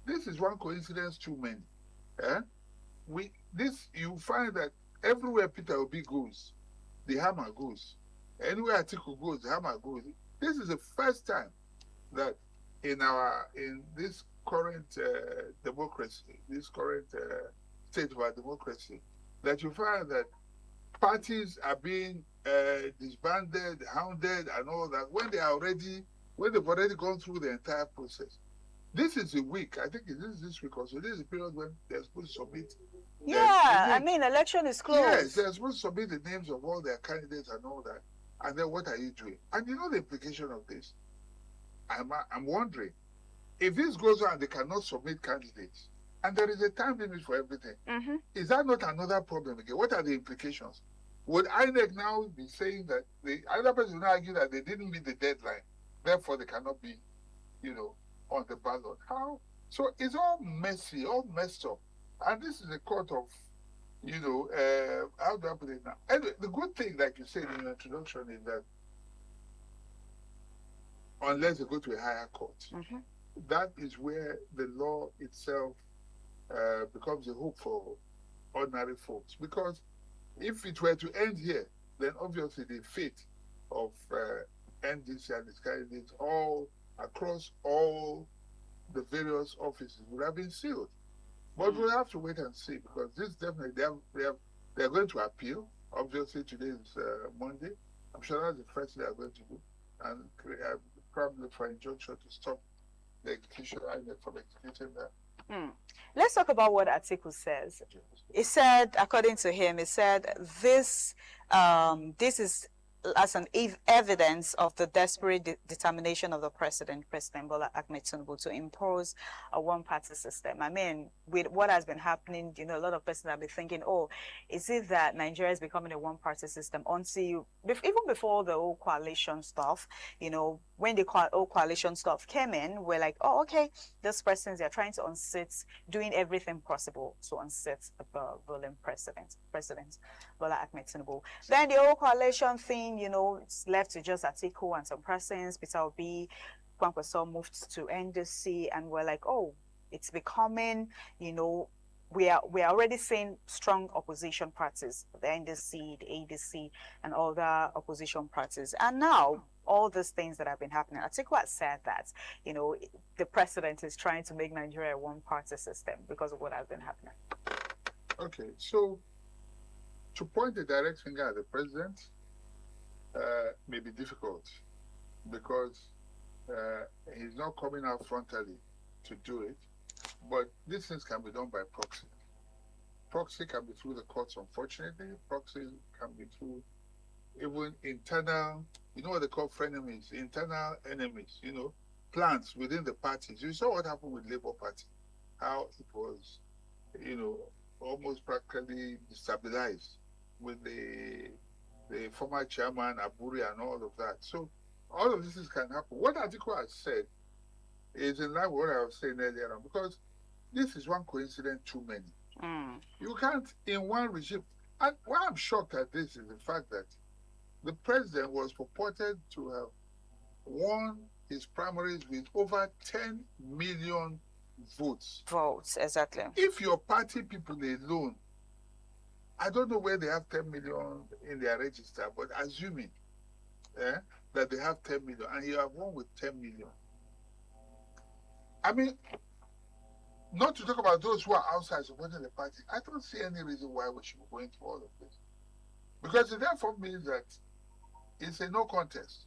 this is one coincidence too many. You find that everywhere Peter Obi goes, the hammer goes. Anywhere Atiku goes, the hammer goes. This is the first time that in this current democracy, this current state of our democracy, that you find that parties are being disbanded, hounded, and all that when they've already gone through the entire process. This is a week. I think it is this week also. This is a period when they're supposed to submit. Yeah, I mean, election is closed. Yes, they're supposed to submit the names of all their candidates and all that. And then what are you doing? And you know the implication of this. I'm wondering, if this goes on and they cannot submit candidates, and there is a time limit for everything, is that not another problem again? What are the implications? Would INEC now be saying that the other person will argue that they didn't meet the deadline, therefore they cannot be, you know, on the ballot? How? So it's all messy, all messed up. And this is a court of, you know, how do I put it now? Anyway, the good thing, like you said in your introduction, is that unless they go to a higher court, that is where the law itself becomes a hope for ordinary folks. Because if it were to end here, then obviously the fate of NDC and its candidates all across all the various offices would have been sealed. But we'll have to wait and see, because this definitely, they're going to appeal. Obviously, today is Monday. I'm sure that's the first thing they're going to do. And probably for injunction to stop the execution from executing that. Let's talk about what Atiku says. He said, according to him, he said, this is as an evidence of the desperate determination of the President Bola Ahmed Tinubu, to impose a one-party system. I mean, with what has been happening, you know, a lot of persons have been thinking, oh, is it that Nigeria is becoming a one-party system? Until, even before the whole coalition stuff, you know, when the whole coalition stuff came in, we're like, oh, okay, these persons, they're trying to unseat, doing everything possible to unseat the ruling President Bola Ahmed Tinubu. Then the whole coalition thing, you know, it's left to just Atiku and some persons. Peter Obi, Kwankwaso moved to NDC, and we're like, oh, it's becoming, you know, we are already seeing strong opposition parties, the NDC, the ADC, and all the opposition parties. And now, all these things that have been happening, Atiku has said that, you know, the president is trying to make Nigeria a one-party system because of what has been happening. Okay, so to point the direct finger at the president may be difficult, because he's not coming out frontally to do it, but these things can be done by proxy. Proxy can be through the courts, unfortunately. Proxy can be through even internal, you know what they call frenemies, internal enemies, you know, plans within the parties. You saw what happened with Labour Party, how it was, you know, almost practically destabilized with the former chairman Aburi and all of that. So all of this can happen. What Atiku has said is in line with what I was saying earlier on, because this is one coincidence too many. You can't, in one regime. And why I'm shocked at this is the fact that the president was purported to have won his primaries with over 10 million votes. Votes, exactly. If your party people alone, I don't know where they have 10 million in their register, but assuming that they have 10 million and you have won with 10 million. I mean, not to talk about those who are outside supporting the party, I don't see any reason why we should be going through all of this. Because it therefore means that it's a no contest.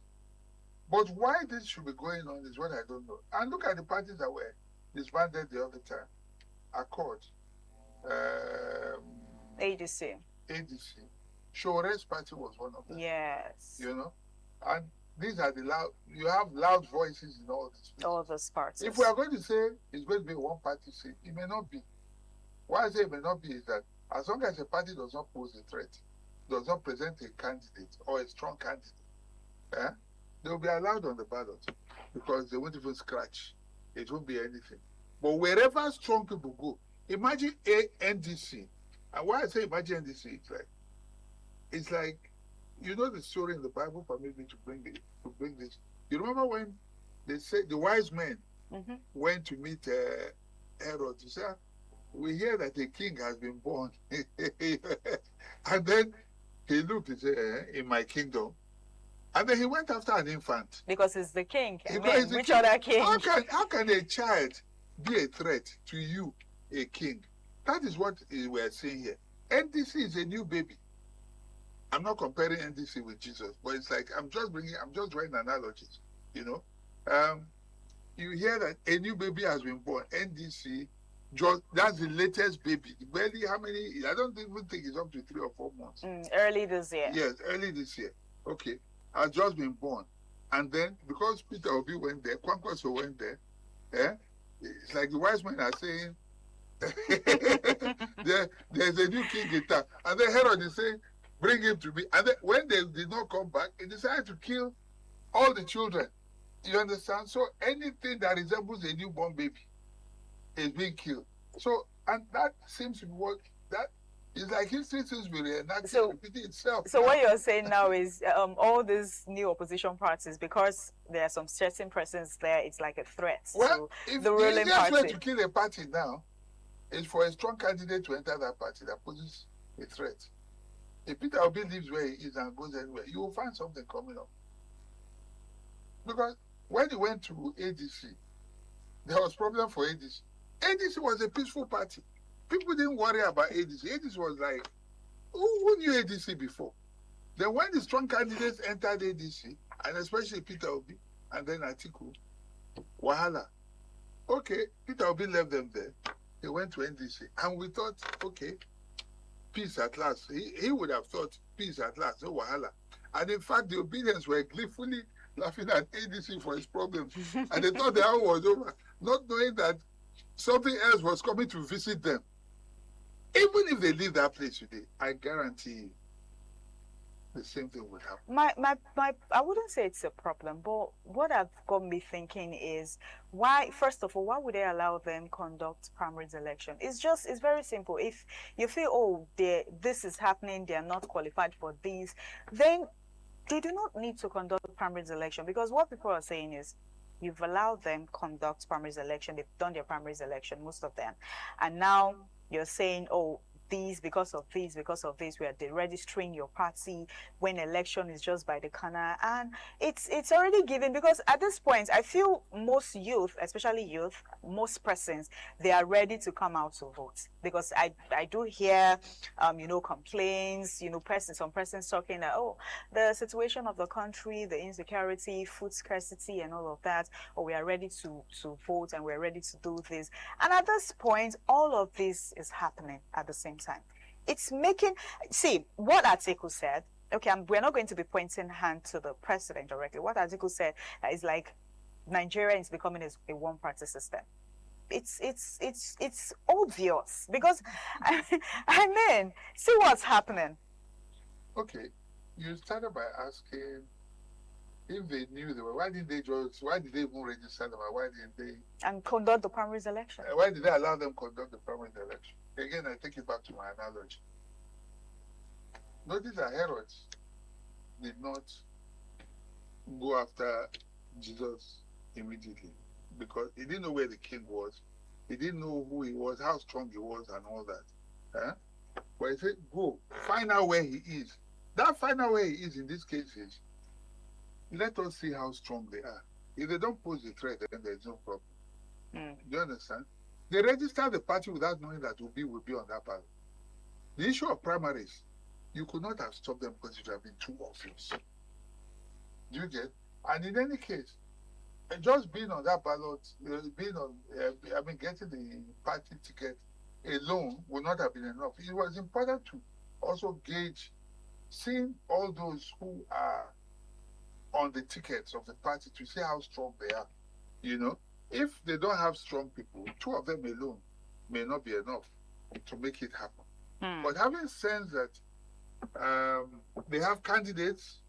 But why this should be going on is what I don't know. And look at the parties that were disbanded the other time. Accord, ADC. Shore's party was one of them. Yes. You know? And these are the loud, you have loud voices in all these places. All those parties. If we are going to say it's going to be one party seat, it may not be. Why I say it may not be is that as long as a party does not pose a threat, does not present a candidate or a strong candidate, they will be allowed on the ballot because they won't even scratch. It won't be anything. But wherever strong people go, imagine a NDC. And why I say imagine NDC, it's like, you know the story in the Bible, permit me to bring this. You remember when they said the wise men went to meet Herod to say, we hear that a king has been born. And then he looked and said, in my kingdom. And then he went after an infant. Because it's the king. Which king. other king? How can a child be a threat to you, a king? That is what we're saying here. NDC is a new baby. I'm not comparing NDC with Jesus, but it's like I'm just drawing analogies, you know. You hear that a new baby has been born. NDC, that's the latest baby. Barely how many? I don't even think it's up to 3 or 4 months. Early this year. Yes, early this year. Okay, has just been born, and then because Peter Obi went there, Kwankwaso went there. It's like the wise men are saying, there's a new king in town, and then Herod is saying, bring him to me. And then when they did not come back, he decided to kill all the children. You understand? So anything that resembles a newborn baby is being killed. So, and that seems to be what that is like. History seems to be reenacting, repeating itself. So what you're saying now is all these new opposition parties, because there are some certain persons there, it's like a threat to the ruling party. The way to kill a party now is for a strong candidate to enter that party that poses a threat. If Peter Obi lives where he is and goes anywhere, you will find something coming up. Because when he went to ADC, there was problem for ADC. ADC was a peaceful party. People didn't worry about ADC. ADC was like, who knew ADC before? Then when the strong candidates entered ADC, and especially Peter Obi, and then Atiku, Wahala. Okay, Peter Obi left them there. He went to NDC. And we thought, okay, peace at last. He would have thought peace at last, no Wahala. And in fact, the Obedience were gleefully laughing at ADC for his problems. And they thought the hour was over, not knowing that something else was coming to visit them. Even if they leave that place today, I guarantee you, the same thing would happen. I wouldn't say it's a problem, but what I've got me thinking is why, first of all, why would they allow them conduct primaries election? It's very simple. If you feel, oh, this is happening, they are not qualified for this, then they do not need to conduct primaries election, because what people are saying is, you've allowed them conduct primaries election, they've done their primaries election, most of them, and now you're saying, oh, because of this, we are deregistering your party when election is just by the corner. And it's already given, because at this point, I feel most youth, especially youth, most persons, they are ready to come out to vote. Because I do hear, complaints, some persons talking that, oh, the situation of the country, the insecurity, food scarcity and all of that, oh, we are ready to vote and we're ready to do this. And at this point, all of this is happening at the same time. It's making, see, what Atiku said, okay, we're not going to be pointing hand to the president directly. What Atiku said is like, Nigeria is becoming a one-party system. it's obvious because I mean, see what's happening. Okay, you started by asking if they knew they were, why did they even register them? Why didn't they? And conduct the primaries election. Why did they allow them conduct the primaries election? Again, I take it back to my analogy. Notice that Herod did not go after Jesus immediately because he didn't know where the king was. He didn't know who he was, how strong he was, and all that. But he said, go, find out where he is. That find out where he is in this case is, let us see how strong they are. If they don't pose the threat, then there's no problem. Do you understand? They registered the party without knowing that Obi will be on that ballot. The issue of primaries, you could not have stopped them because it would have been too obvious. Do you get? And in any case, just being on that ballot, getting the party ticket alone would not have been enough. It was important to also gauge, seeing all those who are on the tickets of the party to see how strong they are. You know, if they don't have strong people, two of them alone may not be enough to make it happen. But having sense that they have candidates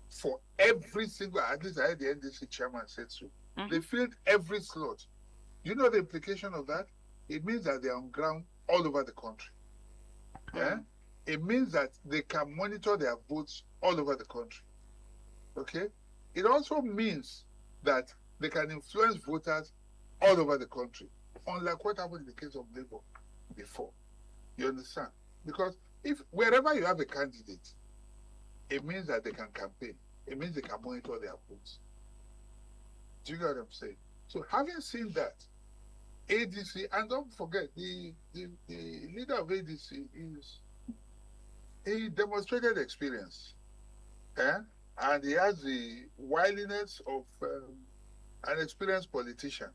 for every single, at least I heard the NDC chairman said so. They filled every slot. You know the implication of that? It means that they're on ground all over the country. It means that they can monitor their votes all over the country. Okay? It also means that they can influence voters all over the country, unlike what happened in the case of Labour before. You understand? Because if wherever you have a candidate, it means that they can campaign. It means they can monitor their votes. Do you get what I'm saying? So having seen that, ADC, and don't forget, the leader of ADC is, he demonstrated experience. And he has the wiliness of an experienced politician.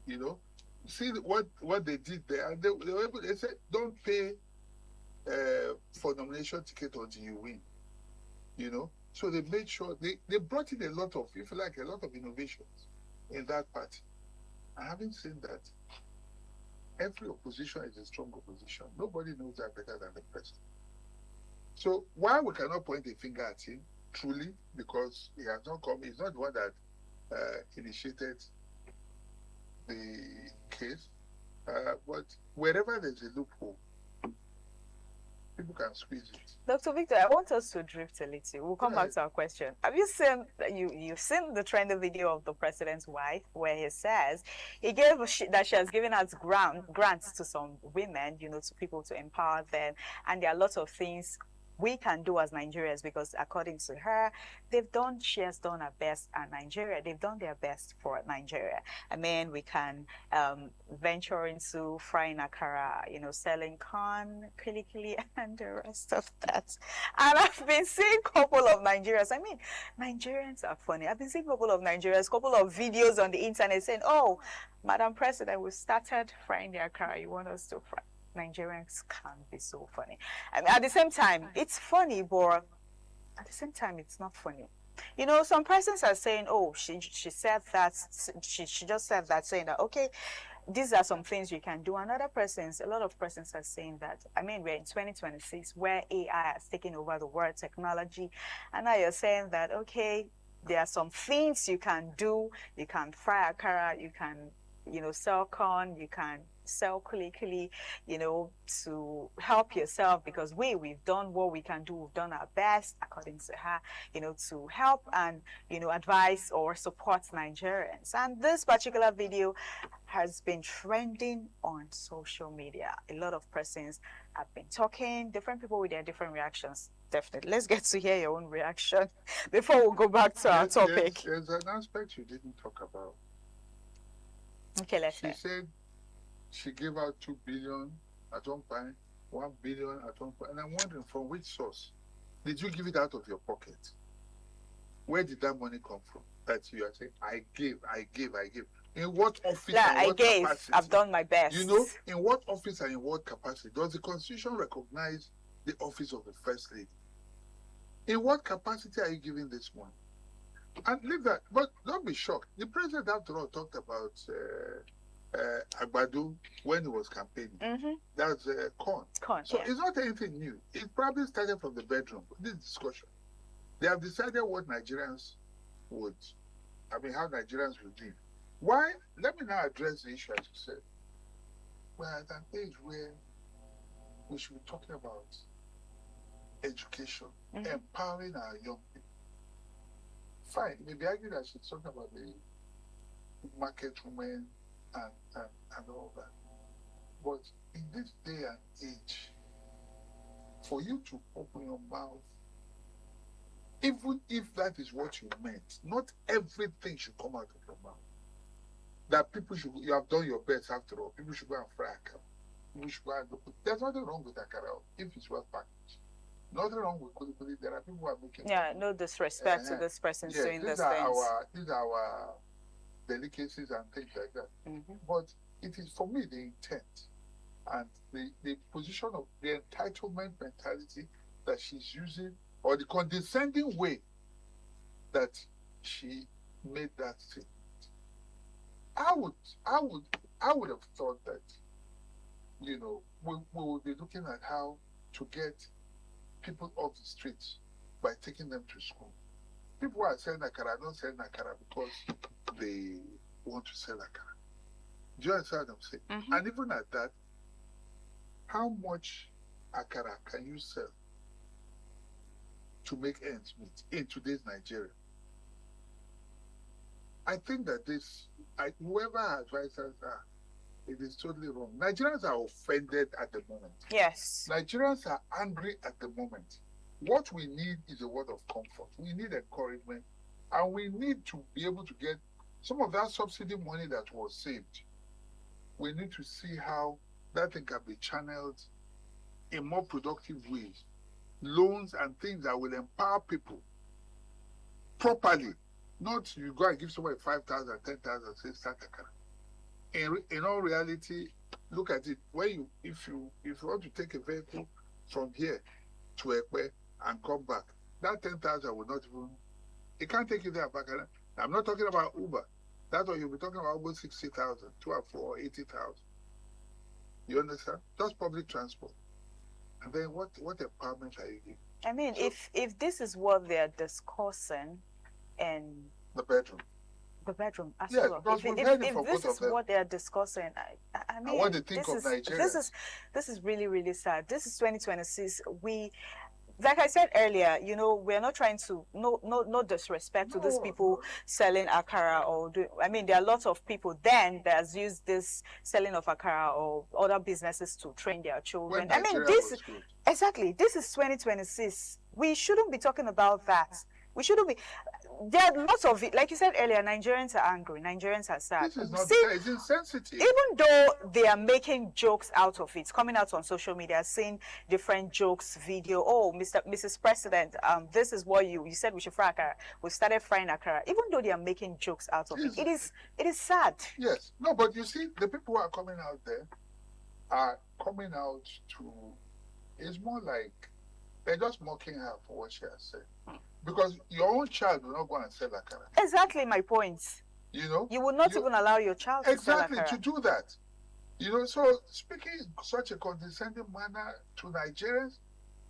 You know, see what they did there. And they were able, they said, don't pay for nomination ticket until you win. You know, so they made sure they brought in a lot of, if you like, a lot of innovations in that party. And having seen that, every opposition is a strong opposition. Nobody knows that better than the president. So why we cannot point a finger at him, truly, because he has not come, he's not the one that initiated the case. But wherever there's a loophole, people can squeeze it. Dr. Victor, I want us to drift a little. We'll come back to our question. Have you seen you've seen the trending video of the president's wife where he says he gave that she has given us grants to some women, you know, to people to empower them, and there are lots of things we can do as Nigerians, because according to her, she has done her best at Nigeria. They've done their best for Nigeria. I mean, we can venture into frying akara, you know, selling corn, kili, and the rest of that. And I've been seeing a couple of Nigerians. I mean, Nigerians are funny. I've been seeing a couple of Nigerians, a couple of videos on the internet saying, oh, Madam President, we started frying the akara. You want us to fry? Nigerians can be so funny. I mean, at the same time, it's funny, but at the same time, it's not funny. You know, some persons are saying, oh, she said that, she just said that, saying that, okay, these are some things you can do. And other persons, a lot of persons are saying that, I mean, we're in 2026 where AI has taken over the world, technology, and now you're saying that, okay, there are some things you can do. You can fry akara, you can, you know, sell corn, you can sell kili, you know, to help yourself, because we've done what we can do. We've done our best, according to her, you know, to help and, you know, advise or support Nigerians. And this particular video has been trending on social media. A lot of persons have been talking, different people with their different reactions. Definitely. Let's get to hear your own reaction before we go back to our topic. There's an aspect you didn't talk about. Okay, let's She said she gave out 2 billion at one point, 1 billion at one point. And I'm wondering, from which source? Did you give it out of your pocket? Where did that money come from? That you are saying, I gave. In what office and what capacity? I've done my best. You know, in what office and in what capacity? Does the Constitution recognize the office of the First Lady? In what capacity are you giving this money? And leave that, but don't be shocked. The president, after all, talked about Agbado when he was campaigning. That's corn. Corn. So it's not anything new. It probably started from the bedroom. This discussion. They have decided what Nigerians would, how Nigerians would live. Why? Let me now address the issue as you said. We're at an age where we should be talking about education, empowering our young people. Fine, maybe argue that she's talking about the market women and all that. But in this day and age, for you to open your mouth, even if that is what you meant, not everything should come out of your mouth. That people should, you have done your best after all, people should go and fry akara. People should go and look. There's nothing wrong with akara if it's well packaged. Nothing wrong with kulikuli. There are people who are making. Yeah, no disrespect to this person doing this things. These are our delicacies and things like that. But it is for me the intent and the position of the entitlement mentality that she's using, or the condescending way that she made that statement. I would have thought that, we would be looking at how to get people off the streets by taking them to school. People who are selling akara don't sell akara because they want to sell akara. Do you understand what I'm saying? And even at that, how much akara can you sell to make ends meet in today's Nigeria? I think that whoever our advisors are, it is totally wrong. Nigerians are offended at the moment. Yes. Nigerians are angry at the moment. What we need is a word of comfort. We need encouragement. And we need to be able to get some of that subsidy money that was saved. We need to see how that thing can be channeled in more productive ways. Loans and things that will empower people properly. Not you go and give somebody 5,000, 10,000, say start akara. In all reality, look at it. If you want to take a vehicle from here to Ekpe and come back, that 10,000 will not even. It can't take you there back. I'm not talking about Uber. That's what you'll be talking about, almost 60,000, 12 or 80,000. You understand? That's public transport. And then what empowerment are you giving? So, if this is what they're discussing, and the bedroom as yes, well. If this is what they are discussing, I mean, what they think of Nigeria. This is really, really sad. This is 2026. Like I said earlier, we're not trying to no disrespect to these people selling akara there are lots of people then that has used this selling of akara or other businesses to train their children. Exactly. This is 2026. We shouldn't be talking about that. We shouldn't be. There are lots of it. Like you said earlier, Nigerians are angry. Nigerians are sad. This is not fair. It's insensitive. Even though they are making jokes out of it, coming out on social media, saying different jokes, video. Oh, Mrs. President, this is what you said we should fry akara. We started frying akara. Even though they are making jokes out of it, it is sad. Yes. No, but you see, the people who are coming out there are coming out to. It's more like they're just mocking her for what she has said. Because your own child will not go and sell akara. Exactly my point. You would not even allow your child to sell akara. Exactly, to do that. So speaking in such a condescending manner to Nigerians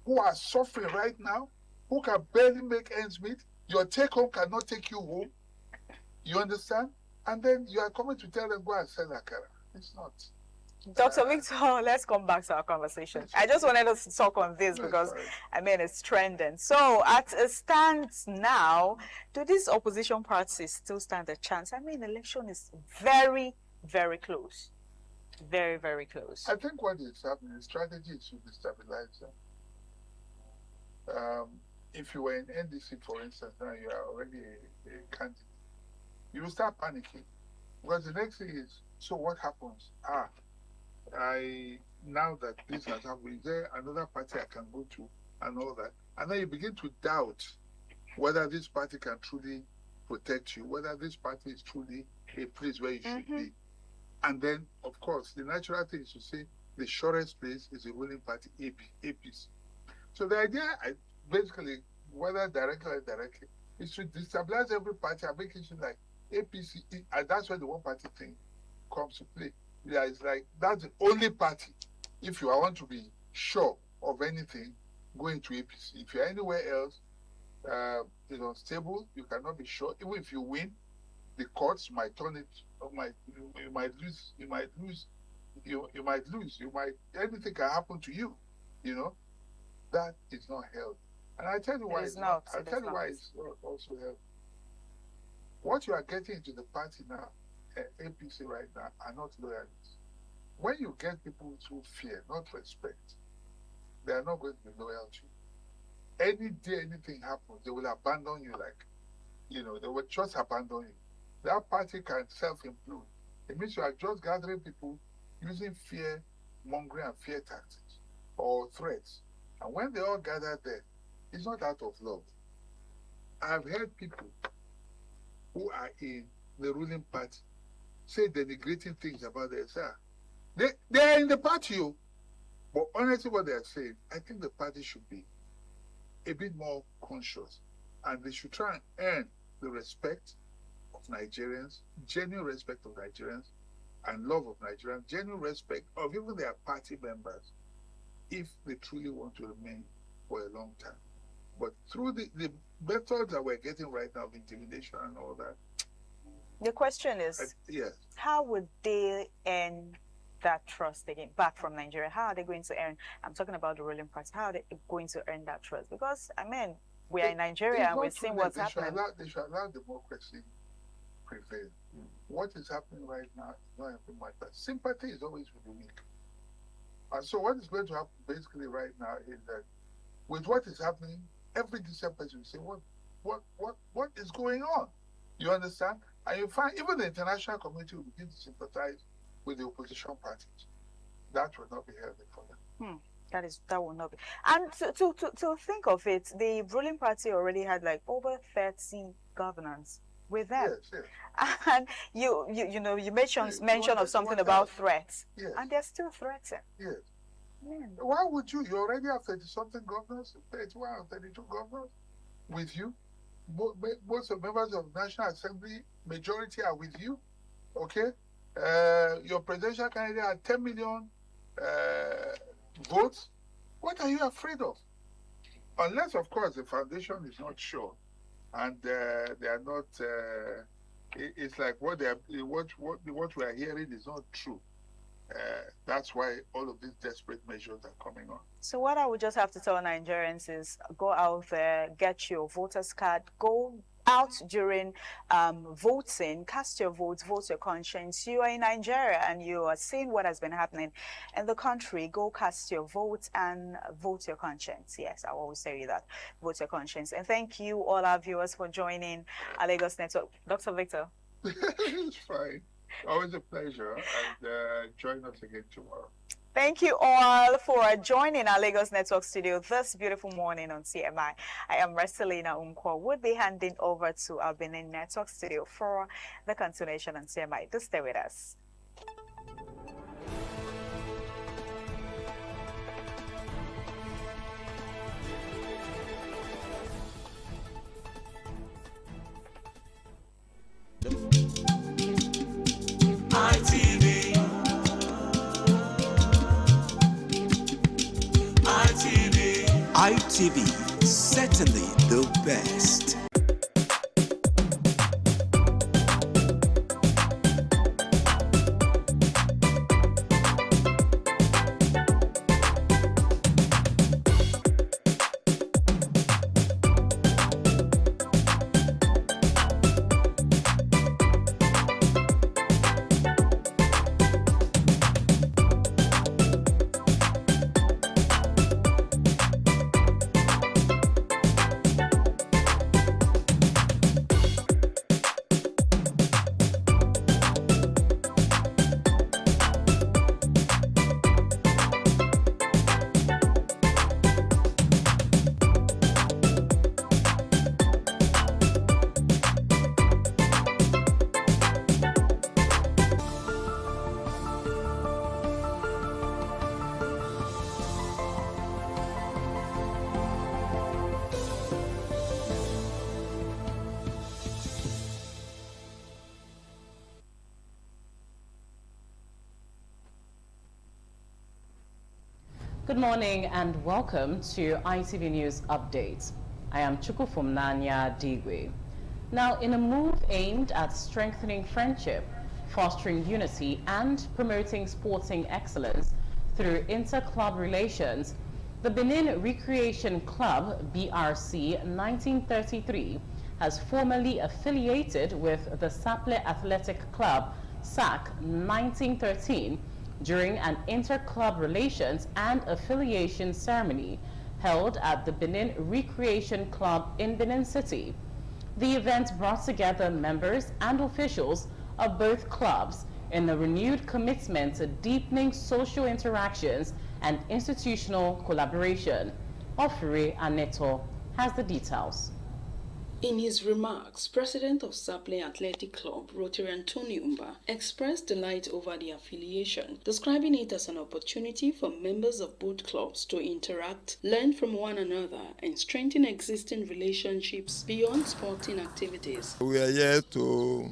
who are suffering right now, who can barely make ends meet, your take home cannot take you home. You understand? And then you are coming to tell them go and sell akara. It's not. Dr. Victor, let's come back to our conversation. I just wanted us to talk on this because, it's trending. So, at a stance now, do these opposition parties still stand a chance? The election is very, very close. Very, very close. I think what is happening, the strategy is to destabilize them. If you were in NDC, for instance, now you are already a candidate, you will start panicking. Because the next thing is, so what happens? Now that this has happened, is there another party I can go to and all that? And then you begin to doubt whether this party can truly protect you, whether this party is truly a place where you should be. And then, of course, the natural thing is to say the shortest place is a ruling party, APC. So the idea, basically, whether directly or indirectly, is to destabilize every party and make it seem like APC, and that's why the one party thing comes to play. Yeah, it's like that's the only party. If you want to be sure of anything, go into APC. If you're anywhere else, it's unstable. You cannot be sure. Even if you win, the courts might turn it. Or you might lose. You might lose. You might lose. Anything can happen to you. You know, that is not healthy. And I tell you why it's not. I tell you why it's not also healthy. What you are getting into the party now, APC right now, are not loyalists. When you get people through fear, not respect, they are not going to be loyal to you. Any day anything happens, they will abandon you they will just abandon you. That party can self-implode. It means you are just gathering people using fear mongering and fear tactics or threats. And when they all gather there, it's not out of love. I've heard people who are in the ruling party say denigrating things about themselves. They are in the party, but honestly what they are saying, I think the party should be a bit more conscious and they should try and earn the respect of Nigerians, genuine respect of Nigerians and love of Nigerians, genuine respect of even their party members if they truly want to remain for a long time. But through the methods that we're getting right now of intimidation and all that. The question is, yes, how would they earn that trust again back from Nigeria? How are they going to earn? I'm talking about the ruling party. How are they going to earn that trust? Because, I mean, we are in Nigeria and we're seeing what's happening. They should allow democracy prevail. What is happening right now is not helping my party. Sympathy is always with the weak. And so what is going to happen basically right now is that with what is happening, every decent person will say, what is going on? You understand? And you find even the international community will begin to sympathize with the opposition parties. That will not be healthy for them. That will not be. And to think of it, the ruling party already had like over 30 governors with them. Yes. And you mentioned of something about threats. Yes. And they're still threatened. Yes. Man. Why would you? You already have 30-something governors, 31 or 32 governors with you. Most of the members of the National Assembly, majority are with you. Okay? Your presidential candidate had 10 million votes. What are you afraid of? Unless, of course, the foundation is not sure and they are not. It's like what we are hearing is not true. That's why all of these desperate measures are coming on. So what I would just have to tell Nigerians is go out there, get your voter's card, go out during voting, cast your votes, vote your conscience. You are in Nigeria and you are seeing what has been happening in the country. Go cast your vote and vote your conscience. Yes, I always tell you that. Vote your conscience. And thank you, all our viewers, for joining our Lagos Network. Dr. Victor. It's fine. Always a pleasure. And join us again tomorrow. Thank you all for joining our Lagos Network studio this beautiful morning on CMI. I am Restelina Umko. Would be handing over to our Benin Network studio for the continuation on CMI. Do stay with us. ITV, certainly the best. Good morning and welcome to ITV News Update. I am Chukwufumnanya Digwe. Now, in a move aimed at strengthening friendship, fostering unity and promoting sporting excellence through inter-club relations, the Benin Recreation Club, BRC 1933, has formally affiliated with the Saple Athletic Club, SAC 1913, during an inter-club relations and affiliation ceremony held at the Benin Recreation Club in Benin City. The event brought together members and officials of both clubs in a renewed commitment to deepening social interactions and institutional collaboration. Ofuri Aneto has the details. In his remarks, President of Saple Athletic Club, Rotary Anthony Umba, expressed delight over the affiliation, describing it as an opportunity for members of both clubs to interact, learn from one another, and strengthen existing relationships beyond sporting activities. We are here to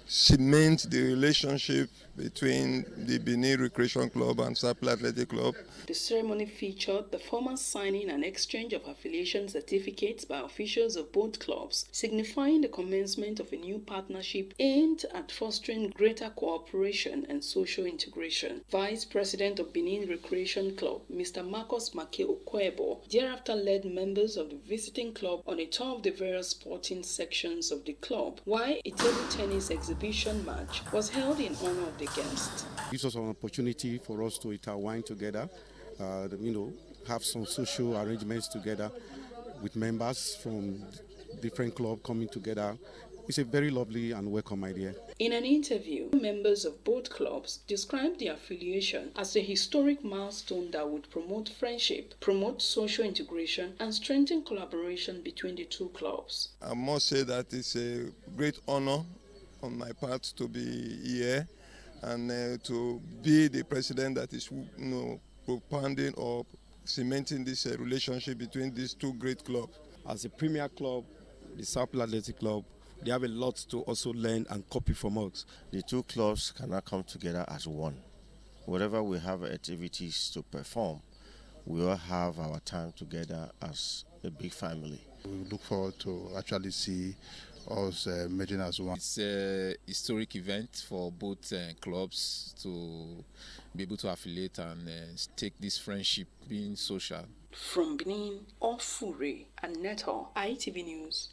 cement the relationship between the Benin Recreation Club and Saple Athletic Club. The ceremony featured the formal signing and exchange of affiliation certificates by officials of both clubs, signifying the commencement of a new partnership aimed at fostering greater cooperation and social integration. Vice President of Benin Recreation Club, Mr. Marcos Make Okwebo, thereafter led members of the visiting club on a tour of the various sporting sections of the club, while a table tennis exhibition match was held in honor of the guest. This was an opportunity for us to intertwine together, have some social arrangements together with members from different clubs coming together. It's a very lovely and welcome idea. In an interview, members of both clubs described the affiliation as a historic milestone that would promote friendship, promote social integration, and strengthen collaboration between the two clubs. I must say that it's a great honor on my part to be here and to be the president that is propounding or cementing this relationship between these two great clubs. As a premier club, the Saple Athletic Club, they have a lot to also learn and copy from us. The two clubs cannot come together as one. Wherever we have activities to perform, we all have our time together as a big family. We look forward to actually see us merging as one. It's a historic event for both clubs to be able to affiliate and take this friendship being social. From Benin, Ofuri Aneto, ITV News.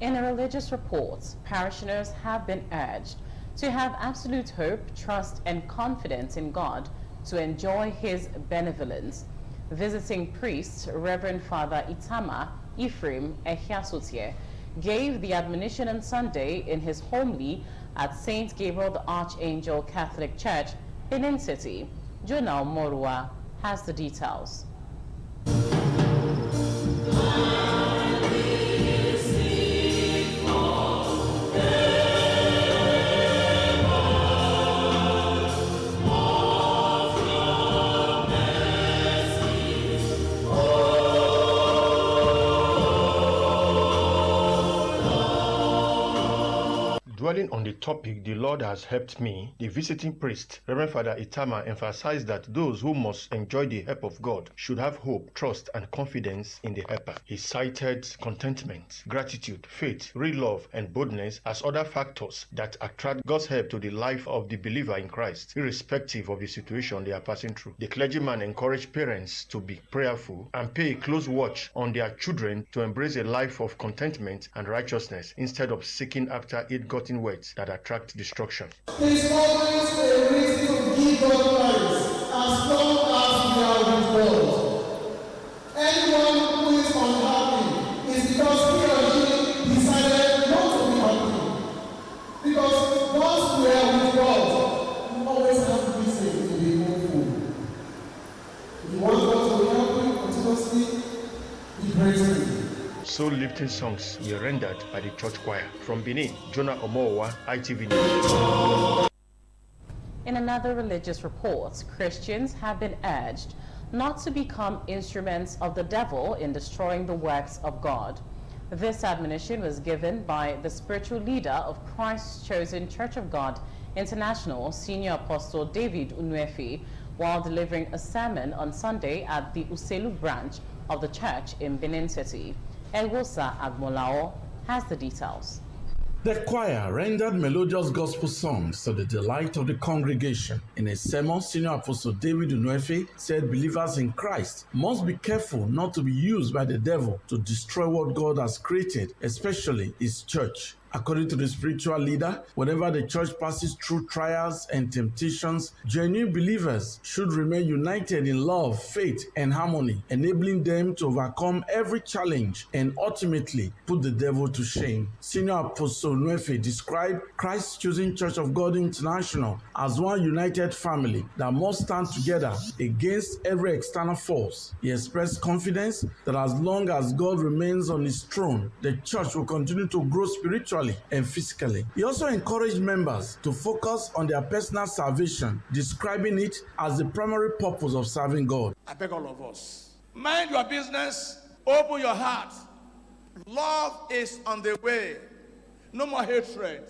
In a religious report, parishioners have been urged to have absolute hope, trust, and confidence in God to enjoy His benevolence. Visiting priest, Reverend Father Itama Ephraim Ehiasotie, gave the admonition on Sunday in his homily at St. Gabriel the Archangel Catholic Church, Benin City. Jonah Morua has the details. Dwelling on the topic, "The Lord has helped me," the visiting priest, Reverend Father Itama, emphasized that those who must enjoy the help of God should have hope, trust, and confidence in the helper. He cited contentment, gratitude, faith, real love, and boldness as other factors that attract God's help to the life of the believer in Christ, irrespective of the situation they are passing through. The clergyman encouraged parents to be prayerful and pay a close watch on their children to embrace a life of contentment and righteousness instead of seeking after ill-gotten words that attract destruction. It's always a reason to give God thanks as long as we are with God. Anyone who is unhappy is because he or she decided not to be happy. Because once we are with God, we always have reason to be hopeful. If you want God to be happy continuously, be grateful. Soul-lifting songs were rendered by the church choir. From Benin, Jonah Omowa, ITV News. In another religious report, Christians have been urged not to become instruments of the devil in destroying the works of God. This admonition was given by the spiritual leader of Christ's Chosen Church of God International, Senior Apostle David Unuefi, while delivering a sermon on Sunday at the Uselu branch of the church in Benin City. Elwosa Agmolao has the details. The choir rendered melodious gospel songs to the delight of the congregation. In a sermon, Senior Apostle David Unuefe said believers in Christ must be careful not to be used by the devil to destroy what God has created, especially his church. According to the spiritual leader, whenever the church passes through trials and temptations, genuine believers should remain united in love, faith, and harmony, enabling them to overcome every challenge and ultimately put the devil to shame. Senior Apostle Nuefe described Christ's Chosen Church of God International as one united family that must stand together against every external force. He expressed confidence that as long as God remains on his throne, the church will continue to grow spiritually and physically. He also encouraged members to focus on their personal salvation, describing it as the primary purpose of serving God. I beg all of us, mind your business, open your heart. Love is on the way. No more hatred.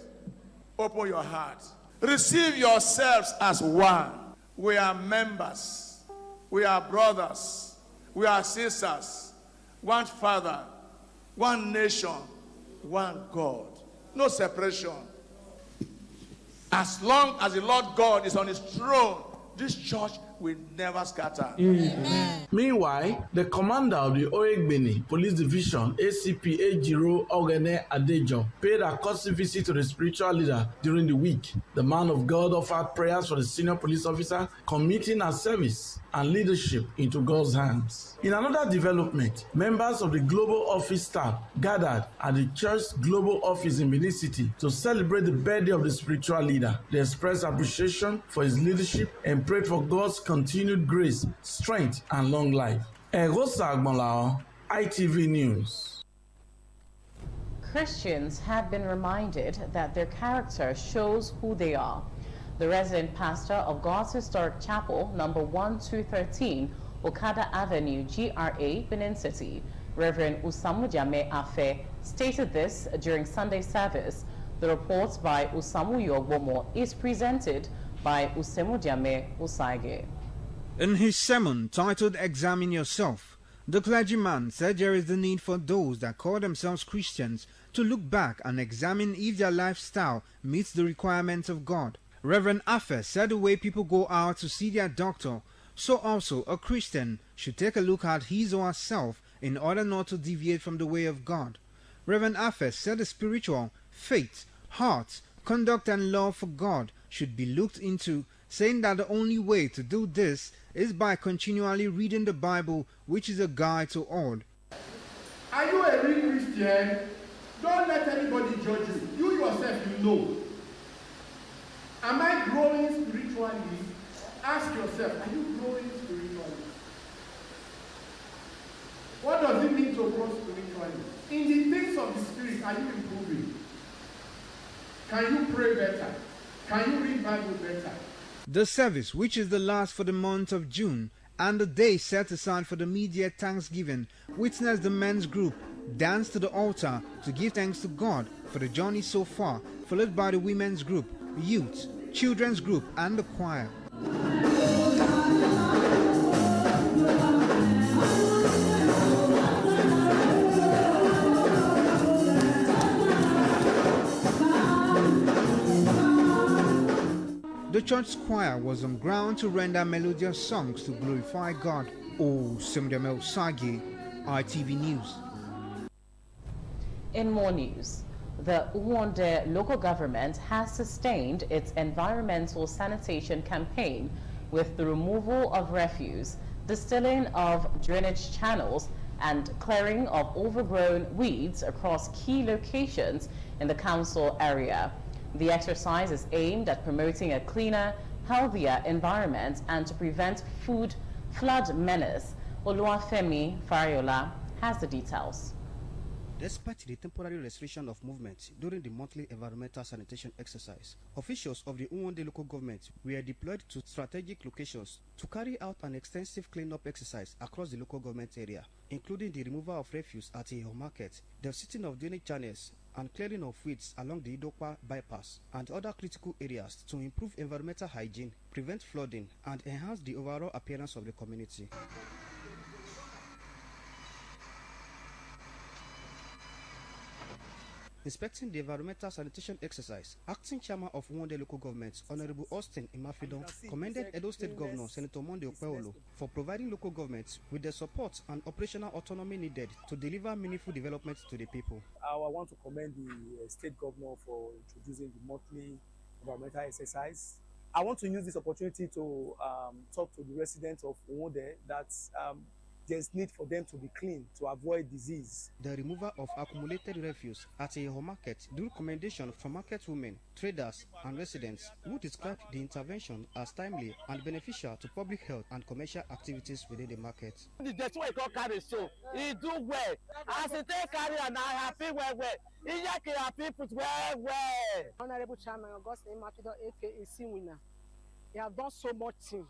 Open your heart. Receive yourselves as one. We are members. We are brothers. We are sisters. One Father, one nation, one God. No separation. As long as the Lord God is on his throne, this church will never scatter. Amen. Meanwhile, the commander of the Oegbeni Police Division, ACP Ejiro Ogene Adejo, paid a courtesy visit to the spiritual leader during the week. The man of God offered prayers for the senior police officer, committing her service and leadership into God's hands. In another development, members of the global office staff gathered at the church's global office in Benin City to celebrate the birthday of the spiritual leader. They expressed appreciation for his leadership and prayed for God's continued grace, strength, and long life. Elwosa Agmolao, ITV News. Christians have been reminded that their character shows who they are. The resident pastor of God's Historic Chapel, number 1213, Okada Avenue, GRA, Benin City, Reverend Usamu Jame Afe, stated this during Sunday service. The report by Usamu Yogbomo is presented by Usemu Jame Usage. In his sermon titled Examine Yourself, the clergyman said there is the need for those that call themselves Christians to look back and examine if their lifestyle meets the requirements of God. Reverend Afe said the way people go out to see their doctor, so also a Christian should take a look at his or herself in order not to deviate from the way of God. Reverend Afe said the spiritual, faith, heart, conduct and love for God should be looked into, saying that the only way to do this is by continually reading the Bible, which is a guide to all. Are you a real Christian? Don't let anybody judge you. You yourself, you know. Am I growing spiritually? Ask yourself, are you growing spiritually? What does it mean to grow spiritually? In the things of the Spirit, are you improving? Can you pray better? Can you read Bible better? The service, which is the last for the month of June, and the day set aside for the media Thanksgiving, witnessed the men's group dance to the altar to give thanks to God for the journey so far, followed by the women's group, youth, children's group, and the choir. The church choir was on ground to render melodious songs to glorify God. Semdemel Sagi, ITV News. In more news, the Uwonde local government has sustained its environmental sanitation campaign with the removal of refuse, distilling of drainage channels, and clearing of overgrown weeds across key locations in the council area. The exercise is aimed at promoting a cleaner, healthier environment and to prevent flood menace. Oluwafemi Fariola has the details. Despite the temporary restriction of movement during the monthly environmental sanitation exercise, officials of the Uwonde local government were deployed to strategic locations to carry out an extensive cleanup exercise across the local government area, including the removal of refuse at Iho Market, the setting of drainage channels, and clearing of weeds along the Idokwa bypass and other critical areas to improve environmental hygiene, prevent flooding, and enhance the overall appearance of the community. Inspecting the environmental sanitation exercise, Acting Chairman of Uwonde Local Government, Honorable Austin Imafidon, commended Edo State Governor Senator Monday Okpewolo for providing local governments with the support and operational autonomy needed to deliver meaningful development to the people. I want to commend the state governor for introducing the monthly environmental exercise. I want to use this opportunity to talk to the residents of Uwonde that there's need for them to be clean to avoid disease. The removal of accumulated refuse at Iho Market drew commendation from market women, traders, and residents who described the intervention as timely and beneficial to public health and commercial activities within the market. The dirty way you carry so, he do well. As he take carry and I happy well. He happy put well. Honorable Chairman Augustine Imafidon, aka Sinwina, he have done so much things.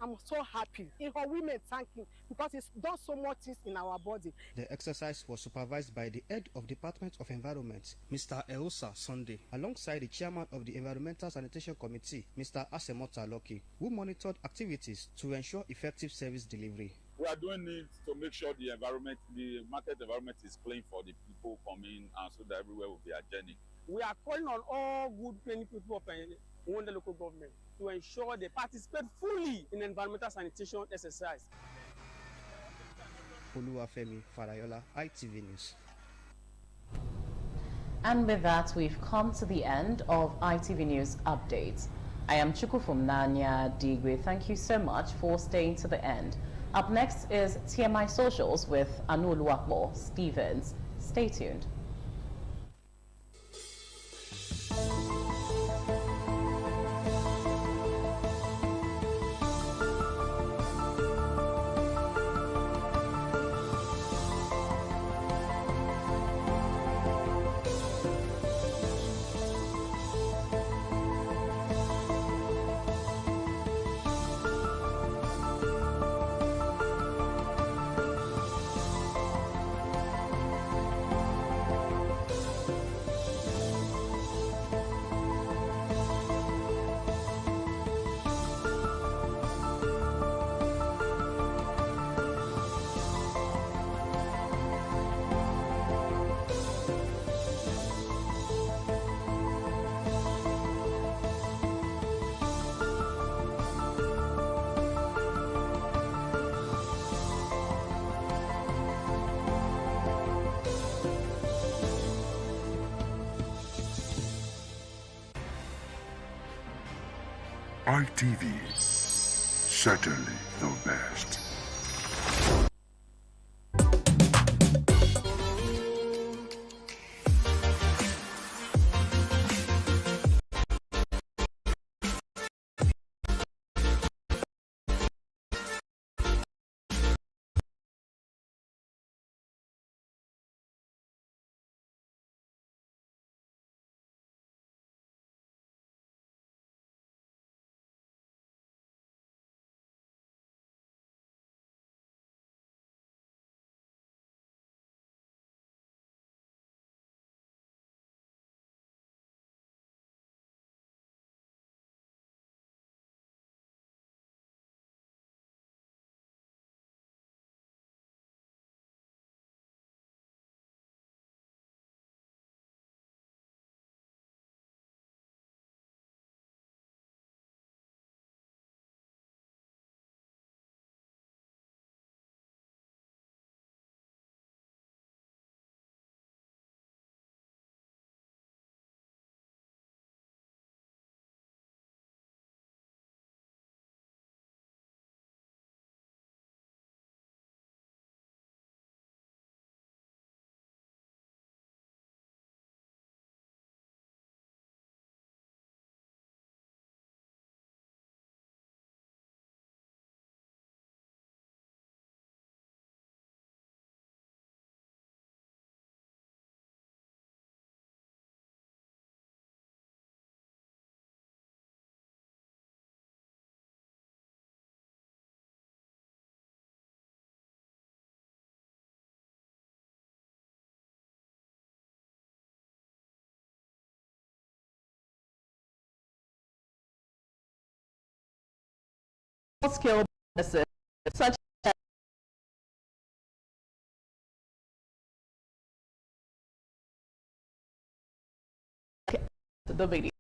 I'm so happy. Our women thank him because he's done so much things in our body. The exercise was supervised by the head of Department of Environment, Mr. Eosa Sunday, alongside the chairman of the Environmental Sanitation Committee, Mr. Asemota Loki, who monitored activities to ensure effective service delivery. We are doing it to make sure the market environment is clean for the people coming and so that everywhere will be hygienic. We are calling on all good many people of Uwonde local government to ensure they participate fully in environmental sanitation exercise. Oluwafemi Farayola, ITV News. And with that, we've come to the end of ITV News Updates. I am Chukwufumnanya Digwe. Thank you so much for staying to the end. Up next is TMI Socials with Anu Oluwapo Stevens. Stay tuned. ITV, certainly the best. small-scale businesses such as the video.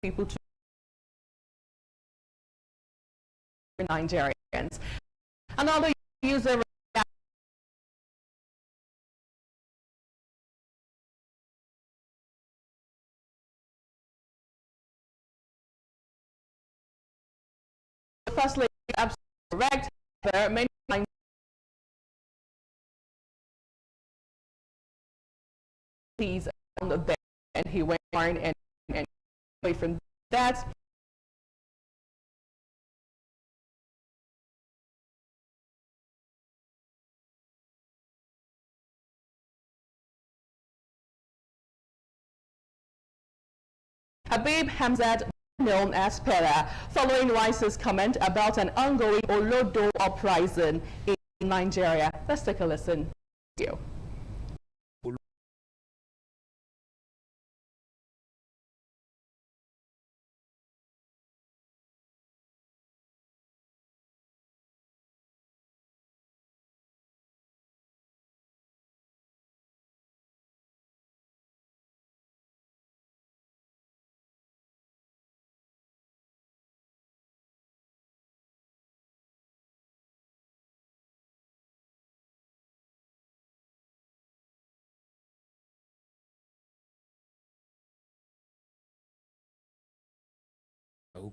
People to Nigerians. Another user firstly absolutely correct. There are many he's on the bed and he went and away from that. Habib Hamzat, known as Pera, following Rice's comment about an ongoing Olodo uprising in Nigeria. Let's take a listen. Thank you.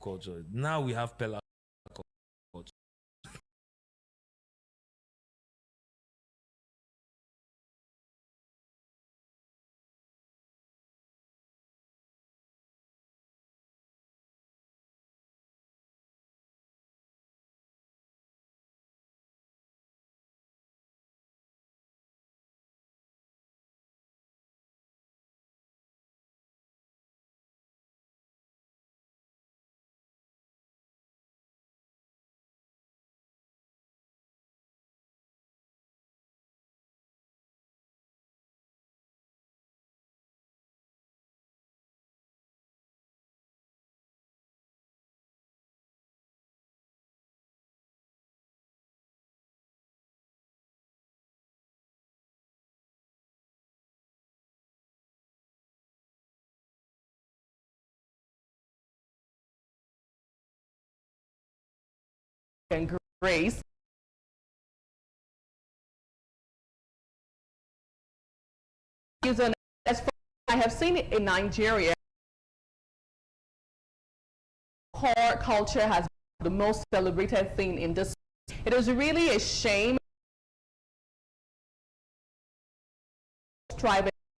Culture. Now we have Pella and grace. As far as I have seen it in Nigeria, horror culture has been the most celebrated thing in this. It is really a shame,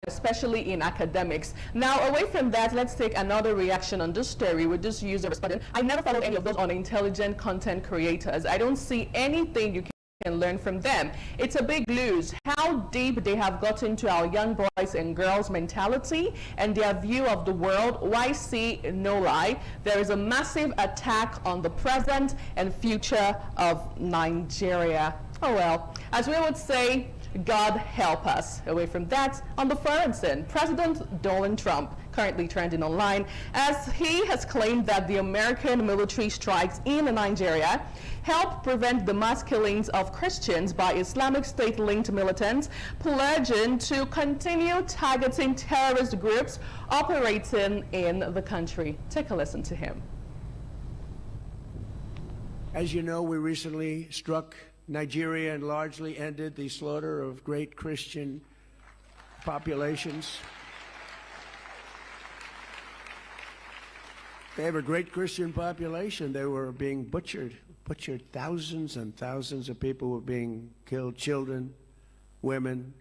especially in academics. Now, away from that, let's take another reaction on this story with this user responding. I never followed any of those unintelligent content creators. I don't see anything you can learn from them. It's a big lose. How deep they have gotten to our young boys and girls mentality and their view of the world. Why see no lie? There is a massive attack on the present and future of Nigeria. Oh well, as we would say, God help us. Away from that, on the foreign scene, President Donald Trump, currently trending online, as he has claimed that the American military strikes in Nigeria helped prevent the mass killings of Christians by Islamic State-linked militants, pledging to continue targeting terrorist groups operating in the country. Take a listen to him. As you know, we recently struck Nigeria and largely ended the slaughter of great Christian populations. They have a great Christian population. They were being butchered. Thousands and thousands of people were being killed. Children, women,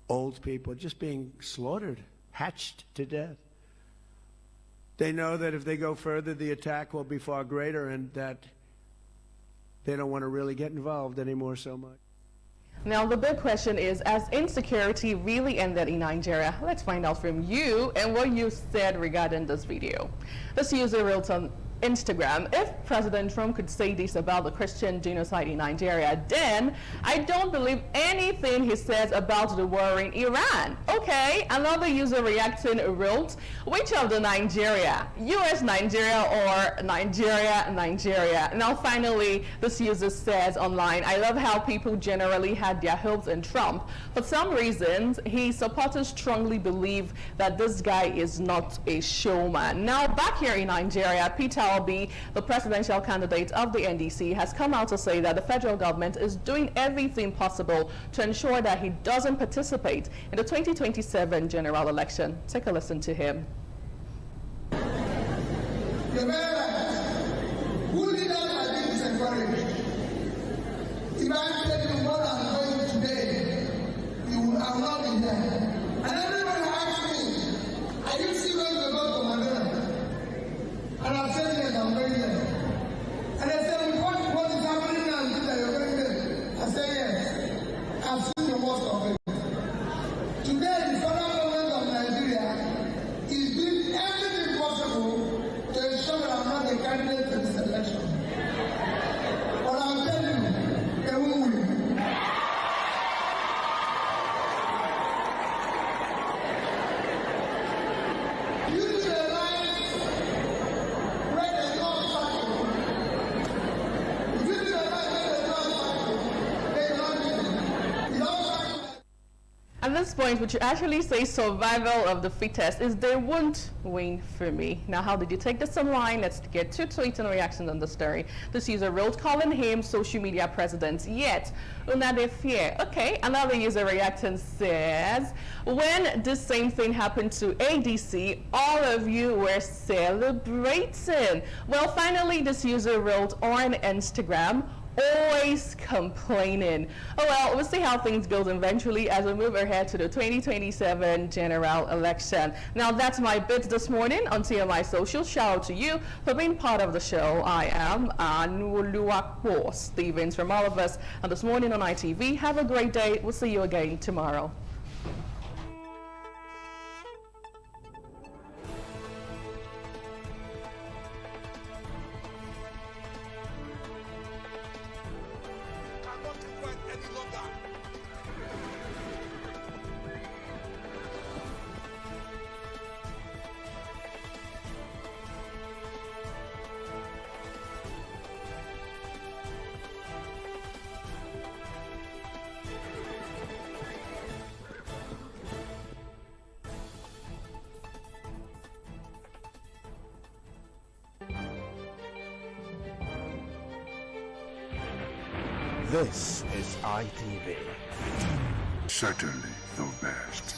old people, just being slaughtered, hatched to death. They know that if they go further, the attack will be far greater, and that they don't want to really get involved anymore so much. Now, the big question is, has insecurity really ended in Nigeria? Let's find out from you and what you said regarding this video. This user wrote on Instagram, if President Trump could say this about the Christian genocide in Nigeria, then I don't believe anything he says about the war in Iran. Okay, another user reacting wrote, which of the Nigeria? US Nigeria or Nigeria? Now finally, this user says online, I love how people generally had their hopes in Trump. For some reasons, his supporters strongly believe that this guy is not a showman. Now back here in Nigeria, Peter Obi, the presidential candidate of the NDC, has come out to say that the federal government is doing everything possible to ensure that he doesn't participate in the 2027 general election. Take a listen to him. If I tell you what I'm doing today, you will have not been there. And everybody asks me, are you still going to go to Mandela? And I've said yes, I'm going there. And they say, what is happening now? You that you're going there? I say yes. I've seen the worst of it. Today, the federal government of Nigeria is doing everything possible to ensure that I'm not a candidate for this election. But I'll tell you, they won't win. At this point, would you actually say survival of the fittest is they won't win for me? Now, how did you take this online? Let's get two tweets and reactions on the story. This user wrote, calling him social media president, yet una de fear. Okay, another user reacting says, when the same thing happened to ADC, all of you were celebrating. Well, finally, this user wrote on Instagram, always complaining. Oh well, we'll see how things go eventually as we move ahead to the 2027 general election. Now that's my bit this morning on TMI Social. Shout out to you for being part of the show. I am Anuluakpo Stevens. From all of us on This Morning on ITV, have a great day. We'll see you again tomorrow. This is ITV. Certainly the best.